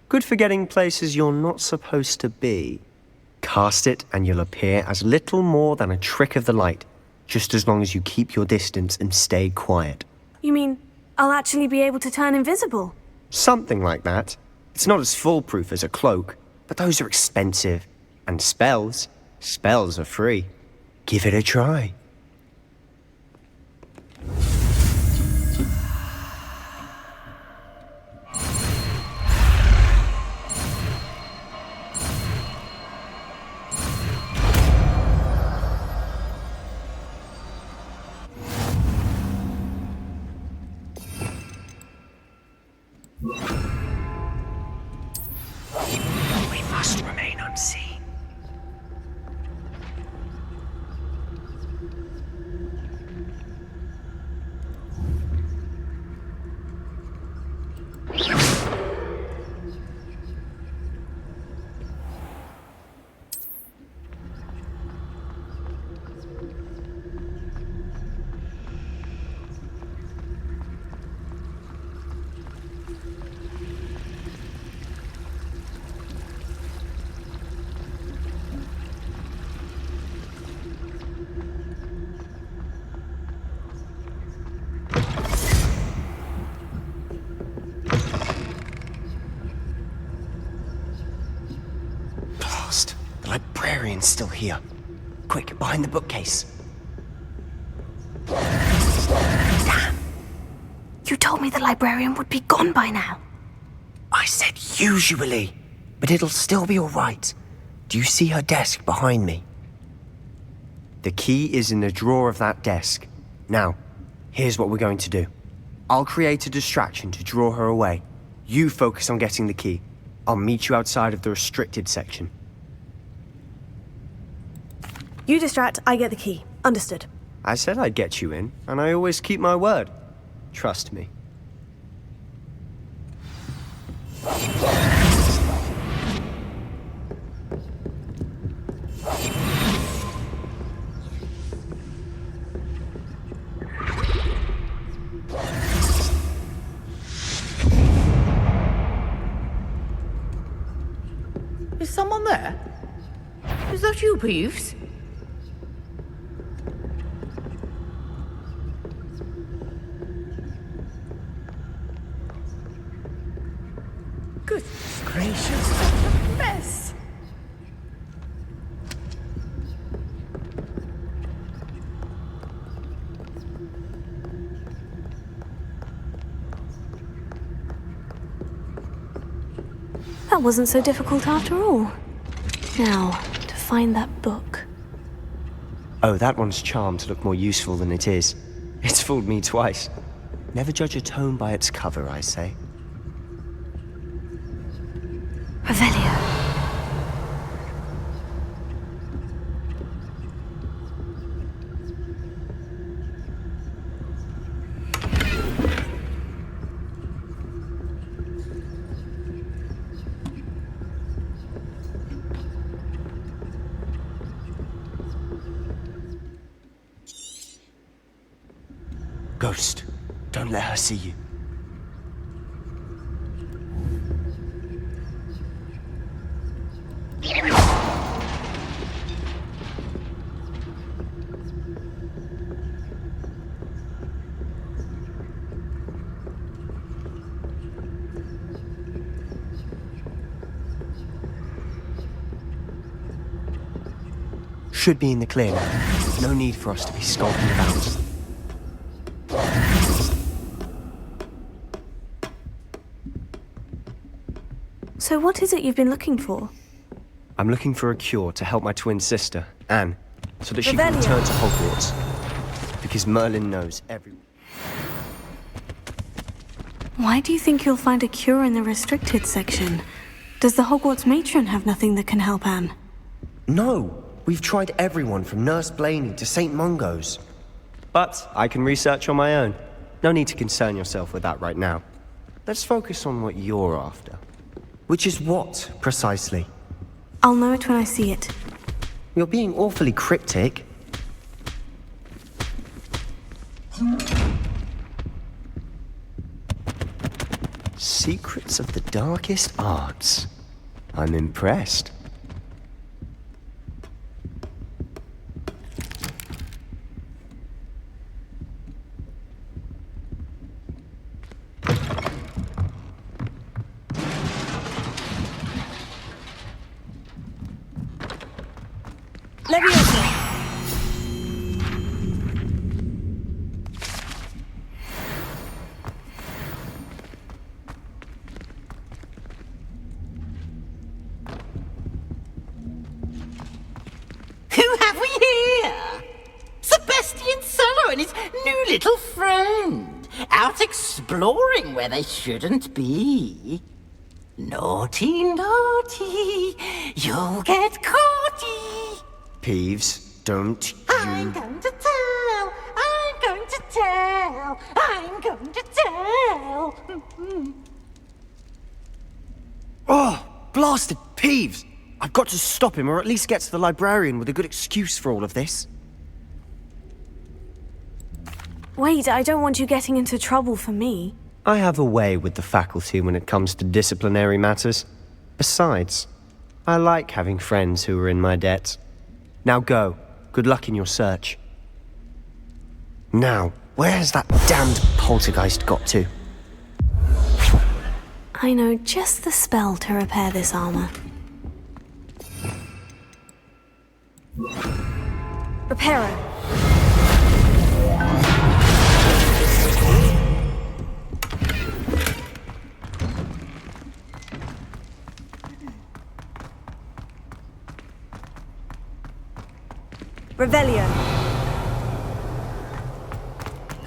Good for getting places you're not supposed to be. Cast it and you'll appear as little more than a trick of the light, just as long as you keep your distance and stay quiet. You mean I'll actually be able to turn invisible? Something like that. It's not as foolproof as a cloak, but those are expensive. And spells are free. Give it a try. We must remain unseen. The librarian's still here. Quick, behind the bookcase. Damn. You told me the librarian would be gone by now. I said usually, but it'll still be all right. Do you see her desk behind me? The key is in the drawer of that desk. Now, here's what we're going to do. I'll create a distraction to draw her away. You focus on getting the key. I'll meet you outside of the restricted section. You distract, I get the key. Understood. I said I'd get you in, and I always keep my word. Trust me. Is someone there? Is that you, Peeves? Goodness gracious, what a mess! That wasn't so difficult after all. Now, to find that book. Oh, that one's charmed to look more useful than it is. It's fooled me twice. Never judge a tome by its cover, I say. Revelio. Ghost, don't let her see you. Should be in the clear now. No need for us to be skulking about. So what is it you've been looking for? I'm looking for a cure to help my twin sister, Anne, so that she can Revelio. return to Hogwarts. Because Merlin knows everyone. Why do you think you'll find a cure in the restricted section? Does the Hogwarts matron have nothing that can help Anne? No! We've tried everyone from Nurse Blaney to St. Mungo's. But I can research on my own. No need to concern yourself with that right now. Let's focus on what you're after. Which is what, precisely? I'll know it when I see it. You're being awfully cryptic. Secrets of the darkest arts. I'm impressed. Who have we here? Sebastian Solo and his new little friend, out exploring where they shouldn't be. Naughty, naughty, you'll get caughty. Peeves, don't you... I'm going to tell, I'm going to tell, I'm going to tell. Oh, blasted Peeves! I've got to stop him, or at least get to the librarian with a good excuse for all of this. Wait, I don't want you getting into trouble for me. I have a way with the faculty when it comes to disciplinary matters. Besides, I like having friends who are in my debt. Now go. Good luck in your search. Now, where's that damned poltergeist got to? I know just the spell to repair this armor. Reparo. Revelio.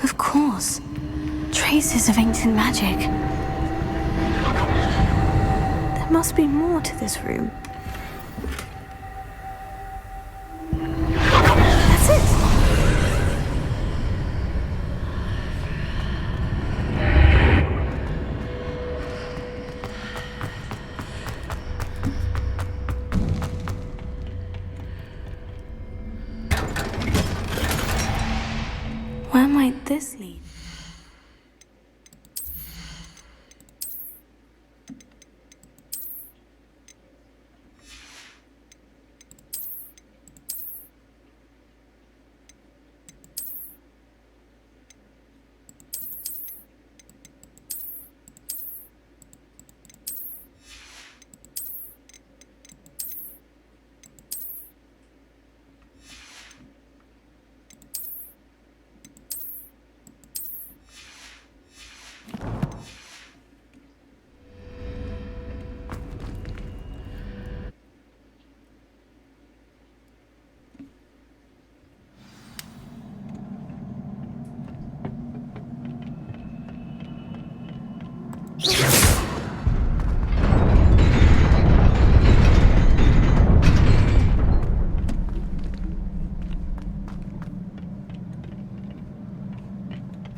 Of course. Traces of ancient magic. There must be more to this room. That's it. this lead?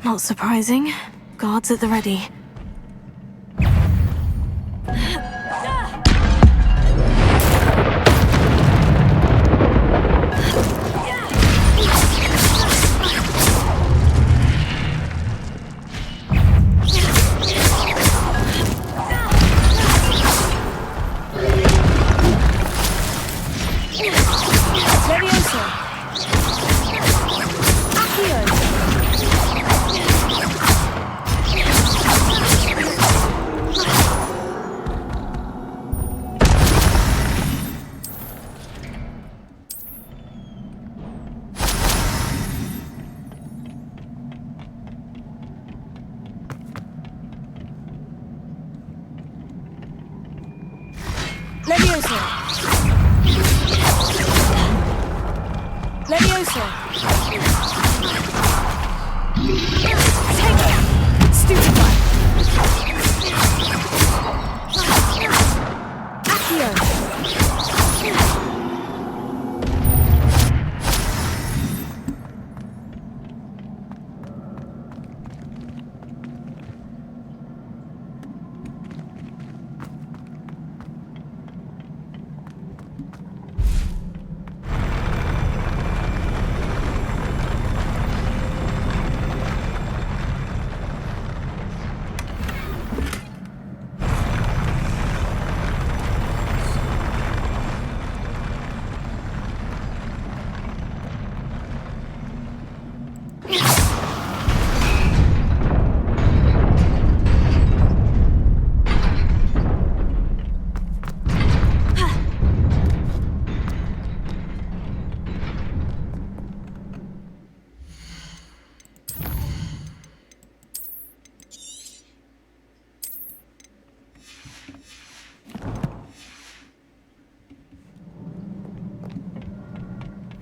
Not surprising. Guards at the ready. Levioso! Levioso! Take it! Stupefy! Accio!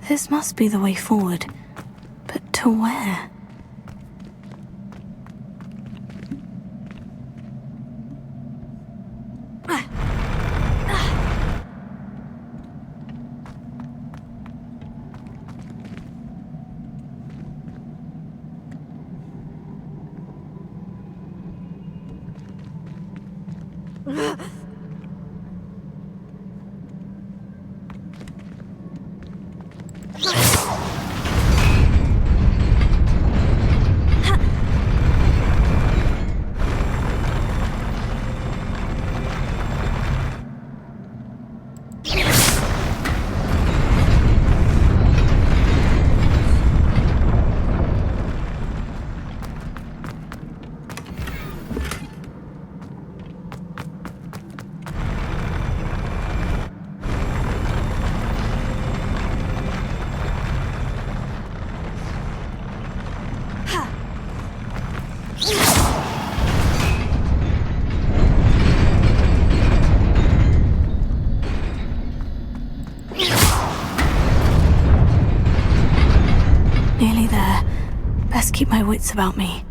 This must be the way forward. But to where? Nearly there. Best keep my wits about me.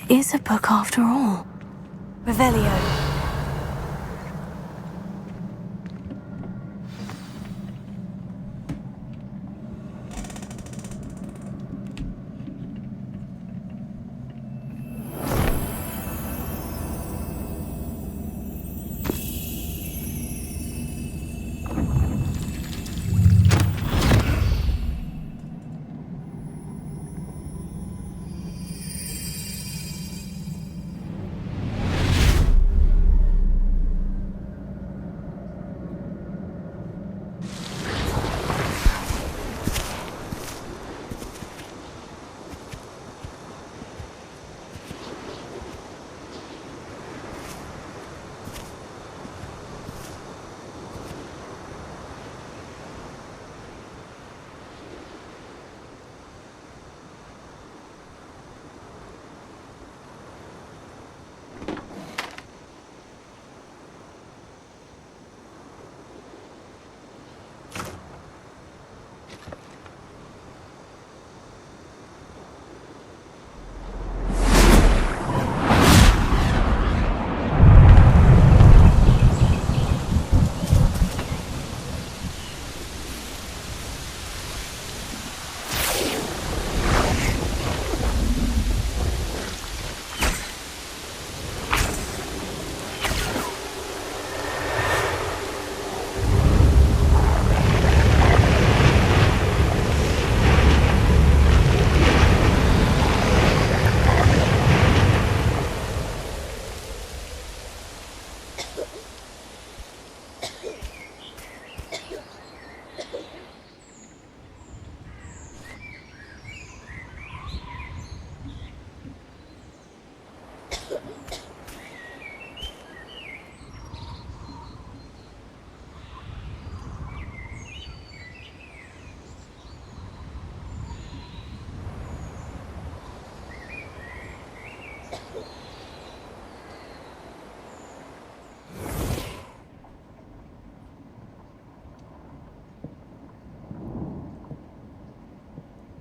is a book after all. Revelio.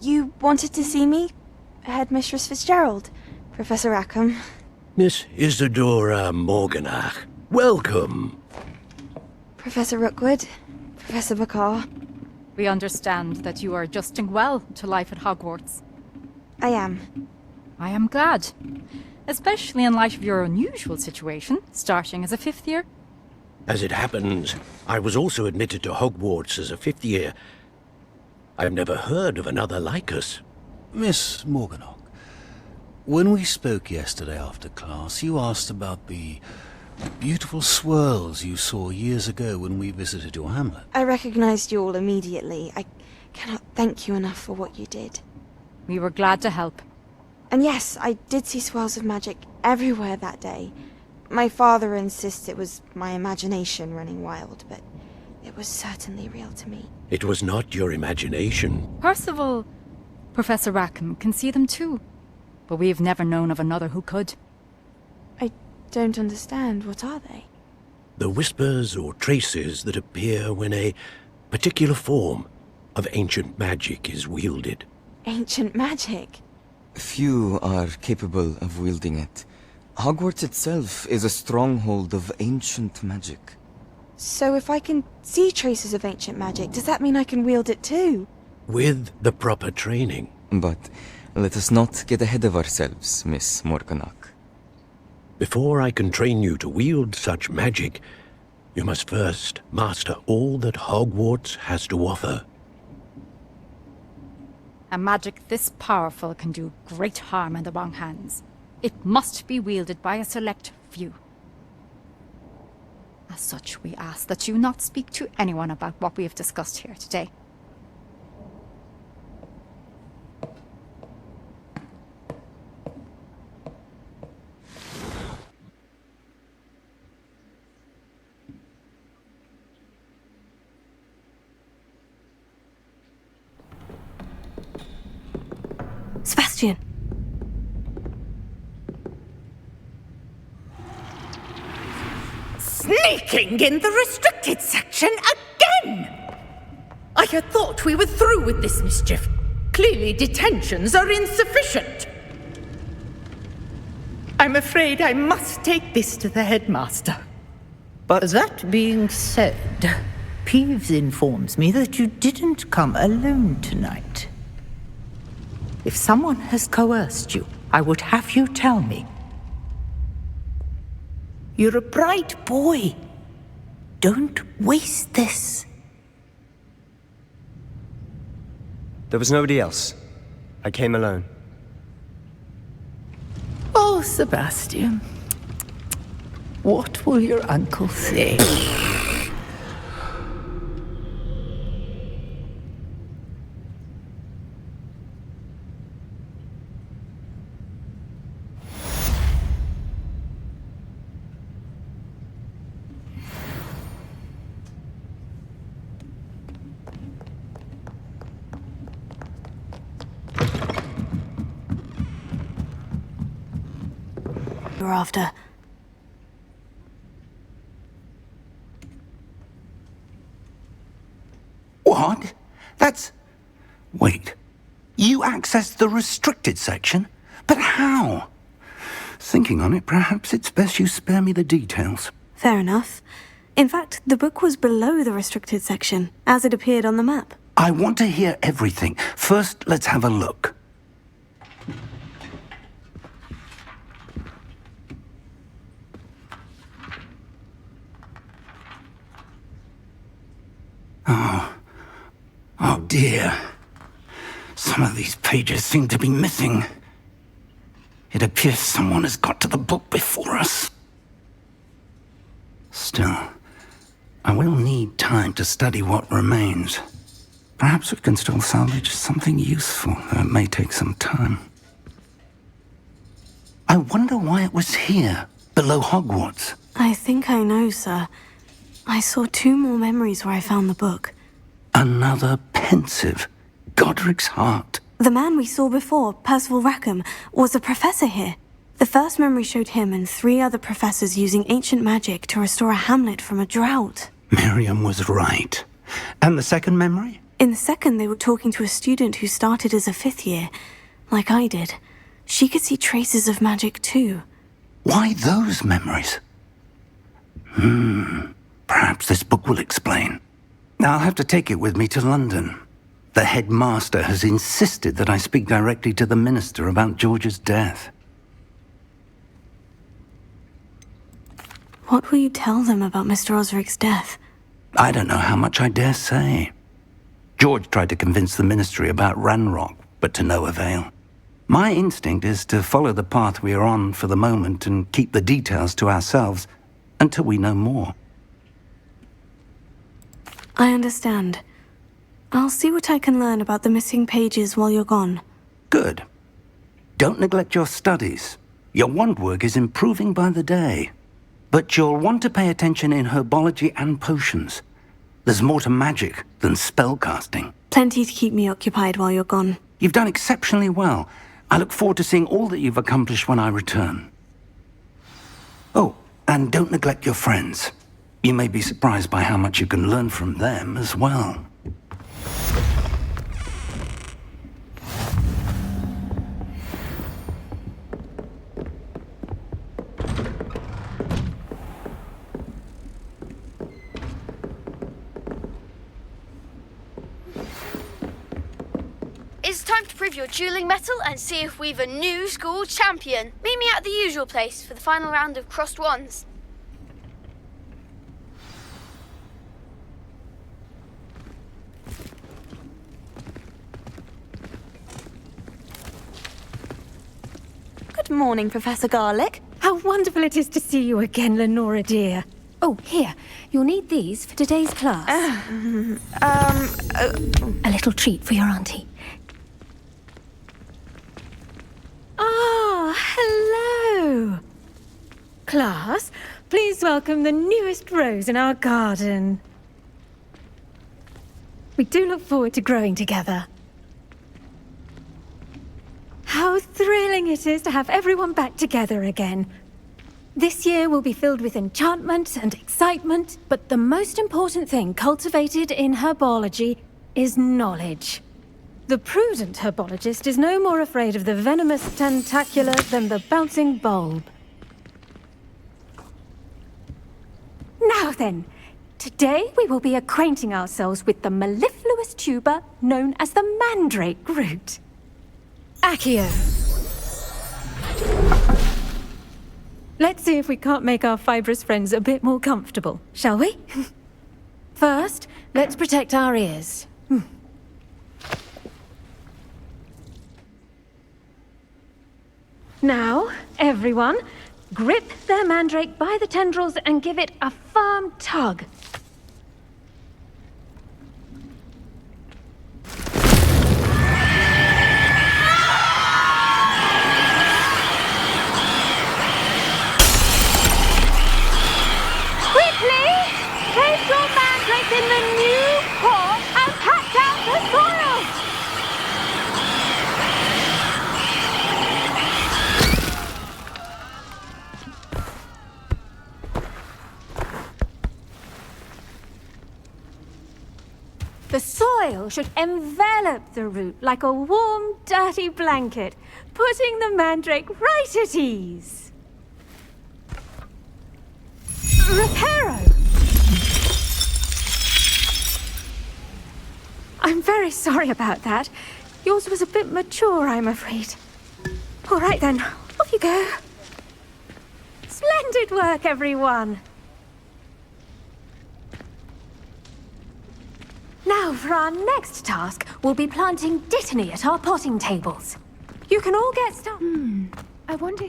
You wanted to see me? Headmistress Fitzgerald? Professor Rackham? Miss Isadora Morganach, welcome. Professor Rookwood? Professor Bakar? We understand that you are adjusting well to life at Hogwarts. I am. I am glad. Especially in light of your unusual situation, starting as a fifth year. As it happens, I was also admitted to Hogwarts as a fifth year. I've never heard of another like us. Miss Morganach, when we spoke yesterday after class, you asked about the beautiful swirls you saw years ago when we visited your hamlet. I recognized you all immediately. I cannot thank you enough for what you did. We were glad to help. And yes, I did see swirls of magic everywhere that day. My father insists it was my imagination running wild, but it was certainly real to me. It was not your imagination. Percival, Professor Rackham can see them too. But we've never known of another who could. I don't understand. What are they? The whispers or traces that appear when a particular form of ancient magic is wielded. Ancient magic? Few are capable of wielding it. Hogwarts itself is a stronghold of ancient magic. So if I can see traces of ancient magic, does that mean I can wield it too? With the proper training. But let us not get ahead of ourselves, Miss Morganach. Before I can train you to wield such magic, you must first master all that Hogwarts has to offer. A magic this powerful can do great harm in the wrong hands. It must be wielded by a select few. As such, we ask that you not speak to anyone about what we have discussed here today. Sebastian! Sneaking in the restricted section again! I had thought we were through with this mischief. Clearly detentions are insufficient. I'm afraid I must take this to the headmaster. But that being said, Peeves informs me that you didn't come alone tonight. If someone has coerced you, I would have you tell me. You're a bright boy. Don't waste this. There was nobody else. I came alone. Oh, Sebastian. What will your uncle say? You're after. What? That's... Wait. You accessed the restricted section? But how? Thinking on it, perhaps it's best you spare me the details. Fair enough. In fact, the book was below the restricted section, as it appeared on the map. I want to hear everything. First, let's have a look. Oh dear. Some of these pages seem to be missing. It appears someone has got to the book before us. Still, I will need time to study what remains. Perhaps we can still salvage something useful, though it may take some time. I wonder why it was here, below Hogwarts. I think I know, sir. I saw 2 more memories where I found the book. Another pensive. Godric's heart. The man we saw before, Percival Rackham, was a professor here. The first memory showed him and 3 other professors using ancient magic to restore a hamlet from a drought. Miriam was right. And the second memory? In the second, they were talking to a student who started as a 5th year, like I did. She could see traces of magic too. Why those memories? Perhaps this book will explain. I'll have to take it with me to London. The headmaster has insisted that I speak directly to the minister about George's death. What will you tell them about Mr. Osric's death? I don't know how much I dare say. George tried to convince the ministry about Ranrock, but to no avail. My instinct is to follow the path we are on for the moment and keep the details to ourselves until we know more. I understand. I'll see what I can learn about the missing pages while you're gone. Good. Don't neglect your studies. Your wand work is improving by the day. But you'll want to pay attention in herbology and potions. There's more to magic than spellcasting. Plenty to keep me occupied while you're gone. You've done exceptionally well. I look forward to seeing all that you've accomplished when I return. Oh, and don't neglect your friends. You may be surprised by how much you can learn from them as well. It's time to prove your dueling mettle and see if we've a new school champion. Meet me at the usual place for the final round of crossed wands. Good morning, Professor Garlick. How wonderful it is to see you again, Lenora dear. Oh, here. You'll need these for today's class. A little treat for your auntie. Ah, hello. Class, please welcome the newest rose in our garden. We do look forward to growing together. How thrilling it is to have everyone back together again. This year will be filled with enchantment and excitement, but the most important thing cultivated in herbology is knowledge. The prudent herbologist is no more afraid of the venomous tentacula than the bouncing bulb. Now then, today we will be acquainting ourselves with the mellifluous tuber known as the mandrake root. Accio. Let's see if we can't make our fibrous friends a bit more comfortable, shall we? First, let's protect our ears. Now, everyone, grip their mandrake by the tendrils and give it a firm tug. Quickly! Place your mandrake in the new pot and pat down the soil! The soil should envelop the root like a warm, dirty blanket, putting the mandrake right at ease. Reparo! I'm very sorry about that. Yours was a bit mature, I'm afraid. All right then, off you go. Splendid work, everyone. Now, for our next task, we'll be planting dittany at our potting tables. You can all get started. I wonder...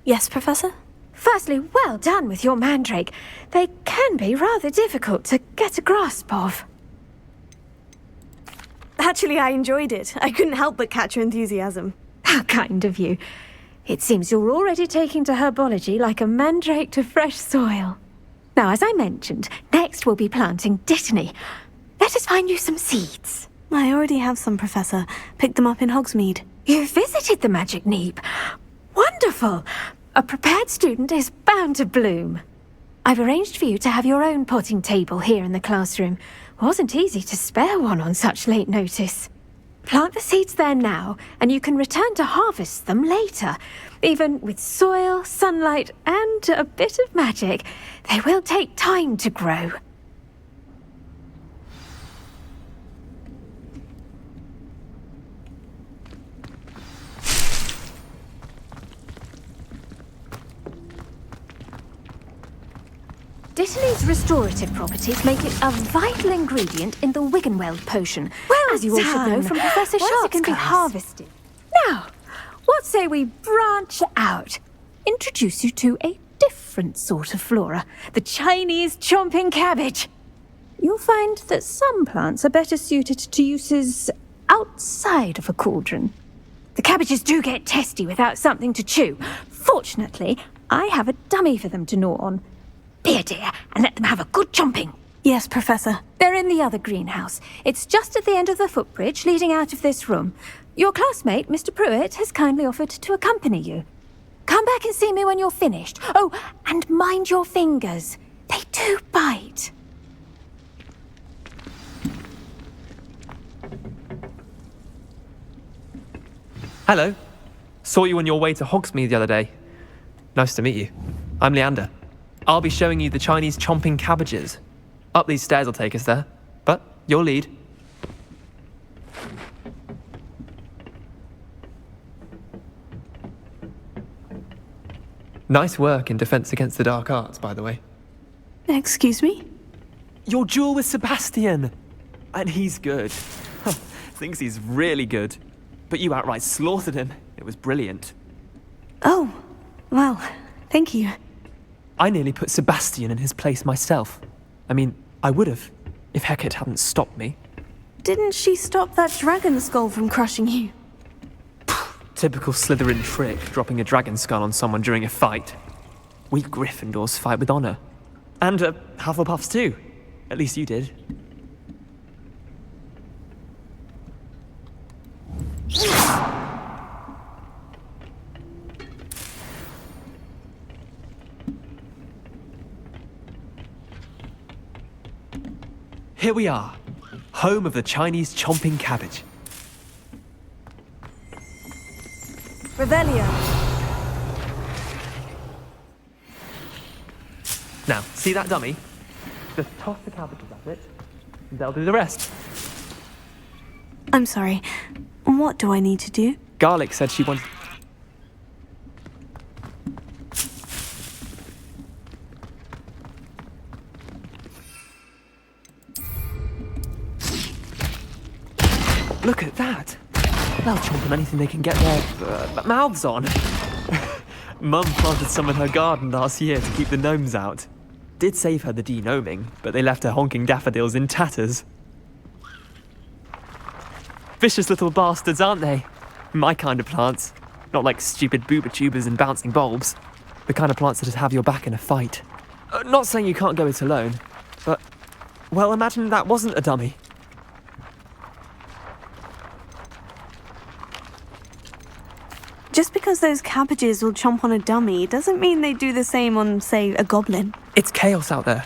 Yes, Professor? Firstly, well done with your mandrake. They can be rather difficult to get a grasp of. Actually, I enjoyed it. I couldn't help but catch your enthusiasm. How kind of you. It seems you're already taking to herbology like a mandrake to fresh soil. Now, as I mentioned, next we'll be planting dittany. Let us find you some seeds. I already have some, Professor. Picked them up in Hogsmeade. You visited the Magic Neep. Wonderful! A prepared student is bound to bloom. I've arranged for you to have your own potting table here in the classroom. Wasn't easy to spare one on such late notice. Plant the seeds there now, and you can return to harvest them later. Even with soil, sunlight, and a bit of magic, they will take time to grow. Dittany's restorative properties make it a vital ingredient in the Wiggenweld potion. Well as you all should know from Professor Sharp's it can be class. harvested. Now, what say we branch out? Introduce you to a different sort of flora, the Chinese chomping cabbage. You'll find that some plants are better suited to uses outside of a cauldron. The cabbages do get testy without something to chew. Fortunately, I have a dummy for them to gnaw on. Be a dear and let them have a good chomping. Yes, Professor. They're in the other greenhouse. It's just at the end of the footbridge leading out of this room. Your classmate, Mr. Pruitt, has kindly offered to accompany you. Come back and see me when you're finished. Oh, and mind your fingers. They do bite. Hello. Saw you on your way to Hogsmeade the other day. Nice to meet you. I'm Leander. I'll be showing you the Chinese chomping cabbages. Up these stairs will take us there. But your lead. Nice work in Defense Against the Dark Arts, by the way. Excuse me? Your duel with Sebastian! And he's good. Thinks he's really good. But you outright slaughtered him. It was brilliant. Oh, well, thank you. I nearly put Sebastian in his place myself. I mean, I would have, if Hecate hadn't stopped me. Didn't she stop that dragon skull from crushing you? Typical Slytherin trick, dropping a dragon skull on someone during a fight. We Gryffindors fight with honor. And Hufflepuffs too. At least you did. Here we are. home of the Chinese chomping cabbage. Revelio. Now, see that dummy? Just toss the cabbages at it, and they'll do the rest. I'm sorry. What do I need to do? Garlic said she wanted... Look at that! They'll chomp on anything they can get their mouths on. Mum planted some in her garden last year to keep the gnomes out. Did save her the de-gnoming, but they left her honking daffodils in tatters. Vicious little bastards, aren't they? My kind of plants. Not like stupid booba tubers and bouncing bulbs. The kind of plants that'd have your back in a fight. Not saying you can't go it alone, but... well, imagine that wasn't a dummy. Just because those cabbages will chomp on a dummy doesn't mean they do the same on, say, a goblin. It's chaos out there.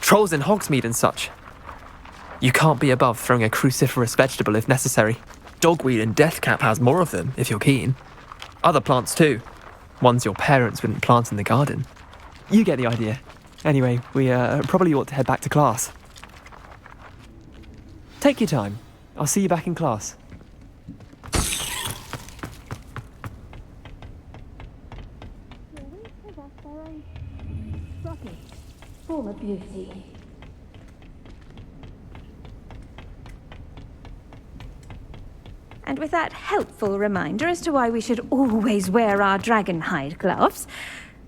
Trolls in Hogsmeade and such. You can't be above throwing a cruciferous vegetable if necessary. Dogweed and deathcap has more of them, if you're keen. Other plants too. Ones your parents wouldn't plant in the garden. You get the idea. Anyway, we probably ought to head back to class. Take your time. I'll see you back in class. Form of beauty. And with that helpful reminder as to why we should always wear our dragon hide gloves,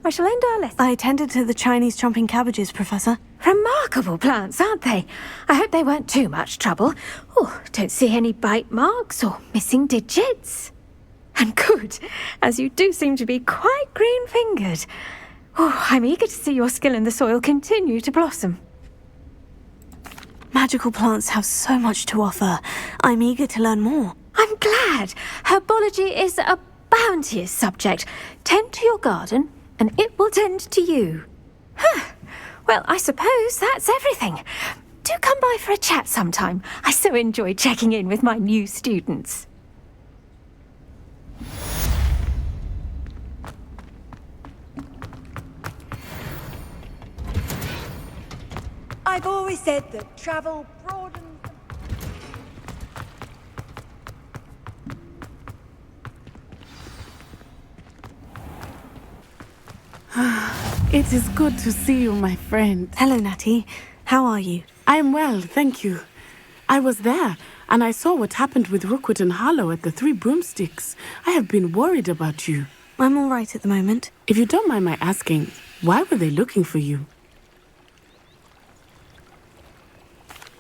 I shall end our lesson. I attended to the Chinese chomping cabbages, Professor. Remarkable plants, aren't they? I hope they weren't too much trouble. Oh, don't see any bite marks or missing digits. And good, as you do seem to be quite green-fingered. Oh, I'm eager to see your skill in the soil continue to blossom. Magical plants have so much to offer. I'm eager to learn more. I'm glad. Herbology is a bounteous subject. Tend to your garden, and it will tend to you. Huh. Well, I suppose that's everything. Do come by for a chat sometime. I so enjoy checking in with my new students. I've always said that travel broadens... It is good to see you, my friend. Hello, Natty. How are you? I am well, thank you. I was there, and I saw what happened with Rookwood and Harlow at the Three Broomsticks. I have been worried about you. I'm all right at the moment. If you don't mind my asking, why were they looking for you?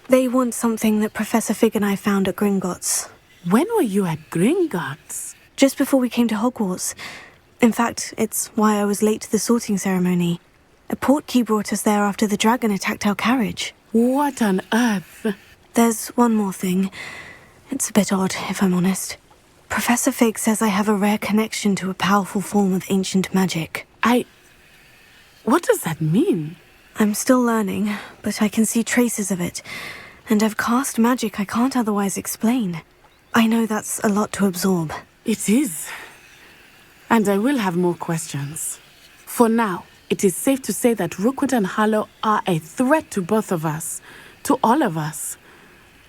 They want something that Professor Fig and I found at Gringotts. When were you at Gringotts? Just before we came to Hogwarts. In fact, it's why I was late to the sorting ceremony. A portkey brought us there after the dragon attacked our carriage. What on earth? There's one more thing. It's a bit odd, if I'm honest. Professor Fig says I have a rare connection to a powerful form of ancient magic. What does that mean? I'm still learning, but I can see traces of it. And I've cast magic I can't otherwise explain. I know that's a lot to absorb. It is. And I will have more questions. For now, it is safe to say that Rookwood and Harlow are a threat to both of us. To all of us.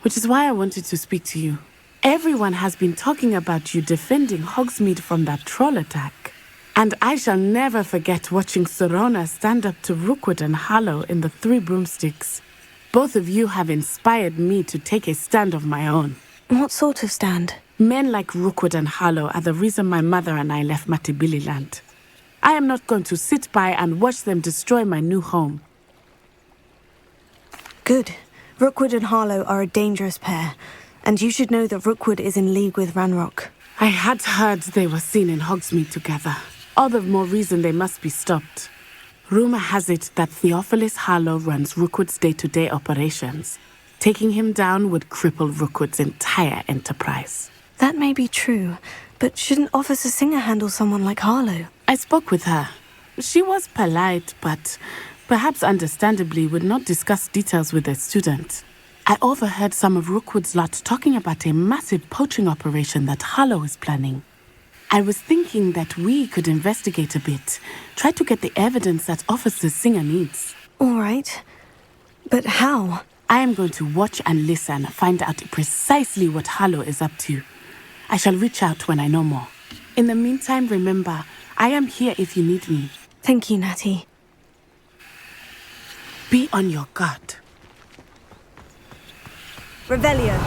Which is why I wanted to speak to you. Everyone has been talking about you defending Hogsmeade from that troll attack. And I shall never forget watching Sorona stand up to Rookwood and Harlow in the Three Broomsticks. Both of you have inspired me to take a stand of my own. What sort of stand? Men like Rookwood and Harlow are the reason my mother and I left Matibililand. I am not going to sit by and watch them destroy my new home. Good. Rookwood and Harlow are a dangerous pair. And you should know that Rookwood is in league with Ranrock. I had heard they were seen in Hogsmeade together. All the more reason they must be stopped. Rumor has it that Theophilus Harlow runs Rookwood's day-to-day operations. Taking him down would cripple Rookwood's entire enterprise. That may be true, but shouldn't Officer Singer handle someone like Harlow? I spoke with her. She was polite, but perhaps understandably would not discuss details with a student. I overheard some of Rookwood's lot talking about a massive poaching operation that Harlow is planning. I was thinking that we could investigate a bit, try to get the evidence that Officer Singer needs. All right. But how? I am going to watch and listen, find out precisely what Harlow is up to. I shall reach out when I know more. In the meantime, remember, I am here if you need me. Thank you, Natty. Be on your guard. Revelio.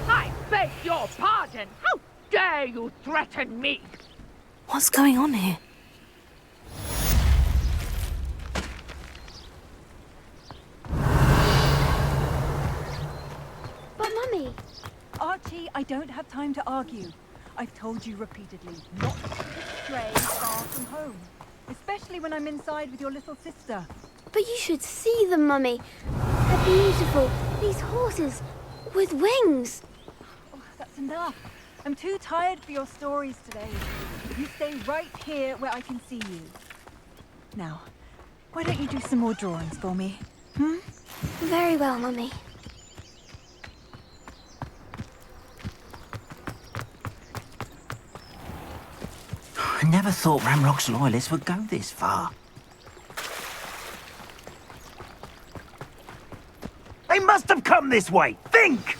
I beg your pardon. How dare you threaten me? What's going on here? But Mummy... Archie, I don't have time to argue. I've told you repeatedly not to stray far from home. Especially when I'm inside with your little sister. But you should see them, Mummy. They're beautiful. These horses with wings. Oh, that's enough. I'm too tired for your stories today. You stay right here where I can see you. Now, why don't you do some more drawings for me? Very well, Mummy. I never thought Ramrock's loyalists would go this far. They must have come this way! Think!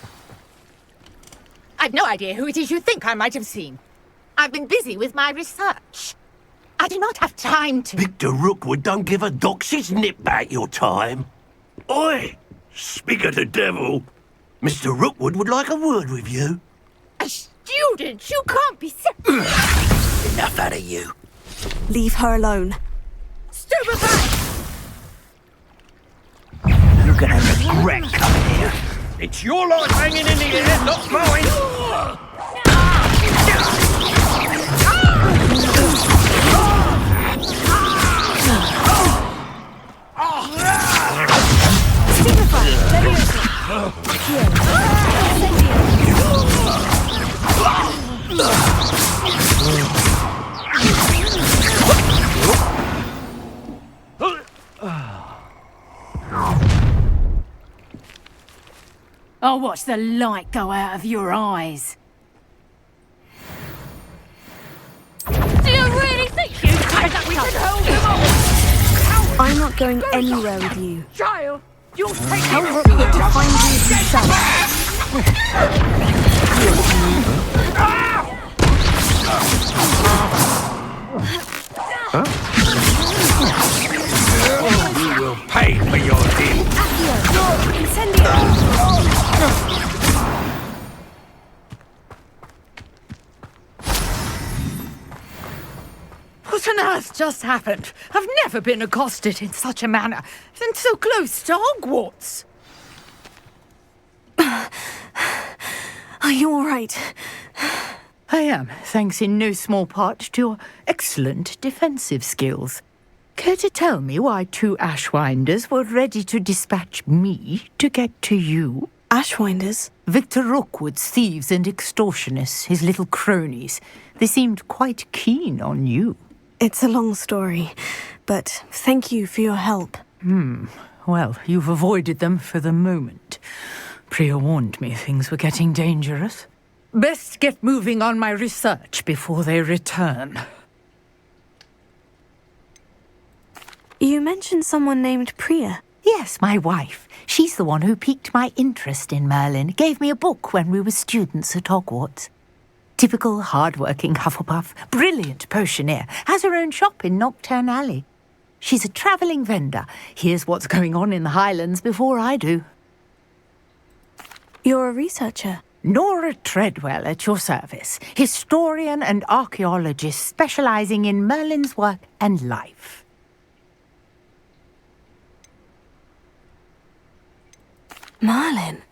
I've no idea who it is you think I might have seen. I've been busy with my research. I do not have time to... Victor Rookwood don't give a doxy's nip back your time. Oi! Speak of the devil. Mr. Rookwood would like a word with you. A student? You can't be... Enough out of you. Leave her alone. Stupefy! You're gonna regret coming here. It's your life hanging in the air, not mine. I'll watch the light go out of your eyes. Do you really think you think we can hold them off? I'm not going anywhere with you. Child, you'll take Tell Rookwood to find you himself. You will pay for your deed. What on earth just happened? I've never been accosted in such a manner, and so close to Hogwarts. Are you all right? I am, thanks in no small part to your excellent defensive skills. Care to tell me why 2 Ashwinders were ready to dispatch me to get to you? Ashwinders? Victor Rookwood's thieves and extortionists, his little cronies. They seemed quite keen on you. It's a long story, but thank you for your help. Well, you've avoided them for the moment. Priya warned me things were getting dangerous. Best get moving on my research before they return. You mentioned someone named Priya. Yes, my wife. She's the one who piqued my interest in Merlin. Gave me a book when we were students at Hogwarts. Typical hard-working Hufflepuff, brilliant potioneer, has her own shop in Knockturn Alley. She's a travelling vendor. Hears what's going on in the Highlands before I do. You're a researcher. Nora Treadwell at your service, historian and archaeologist specialising in Merlin's work and life. Merlin?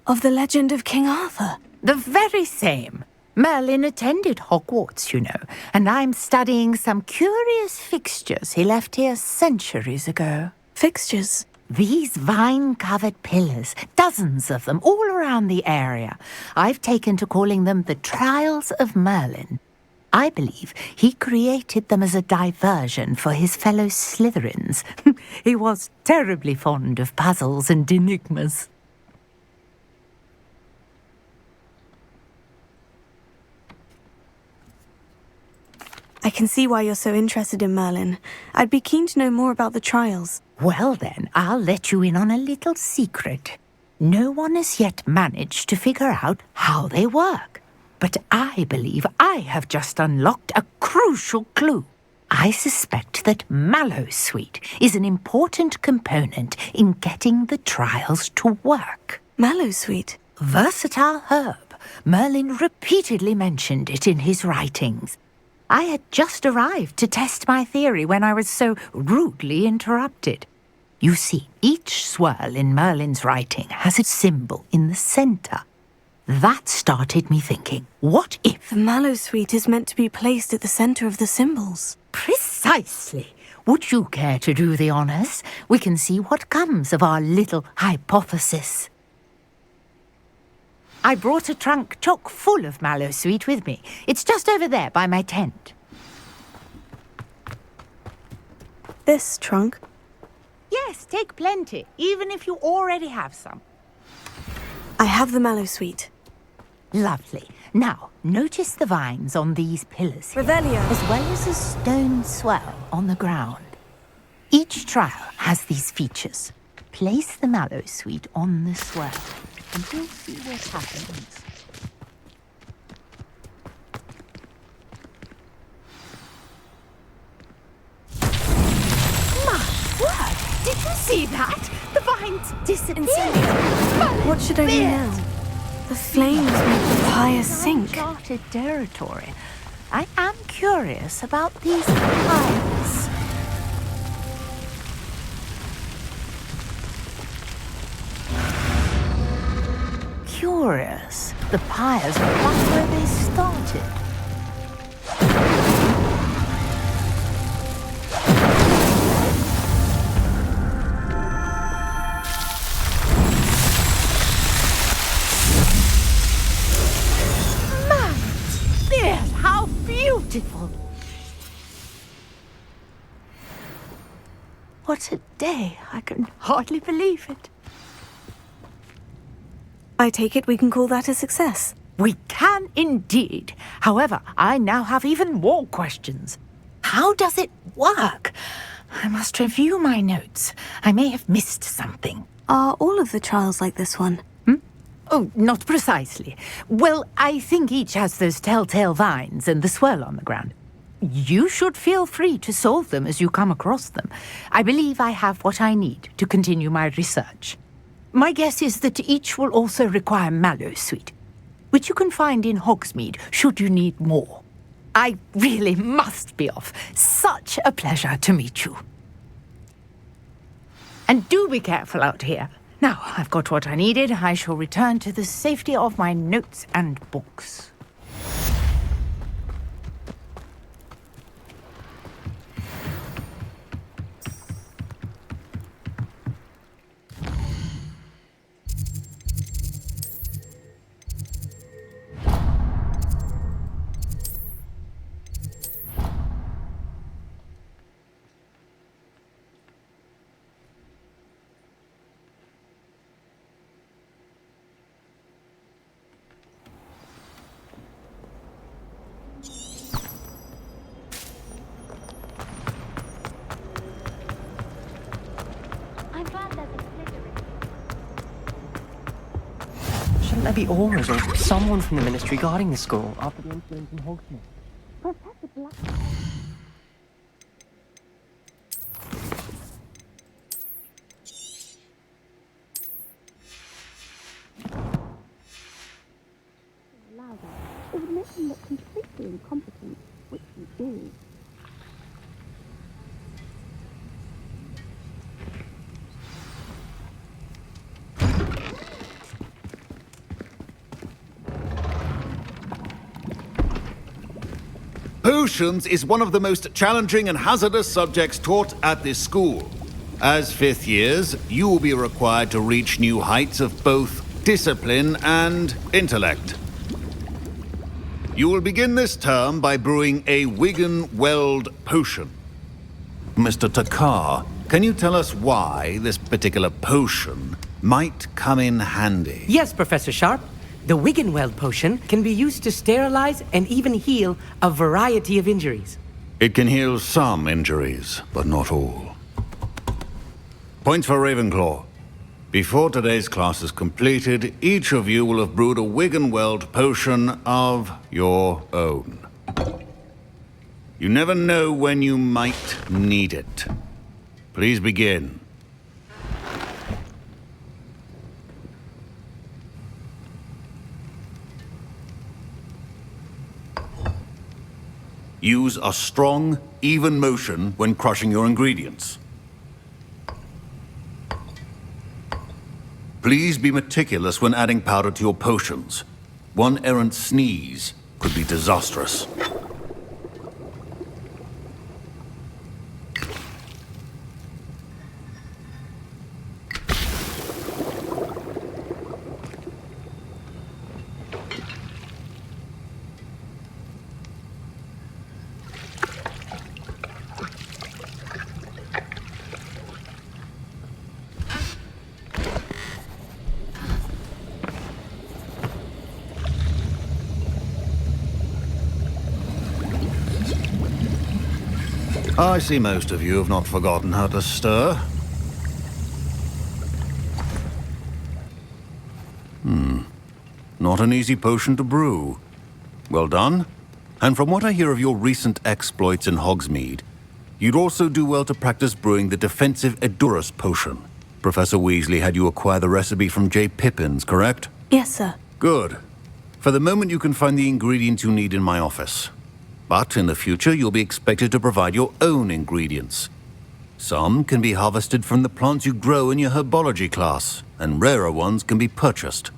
Of the legend of King Arthur? The very same. Merlin attended Hogwarts, you know, and I'm studying some curious fixtures he left here centuries ago. Fixtures? These vine-covered pillars, dozens of them, all around the area. I've taken to calling them the Trials of Merlin. I believe he created them as a diversion for his fellow Slytherins. He was terribly fond of puzzles and enigmas. I can see why you're so interested in Merlin. I'd be keen to know more about the trials. Well then, I'll let you in on a little secret. No one has yet managed to figure out how they work. But I believe I have just unlocked a crucial clue. I suspect that Mallowsweet is an important component in getting the trials to work. Mallowsweet? Versatile herb. Merlin repeatedly mentioned it in his writings. I had just arrived to test my theory when I was so rudely interrupted. You see, each swirl in Merlin's writing has a symbol in the center. That started me thinking, what if... The Mallowsweet is meant to be placed at the center of the symbols. Precisely. Would you care to do the honors? We can see what comes of our little hypothesis. I brought a trunk chock full of Mallowsweet with me. It's just over there by my tent. This trunk? Yes, take plenty, even if you already have some. I have the Mallowsweet. Lovely. Now, notice the vines on these pillars here, Revelio. as well as a stone swell on the ground. Each trial has these features. Place the Mallowsweet on the swell, and we'll see what happens. My word! Did you see that? The vines disappeared! What should I do now? The flames make the pyre sink. Uncharted territory. I am curious about these pyres. Curious. The pyres are back where they started. How beautiful! What a day! I can hardly believe it. I take it we can call that a success. We can indeed. However, I now have even more questions. How does it work? I must review my notes. I may have missed something. Are all of the trials like this one? Oh, not precisely. Well, I think each has those telltale vines and the swirl on the ground. You should feel free to solve them as you come across them. I believe I have what I need to continue my research. My guess is that each will also require Mallowsweet, which you can find in Hogsmeade should you need more. I really must be off. Such a pleasure to meet you. And do be careful out here. Now, I've got what I needed. I shall return to the safety of my notes and books. Shouldn't there be aurors or someone from the ministry guarding the school after the incident in Hogsmeade? Professor Black... It would make them look completely incompetent, which we do. Potions is one of the most challenging and hazardous subjects taught at this school. As fifth years, you will be required to reach new heights of both discipline and intellect. You will begin this term by brewing a Wigan Weld potion. Mr. Takar, can you tell us why this particular potion might come in handy? Yes, Professor Sharp. The Wiggenweld potion can be used to sterilize and even heal a variety of injuries. It can heal some injuries, but not all. Points for Ravenclaw. Before today's class is completed, each of you will have brewed a Wiggenweld potion of your own. You never know when you might need it. Please begin. Use a strong, even motion when crushing your ingredients. Please be meticulous when adding powder to your potions. One errant sneeze could be disastrous. I see most of you have not forgotten how to stir. Not an easy potion to brew. Well done. And from what I hear of your recent exploits in Hogsmeade, you'd also do well to practice brewing the defensive Edurus potion. Professor Weasley had you acquire the recipe from J. Pippins, correct? Yes, sir. Good. For the moment, you can find the ingredients you need in my office. But in the future, you'll be expected to provide your own ingredients. Some can be harvested from the plants you grow in your herbology class, and rarer ones can be purchased.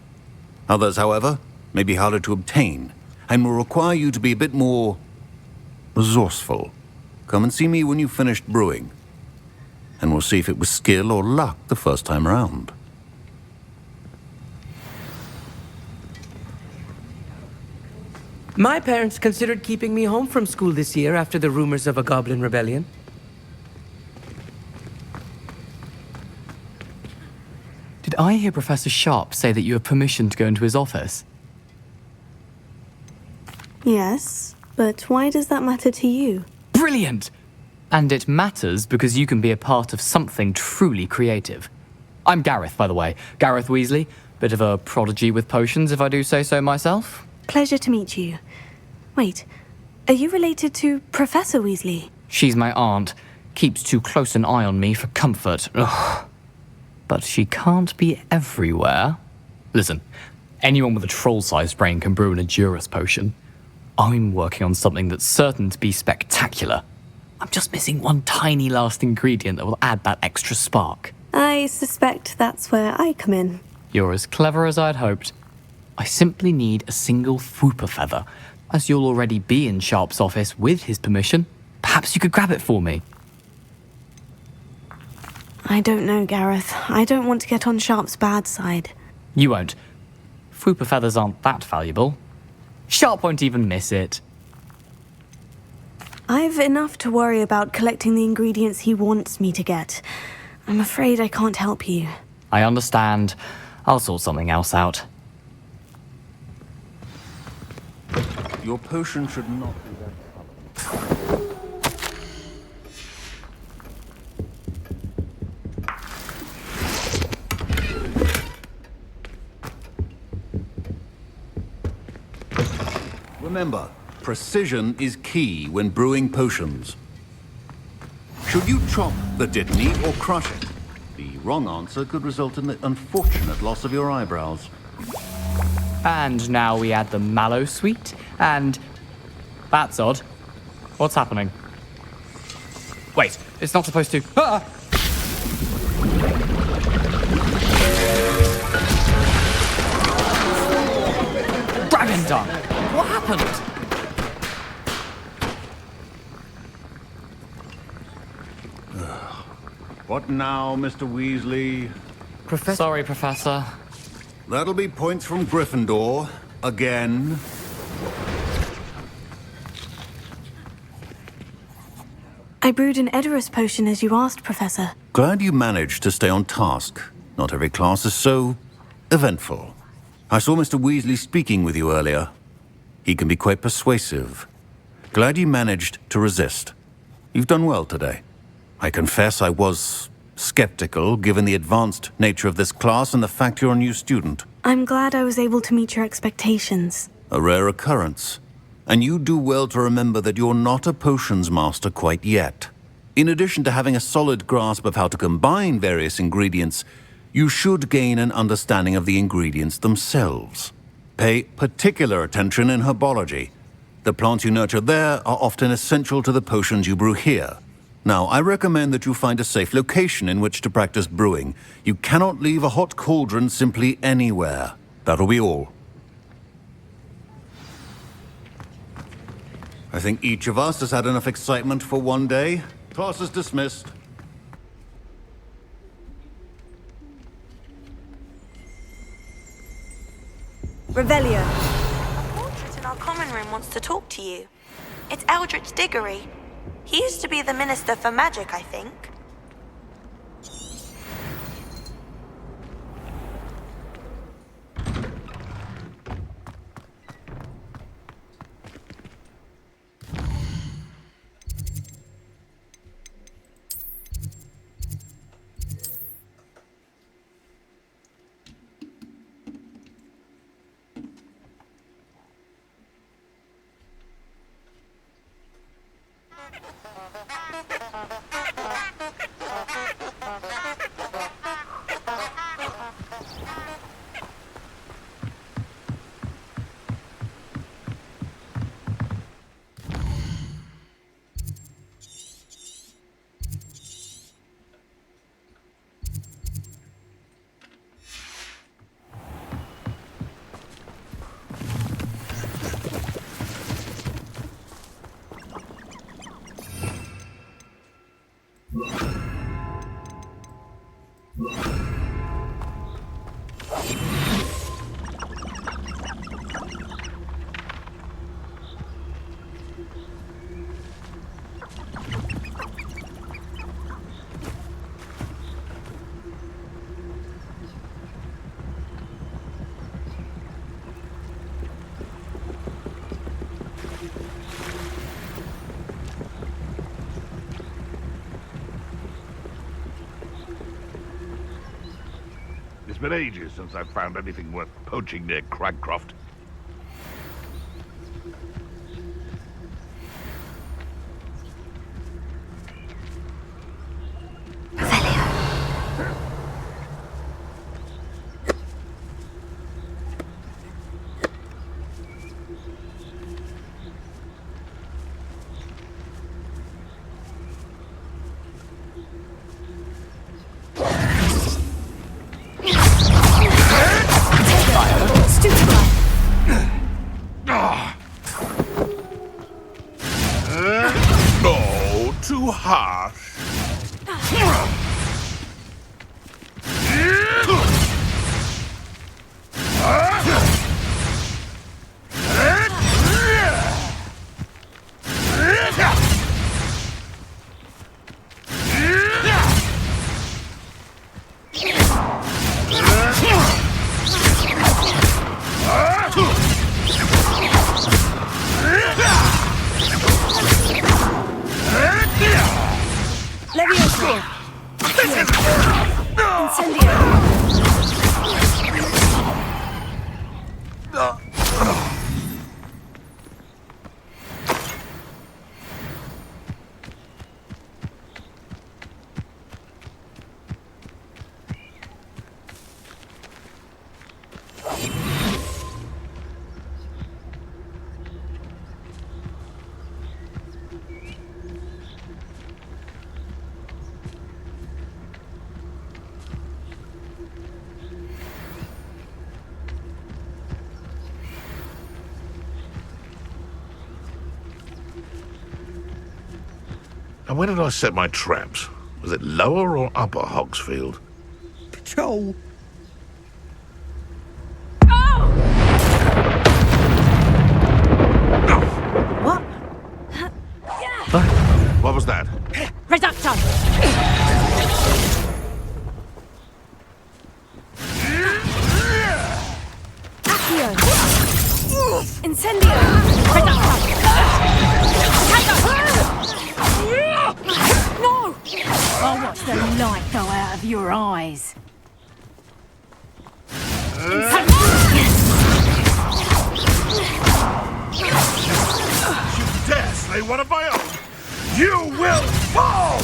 Others, however, may be harder to obtain, and will require you to be a bit more resourceful. Come and see me when you've finished brewing, and we'll see if it was skill or luck the first time around. My parents considered keeping me home from school this year after the rumors of a goblin rebellion. Did I hear Professor Sharp say that you have permission to go into his office? Yes, but why does that matter to you? Brilliant! And it matters because you can be a part of something truly creative. I'm Gareth, by the way. Gareth Weasley. Bit of a prodigy with potions, if I do say so myself. Pleasure to meet you. Wait, are you related to Professor Weasley? She's my aunt. Keeps too close an eye on me for comfort. Ugh. But she can't be everywhere. Listen, anyone with a troll-sized brain can brew an Edurus potion. I'm working on something that's certain to be spectacular. I'm just missing one tiny last ingredient that will add that extra spark. I suspect that's where I come in. You're as clever as I'd hoped. I simply need a single Fwooper feather. As you'll already be in Sharp's office with his permission, perhaps you could grab it for me. I don't know, Gareth. I don't want to get on Sharp's bad side. You won't. Fwooper feathers aren't that valuable. Sharp won't even miss it. I've enough to worry about collecting the ingredients he wants me to get. I'm afraid I can't help you. I understand. I'll sort something else out. Your potion should not be that colored. Remember, precision is key when brewing potions. Should you chop the Dittany or crush it? The wrong answer could result in the unfortunate loss of your eyebrows. And now we add the mallow sweet, and... That's odd. What's happening? Wait, it's not supposed to... Ah! Dragon Dung! What happened? What now, Mr. Weasley? Sorry, Professor. That'll be points from Gryffindor. Again. I brewed an Edorus potion as you asked, Professor. Glad you managed to stay on task. Not every class is so eventful. I saw Mr. Weasley speaking with you earlier. He can be quite persuasive. Glad you managed to resist. You've done well today. I confess I was skeptical, given the advanced nature of this class and the fact you're a new student. I'm glad I was able to meet your expectations. A rare occurrence. And you do well to remember that you're not a potions master quite yet. In addition to having a solid grasp of how to combine various ingredients, you should gain an understanding of the ingredients themselves. Pay particular attention in herbology. The plants you nurture there are often essential to the potions you brew here. Now, I recommend that you find a safe location in which to practice brewing. You cannot leave a hot cauldron simply anywhere. That'll be all. I think each of us has had enough excitement for one day. Class is dismissed. Revelio. A portrait in our common room wants to talk to you. It's Eldritch Diggory. He used to be the Minister for Magic, I think. It's been ages since I've found anything worth poaching near Cragcroft. No, too harsh. And where did I set my traps? Was it lower or upper Hogsfield? Patrol. What was that? Incendio! No! I'll watch the light go out of your eyes. You dare slay one of my own? You will fall!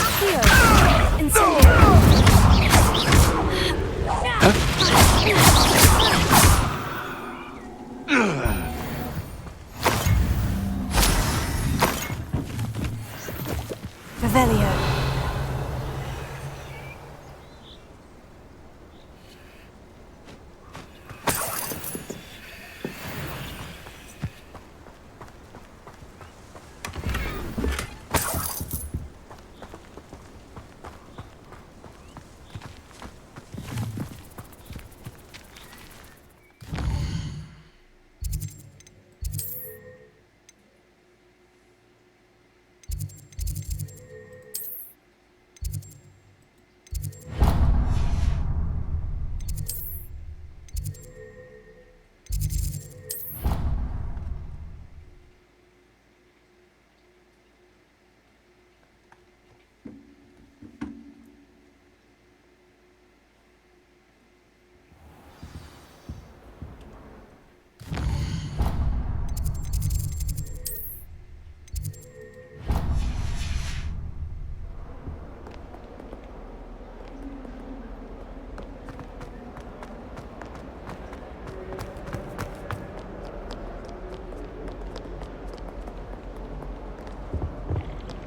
Revelio.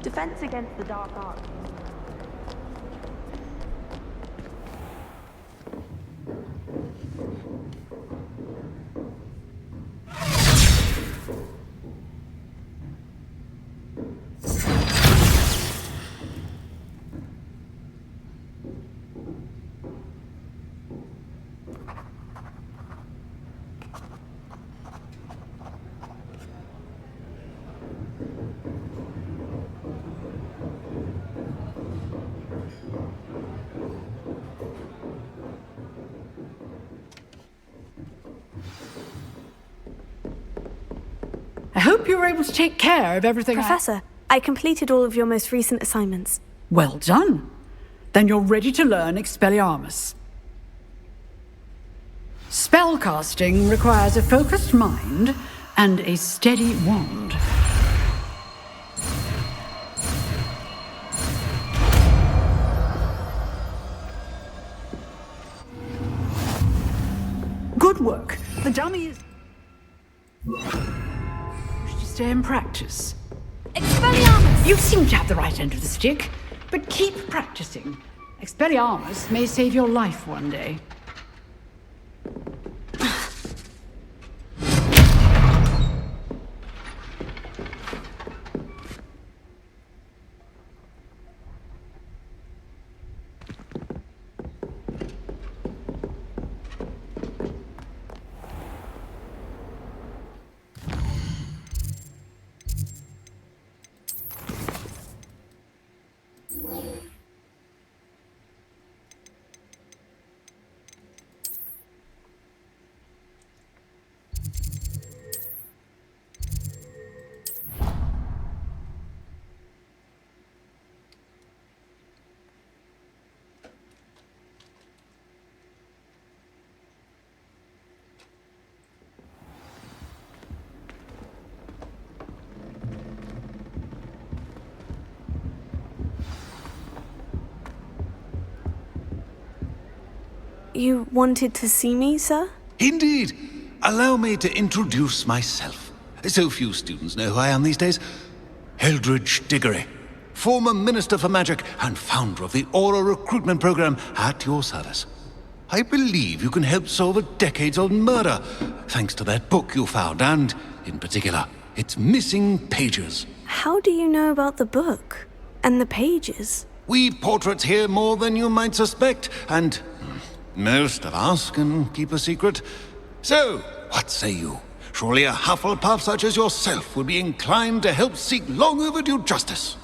Defense against the dark arts. I hope you were able to take care of everything. Professor, I completed all of your most recent assignments. Well done. Then you're ready to learn Expelliarmus. Spellcasting requires a focused mind and a steady wand. Good work. The dummy is... Stay in practice. Expelliarmus! You seem to have the right end of the stick, but keep practicing. Expelliarmus may save your life one day. You wanted to see me, sir? Indeed. Allow me to introduce myself. So few students know who I am these days. Eldridge Diggory, former Minister for Magic and founder of the Aura Recruitment Program, at your service. I believe you can help solve a decades-old murder, thanks to that book you found, and, in particular, its missing pages. How do you know about the book? And the pages? We portraits hear more than you might suspect, and most of us can keep a secret. So, what say you? Surely a Hufflepuff such as yourself would be inclined to help seek long overdue justice.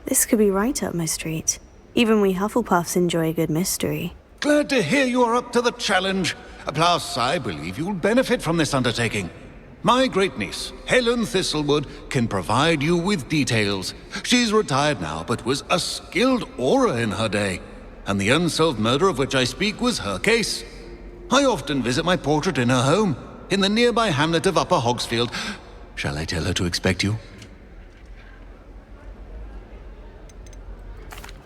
This could be right up my street. Even we Hufflepuffs enjoy a good mystery. Glad to hear you are up to the challenge. Plus, I believe you'll benefit from this undertaking. My great-niece, Helen Thistlewood, can provide you with details. She's retired now, but was a skilled aura in her day. And the unsolved murder of which I speak was her case. I often visit my portrait in her home, in the nearby hamlet of Upper Hogsfield. Shall I tell her to expect you?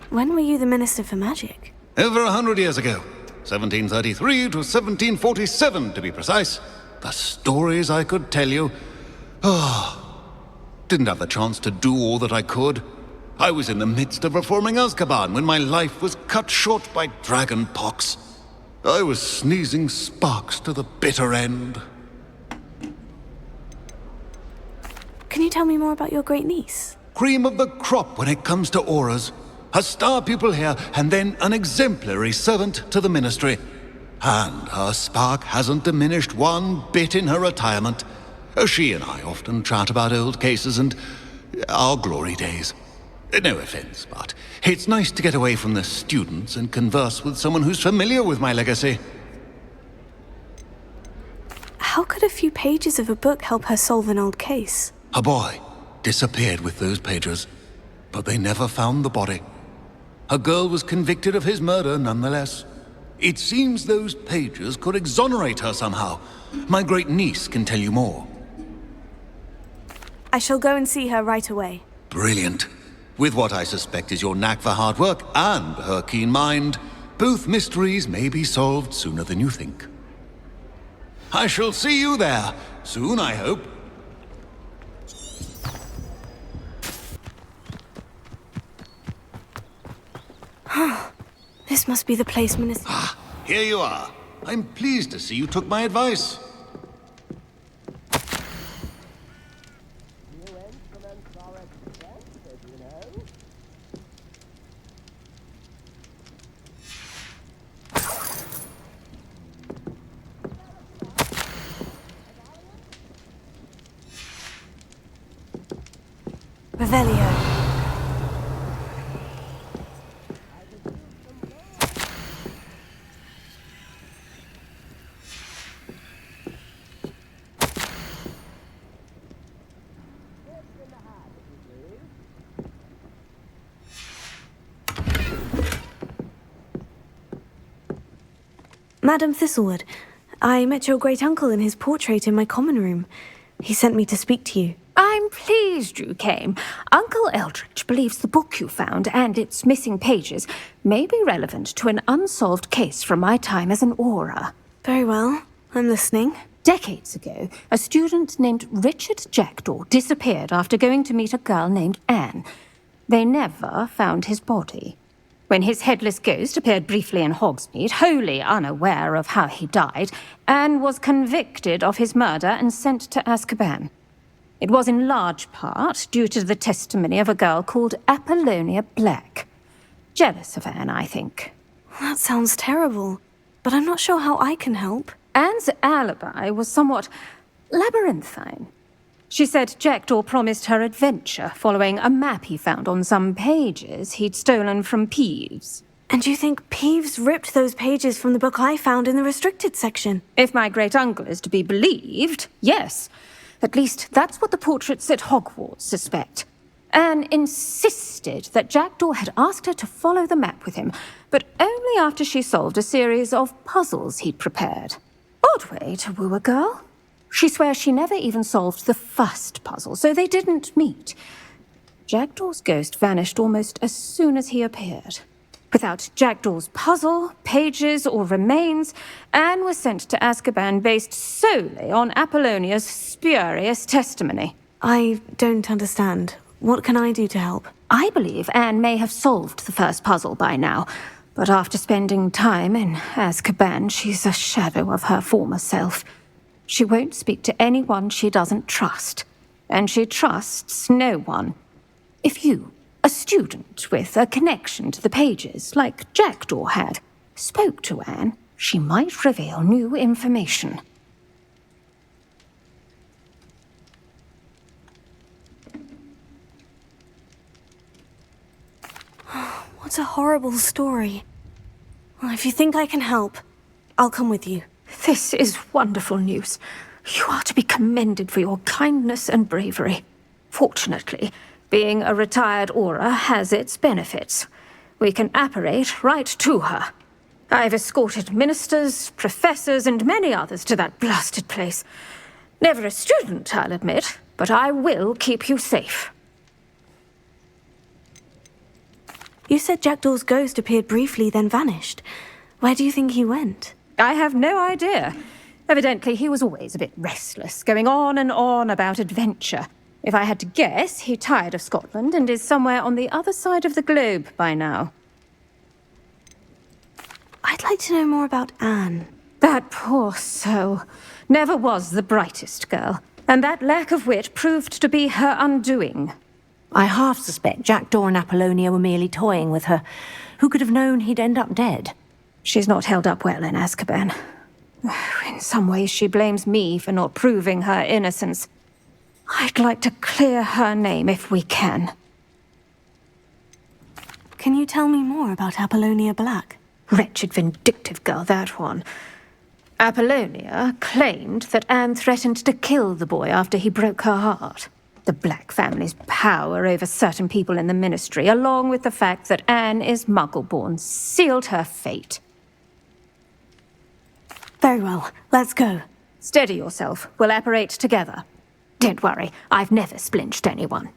When were you the Minister for Magic? Over 100 years ago. 1733 to 1747, to be precise. The stories I could tell you. Didn't have the chance to do all that I could. I was in the midst of reforming Azkaban when my life was cut short by dragon pox. I was sneezing sparks to the bitter end. Can you tell me more about your great-niece? Cream of the crop when it comes to auras. A star pupil here, and then an exemplary servant to the ministry. And her spark hasn't diminished one bit in her retirement. She and I often chat about old cases and our glory days. No offense, but it's nice to get away from the students and converse with someone who's familiar with my legacy. How could a few pages of a book help her solve an old case? A boy disappeared with those pages, but they never found the body. A girl was convicted of his murder nonetheless. It seems those pages could exonerate her somehow. My great-niece can tell you more. I shall go and see her right away. Brilliant. With what I suspect is your knack for hard work and her keen mind, both mysteries may be solved sooner than you think. I shall see you there, soon I hope. This must be the place, Minister. Here you are. I'm pleased to see you took my advice. Revelio. Madam Thistlewood, I met your great-uncle in his portrait in my common room. He sent me to speak to you. I'm pleased you came. Uncle Eldridge believes the book you found and its missing pages may be relevant to an unsolved case from my time as an aura. Very well. I'm listening. Decades ago, a student named Richard Jackdaw disappeared after going to meet a girl named Anne. They never found his body. When his headless ghost appeared briefly in Hogsmeade, wholly unaware of how he died, Anne was convicted of his murder and sent to Azkaban. It was in large part due to the testimony of a girl called Apollonia Black. Jealous of Anne, I think. That sounds terrible, but I'm not sure how I can help. Anne's alibi was somewhat labyrinthine. She said Jackdaw promised her adventure following a map he found on some pages he'd stolen from Peeves. And you think Peeves ripped those pages from the book I found in the restricted section? If my great-uncle is to be believed, yes. At least that's what the portraits at Hogwarts suspect. Anne insisted that Jackdaw had asked her to follow the map with him, but only after she solved a series of puzzles he'd prepared. Odd way to woo a girl. She swears she never even solved the first puzzle, so they didn't meet. Jackdaw's ghost vanished almost as soon as he appeared. Without Jackdaw's puzzle, pages, or remains, Anne was sent to Azkaban based solely on Apollonia's spurious testimony. I don't understand. What can I do to help? I believe Anne may have solved the first puzzle by now, but after spending time in Azkaban, she's a shadow of her former self. She won't speak to anyone she doesn't trust, and she trusts no one. If you, a student with a connection to the pages, like Jackdaw had, spoke to Anne, she might reveal new information. What a horrible story. Well, if you think I can help, I'll come with you. This is wonderful news. You are to be commended for your kindness and bravery. Fortunately, being a retired Aura has its benefits. We can apparate right to her. I've escorted ministers, professors, and many others to that blasted place. Never a student, I'll admit, but I will keep you safe. You said Jackdaw's ghost appeared briefly, then vanished. Where do you think he went? I have no idea. Evidently, he was always a bit restless, going on and on about adventure. If I had to guess, he tired of Scotland and is somewhere on the other side of the globe by now. I'd like to know more about Anne. That poor soul. Never was the brightest girl, and that lack of wit proved to be her undoing. I half suspect Jackdaw and Apollonia were merely toying with her. Who could have known he'd end up dead? She's not held up well in Azkaban. In some ways, she blames me for not proving her innocence. I'd like to clear her name if we can. Can you tell me more about Apollonia Black? Wretched, vindictive girl, that one. Apollonia claimed that Anne threatened to kill the boy after he broke her heart. The Black family's power over certain people in the Ministry, along with the fact that Anne is Muggle-born, sealed her fate. Very well, let's go. Steady yourself. We'll apparate together. Don't worry, I've never splinched anyone.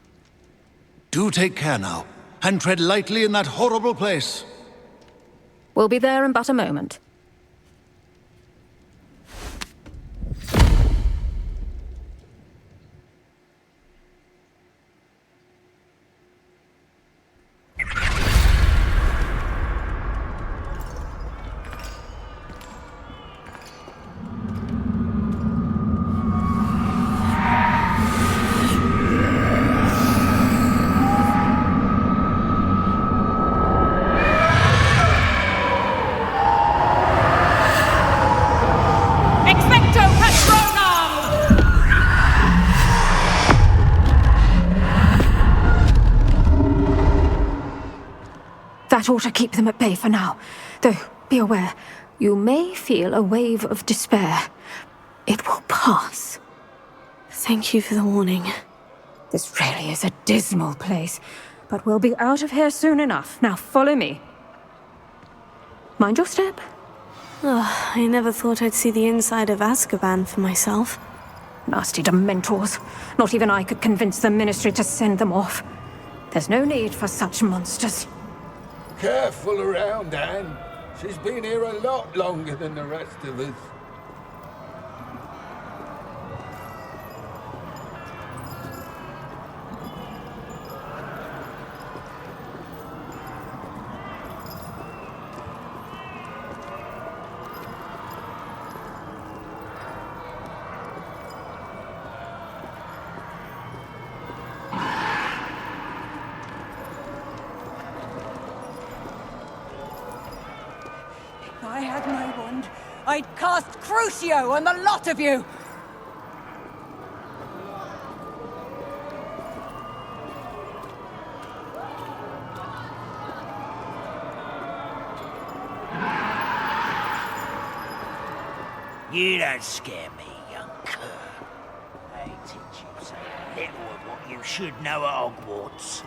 Do take care now, and tread lightly in that horrible place. We'll be there in but a moment. That ought to keep them at bay for now. Though, be aware, you may feel a wave of despair. It will pass. Thank you for the warning. This really is a dismal place, but we'll be out of here soon enough. Now follow me. Mind your step. Oh, I never thought I'd see the inside of Azkaban for myself. Nasty Dementors. Not even I could convince the Ministry to send them off. There's no need for such monsters. Careful around, Anne. She's been here a lot longer than the rest of us. If I had my wand, I'd cast Crucio on the lot of you! You don't scare me, young cur. I teach you so little of what you should know at Hogwarts.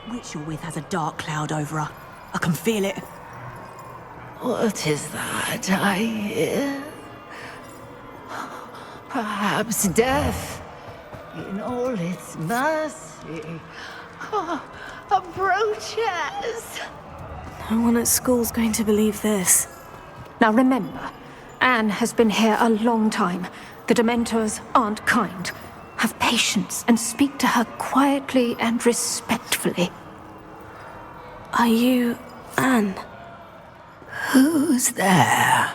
Witch you're with has a dark cloud over her. I can feel it. What is that I hear? Perhaps death, in all its mercy, approaches. No one at school's going to believe this. Now remember, Anne has been here a long time. The Dementors aren't kind. Have patience and speak to her quietly and respectfully. Are you Anne? Who's there?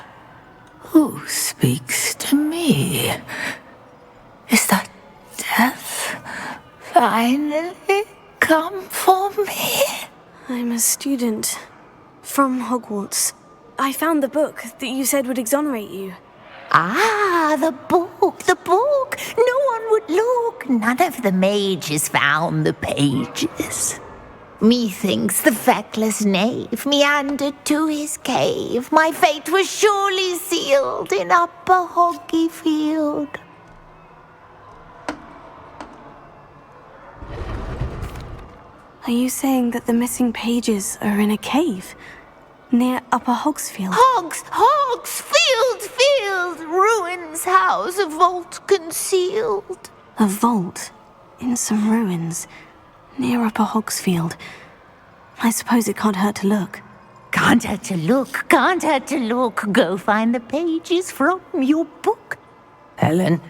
Who speaks to me? Is that death? finally come for me? I'm a student from Hogwarts. I found the book that you said would exonerate you. Ah, the book, the book. No one would look. None of the mages found the pages. Methinks the feckless knave meandered to his cave. My fate was surely sealed in Upper Hoggyfield. Are you saying that the missing pages are in a cave near Upper Hogsfield? Field, ruins house, a vault concealed. A vault in some ruins near Upper Hogsfield. I suppose it can't hurt to look. Can't hurt to look, can't hurt to look. Go find the pages from your book. Helen,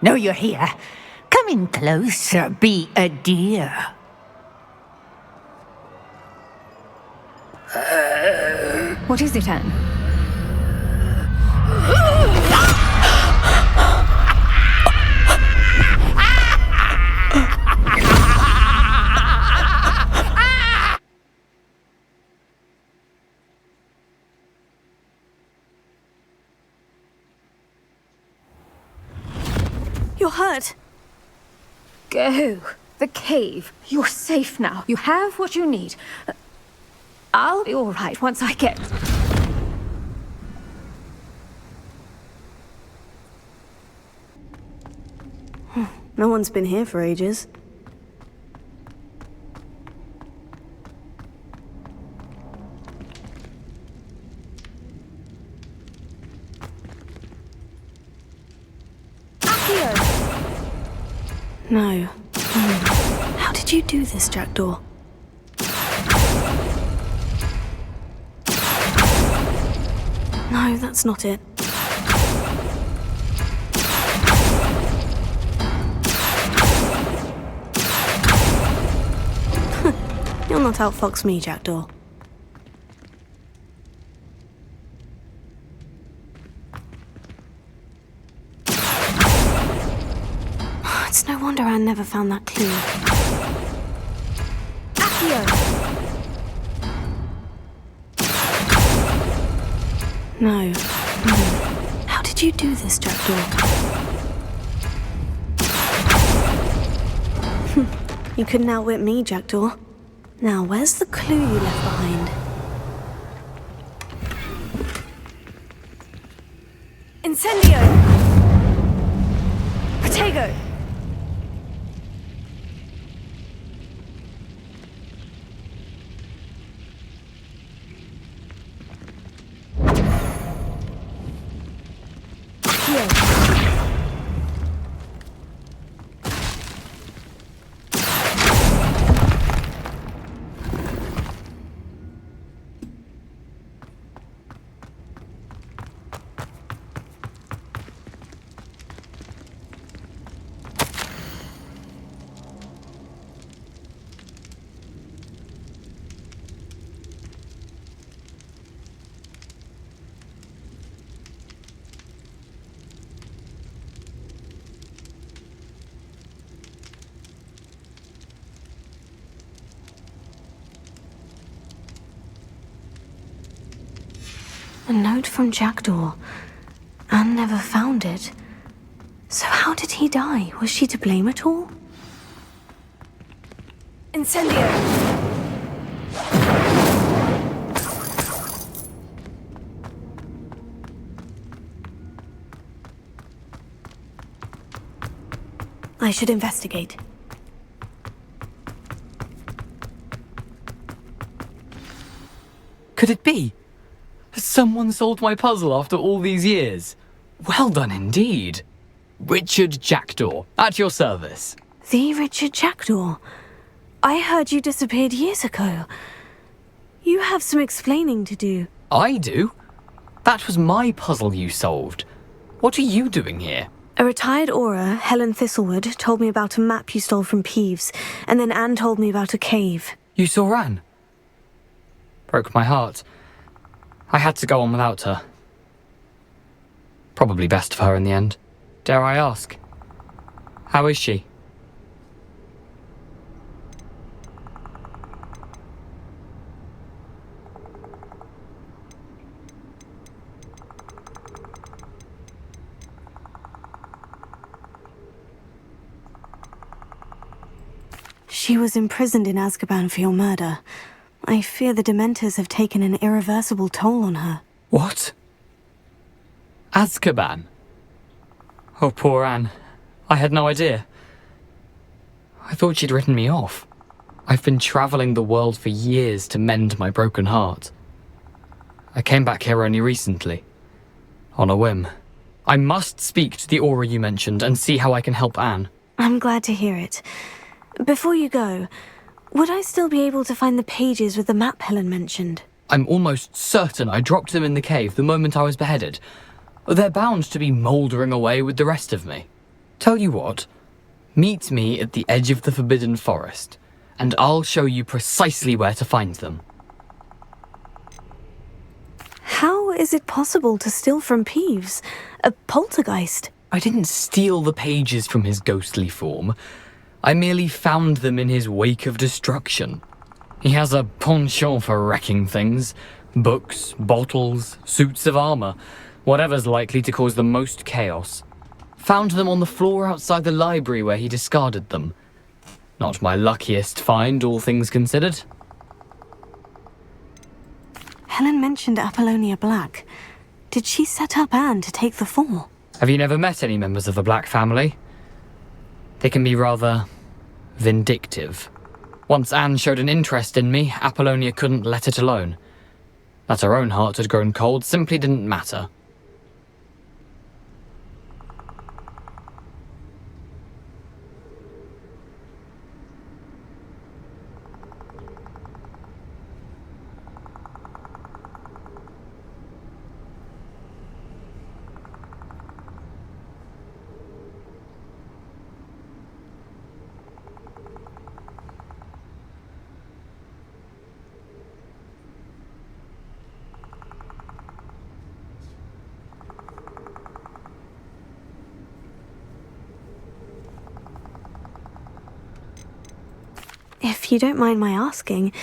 know you're here. Come in closer, be a dear. What is it, Anne? You're hurt. Go. The cave. You're safe now. You have what you need. I'll be all right once I get... No one's been here for ages. No. How did you do this, Jackdaw? No, that's not it. You'll not outfox me, Jackdaw. It's no wonder Anne never found that clue. Accio! No. How did you do this, Jackdaw? You couldn't outwit me, Jackdaw. Now, where's the clue you left behind? Incendio! Protego! A note from Jackdaw. Anne never found it. So how did he die? Was she to blame at all? Incendio! I should investigate. Could it be? Has someone solved my puzzle after all these years? Well done indeed. Richard Jackdaw, at your service. The Richard Jackdaw? I heard you disappeared years ago. You have some explaining to do. I do? That was my puzzle you solved. What are you doing here? A retired Aura, Helen Thistlewood, told me about a map you stole from Peeves, and then Anne told me about a cave. You saw Anne? Broke my heart. I had to go on without her. Probably best for her in the end. Dare I ask? How is she? She was imprisoned in Azkaban for your murder. I fear the Dementors have taken an irreversible toll on her. What? Azkaban? Oh, poor Anne. I had no idea. I thought she'd written me off. I've been traveling the world for years to mend my broken heart. I came back here only recently. On a whim. I must speak to the Aura you mentioned and see how I can help Anne. I'm glad to hear it. Before you go, would I still be able to find the pages with the map Helen mentioned? I'm almost certain I dropped them in the cave the moment I was beheaded. They're bound to be mouldering away with the rest of me. Tell you what, meet me at the edge of the Forbidden Forest, and I'll show you precisely where to find them. How is it possible to steal from Peeves? A poltergeist? I didn't steal the pages from his ghostly form. I merely found them in his wake of destruction. He has a penchant for wrecking things. Books, bottles, suits of armor, whatever's likely to cause the most chaos. Found them on the floor outside the library where he discarded them. Not my luckiest find, all things considered. Helen mentioned Apollonia Black. Did she set up Anne to take the fall? Have you never met any members of the Black family? They can be rather vindictive. Once Anne showed an interest in me, Apollonia couldn't let it alone. That her own heart had grown cold simply didn't matter. If you don't mind my asking,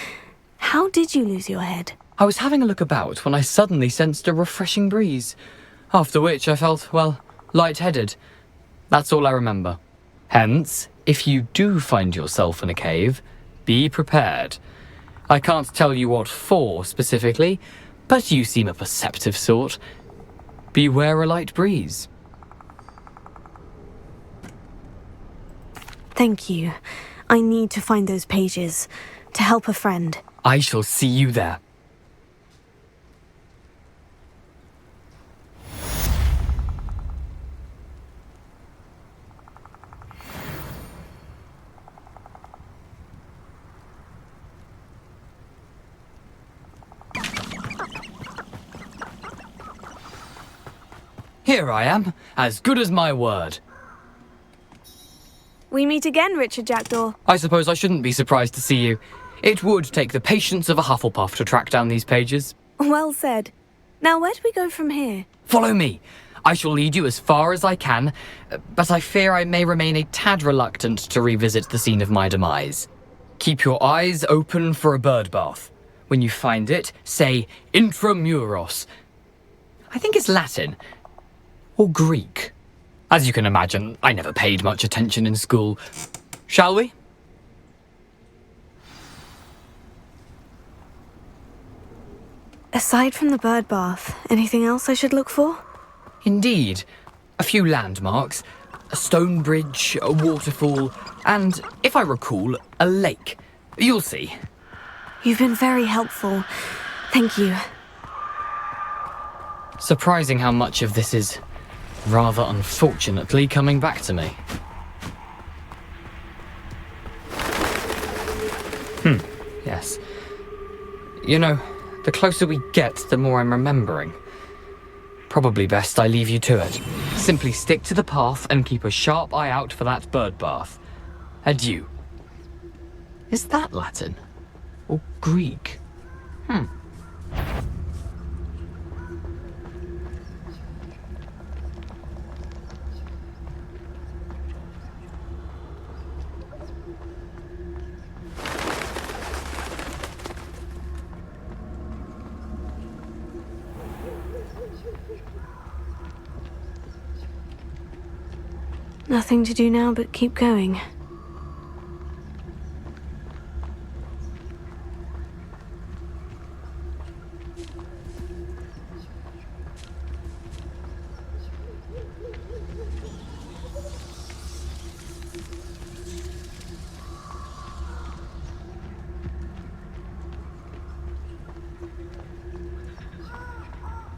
how did you lose your head? I was having a look about when I suddenly sensed a refreshing breeze, after which I felt, well, lightheaded. That's all I remember. Hence, if you do find yourself in a cave, be prepared. I can't tell you what for specifically, but you seem a perceptive sort. Beware a light breeze. Thank you. I need to find those pages to help a friend. I shall see you there. Here I am, as good as my word. We meet again, Richard Jackdaw. I suppose I shouldn't be surprised to see you. It would take the patience of a Hufflepuff to track down these pages. Well said. Now, where do we go from here? Follow me. I shall lead you as far as I can, but I fear I may remain a tad reluctant to revisit the scene of my demise. Keep your eyes open for a bird bath. When you find it, say intramuros. I think it's Latin. Or Greek. As you can imagine, I never paid much attention in school. Shall we? Aside from the bird bath, anything else I should look for? Indeed. A few landmarks. A stone bridge, a waterfall, and, if I recall, a lake. You'll see. You've been very helpful. Thank you. Surprising how much of this is, rather unfortunately, coming back to me. Yes. You know, the closer we get, the more I'm remembering. Probably best I leave you to it. Simply stick to the path and keep a sharp eye out for that bird bath. Adieu. Is that Latin? Or Greek? Nothing to do now but keep going.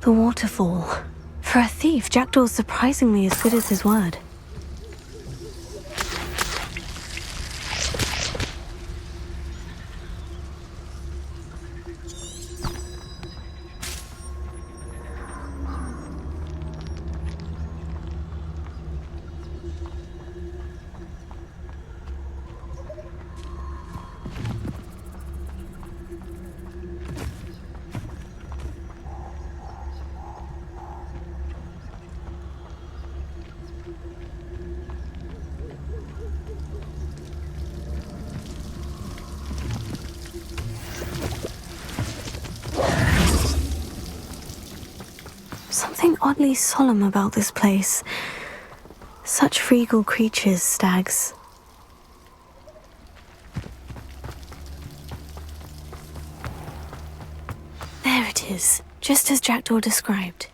The waterfall. For a thief, Jackdaw's surprisingly as good as his word. Something oddly solemn about this place. Such regal creatures, stags. There it is, just as Jackdaw described.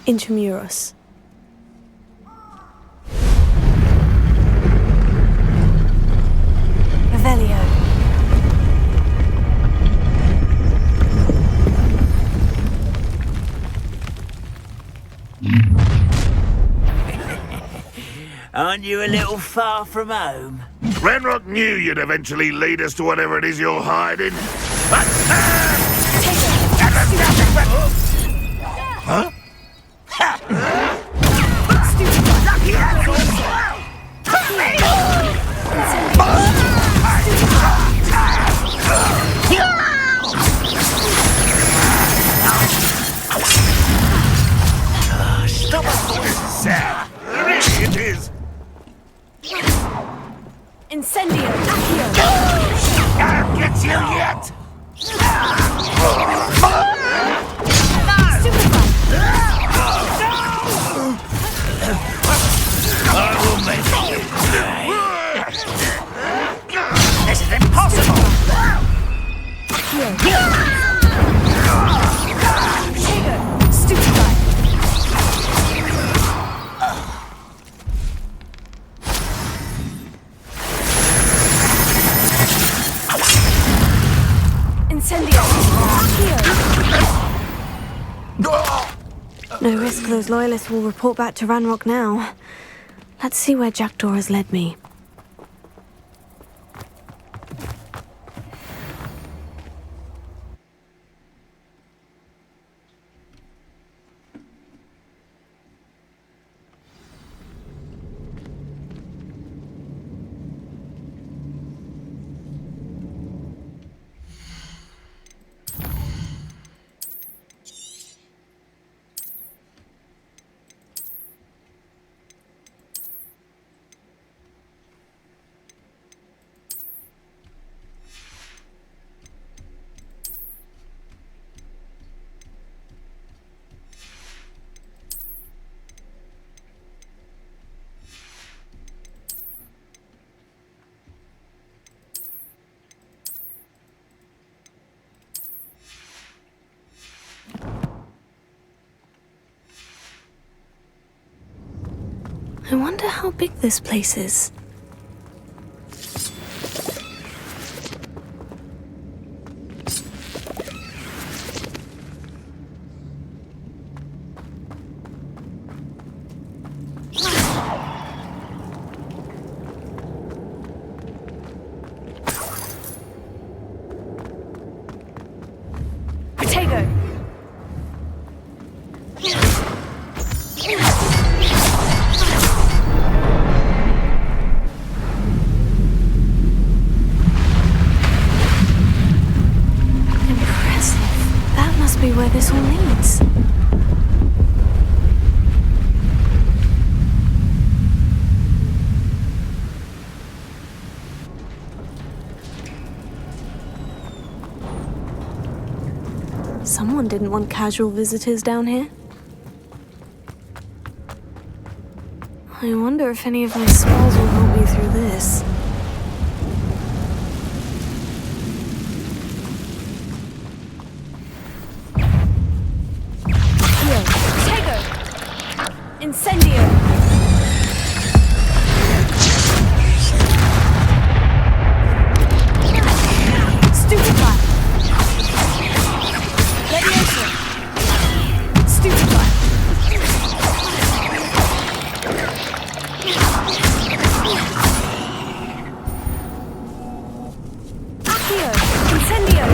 Intramuros. Revelio. Aren't you a little far from home? Ranrock knew you'd eventually lead us to whatever it is you're hiding. Huh? Stop us! This is sad. Really, it is. Incendio, Accio! I'll get you yet! I will make you pay. This is impossible! Stupefy! Incendio! No risk those loyalists will report back to Ranrock now. Let's see where Jackdaw has led me. I wonder how big this place is. Potato! Where this all leads. Someone didn't want casual visitors down here. I wonder if any of my spells will help me through this. Incendio! Stupefy! Accio! Incendio!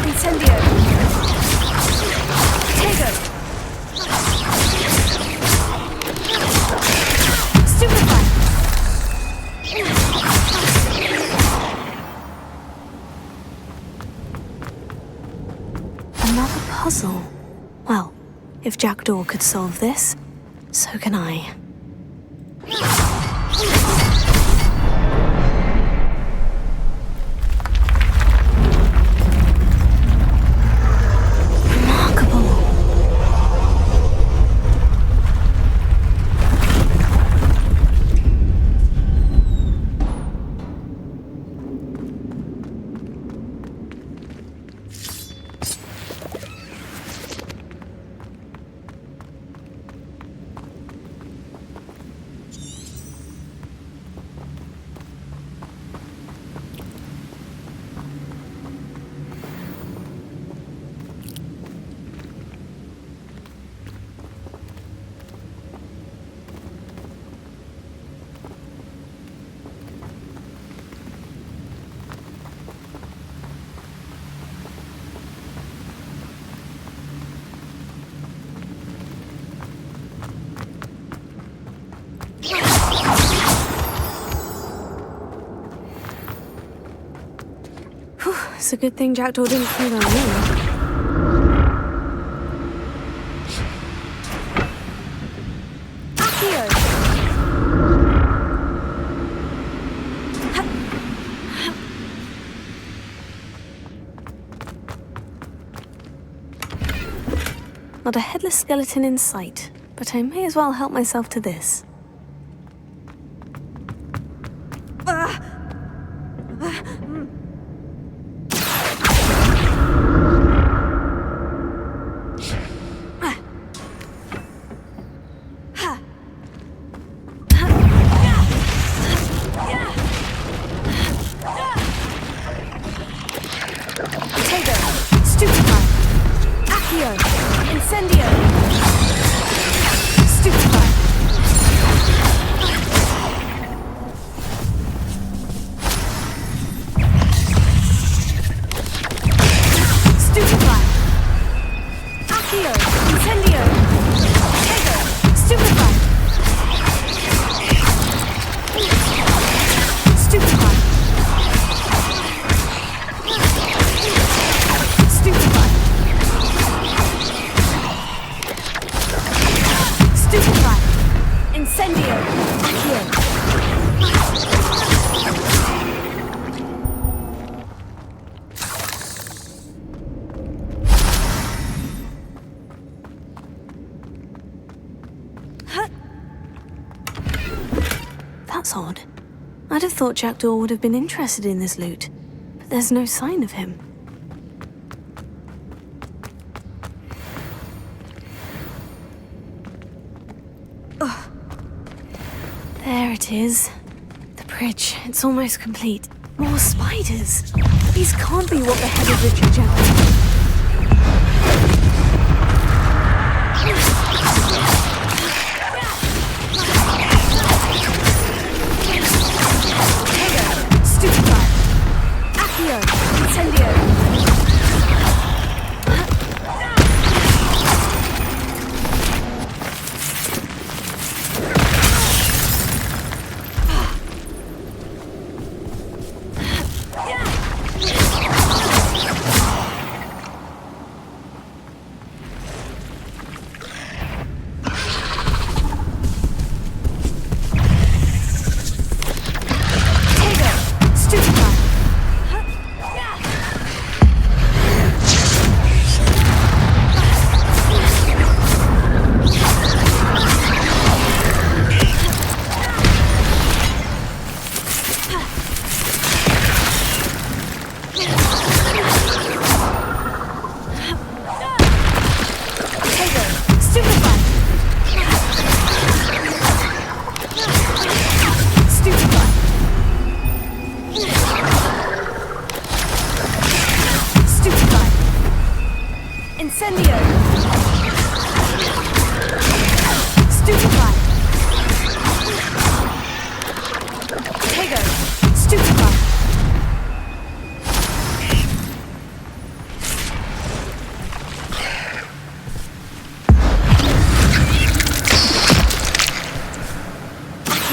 Incendio! Tego! Stupefy! Another puzzle. Well, if Jackdaw could solve this, so can I. It's a good thing Jackdaw didn't feed on me. Not a headless skeleton in sight, but I may as well help myself to this. That's odd. I'd have thought Jackdaw would have been interested in this loot, but there's no sign of him. Ugh. There it is. The bridge, it's almost complete. More spiders! These can't be what the head of Richard Jackdaw.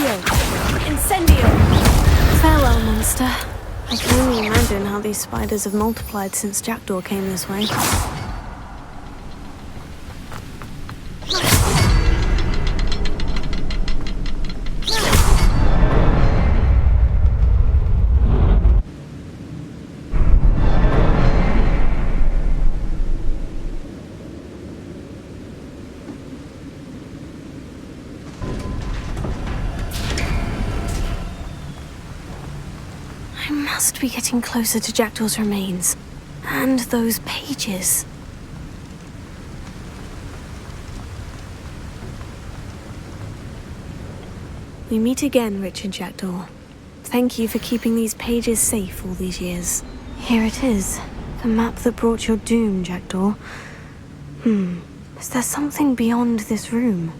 Accio! Incendio! Farewell, monster. I can only imagine how these spiders have multiplied since Jackdaw came this way. I must be getting closer to Jackdaw's remains. And those pages. We meet again, Richard Jackdaw. Thank you for keeping these pages safe all these years. Here it is. The map that brought your doom, Jackdaw. Is there something beyond this room?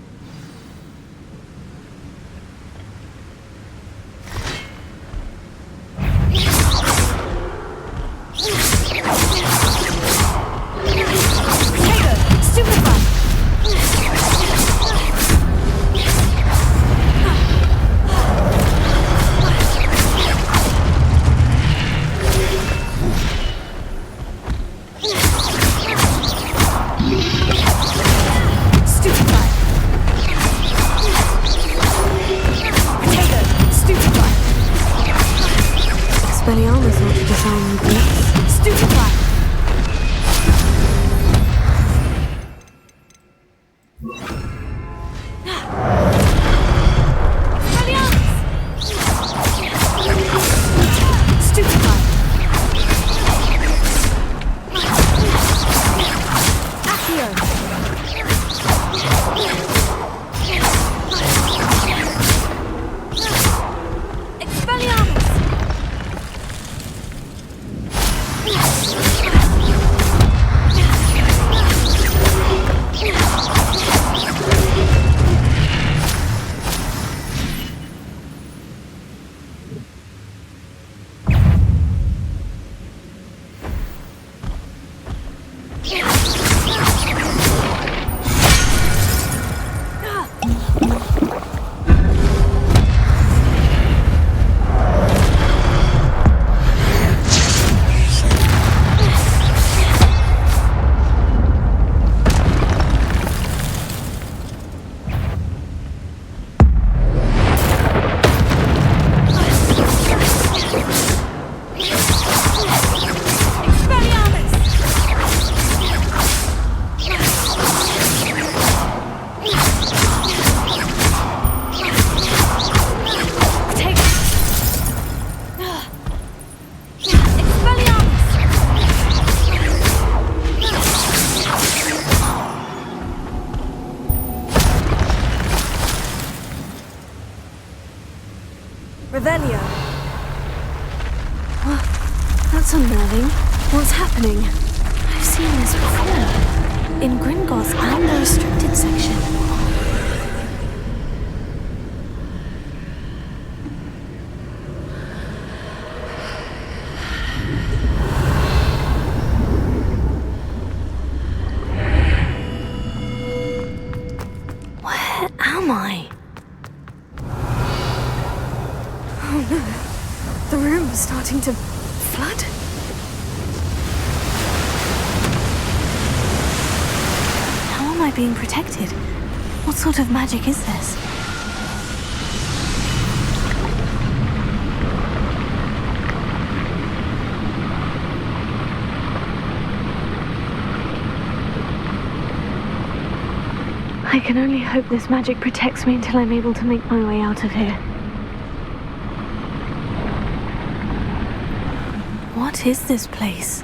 Revelio. That's unnerving. What's happening? I've seen this before. In Gringotts and the restricted section. Where am I? Oh no, the room is starting to flood. How am I being protected? What sort of magic is this? I can only hope this magic protects me until I'm able to make my way out of here. What is this place?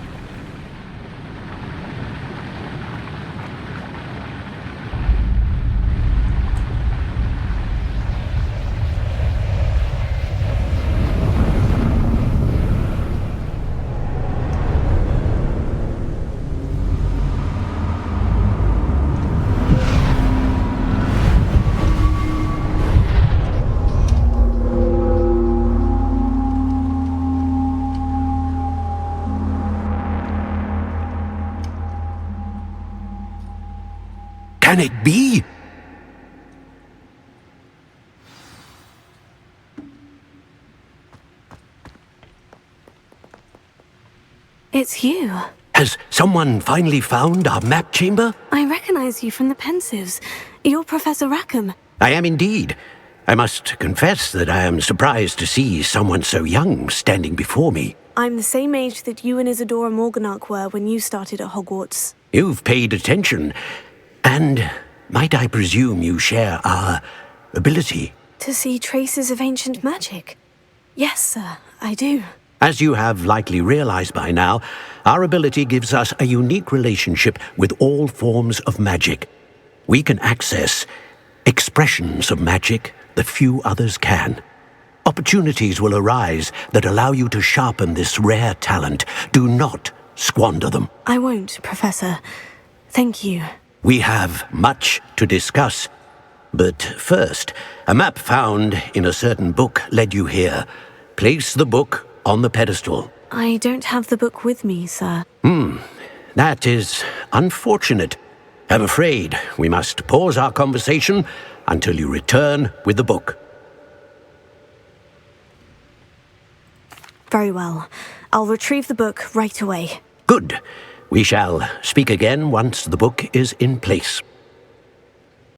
Can it be? It's you. Has someone finally found our map chamber? I recognize you from the Pensives. You're Professor Rackham. I am indeed. I must confess that I am surprised to see someone so young standing before me. I'm the same age that you and Isadora Morganach were when you started at Hogwarts. You've paid attention. And might I presume you share our ability? To see traces of ancient magic? Yes, sir, I do. As you have likely realized by now, our ability gives us a unique relationship with all forms of magic. We can access expressions of magic that few others can. Opportunities will arise that allow you to sharpen this rare talent. Do not squander them. I won't, Professor. Thank you. We have much to discuss. But first, a map found in a certain book led you here. Place the book on the pedestal. I don't have the book with me, sir. That is unfortunate. I'm afraid we must pause our conversation until you return with the book. Very well. I'll retrieve the book right away. Good. We shall speak again once the book is in place.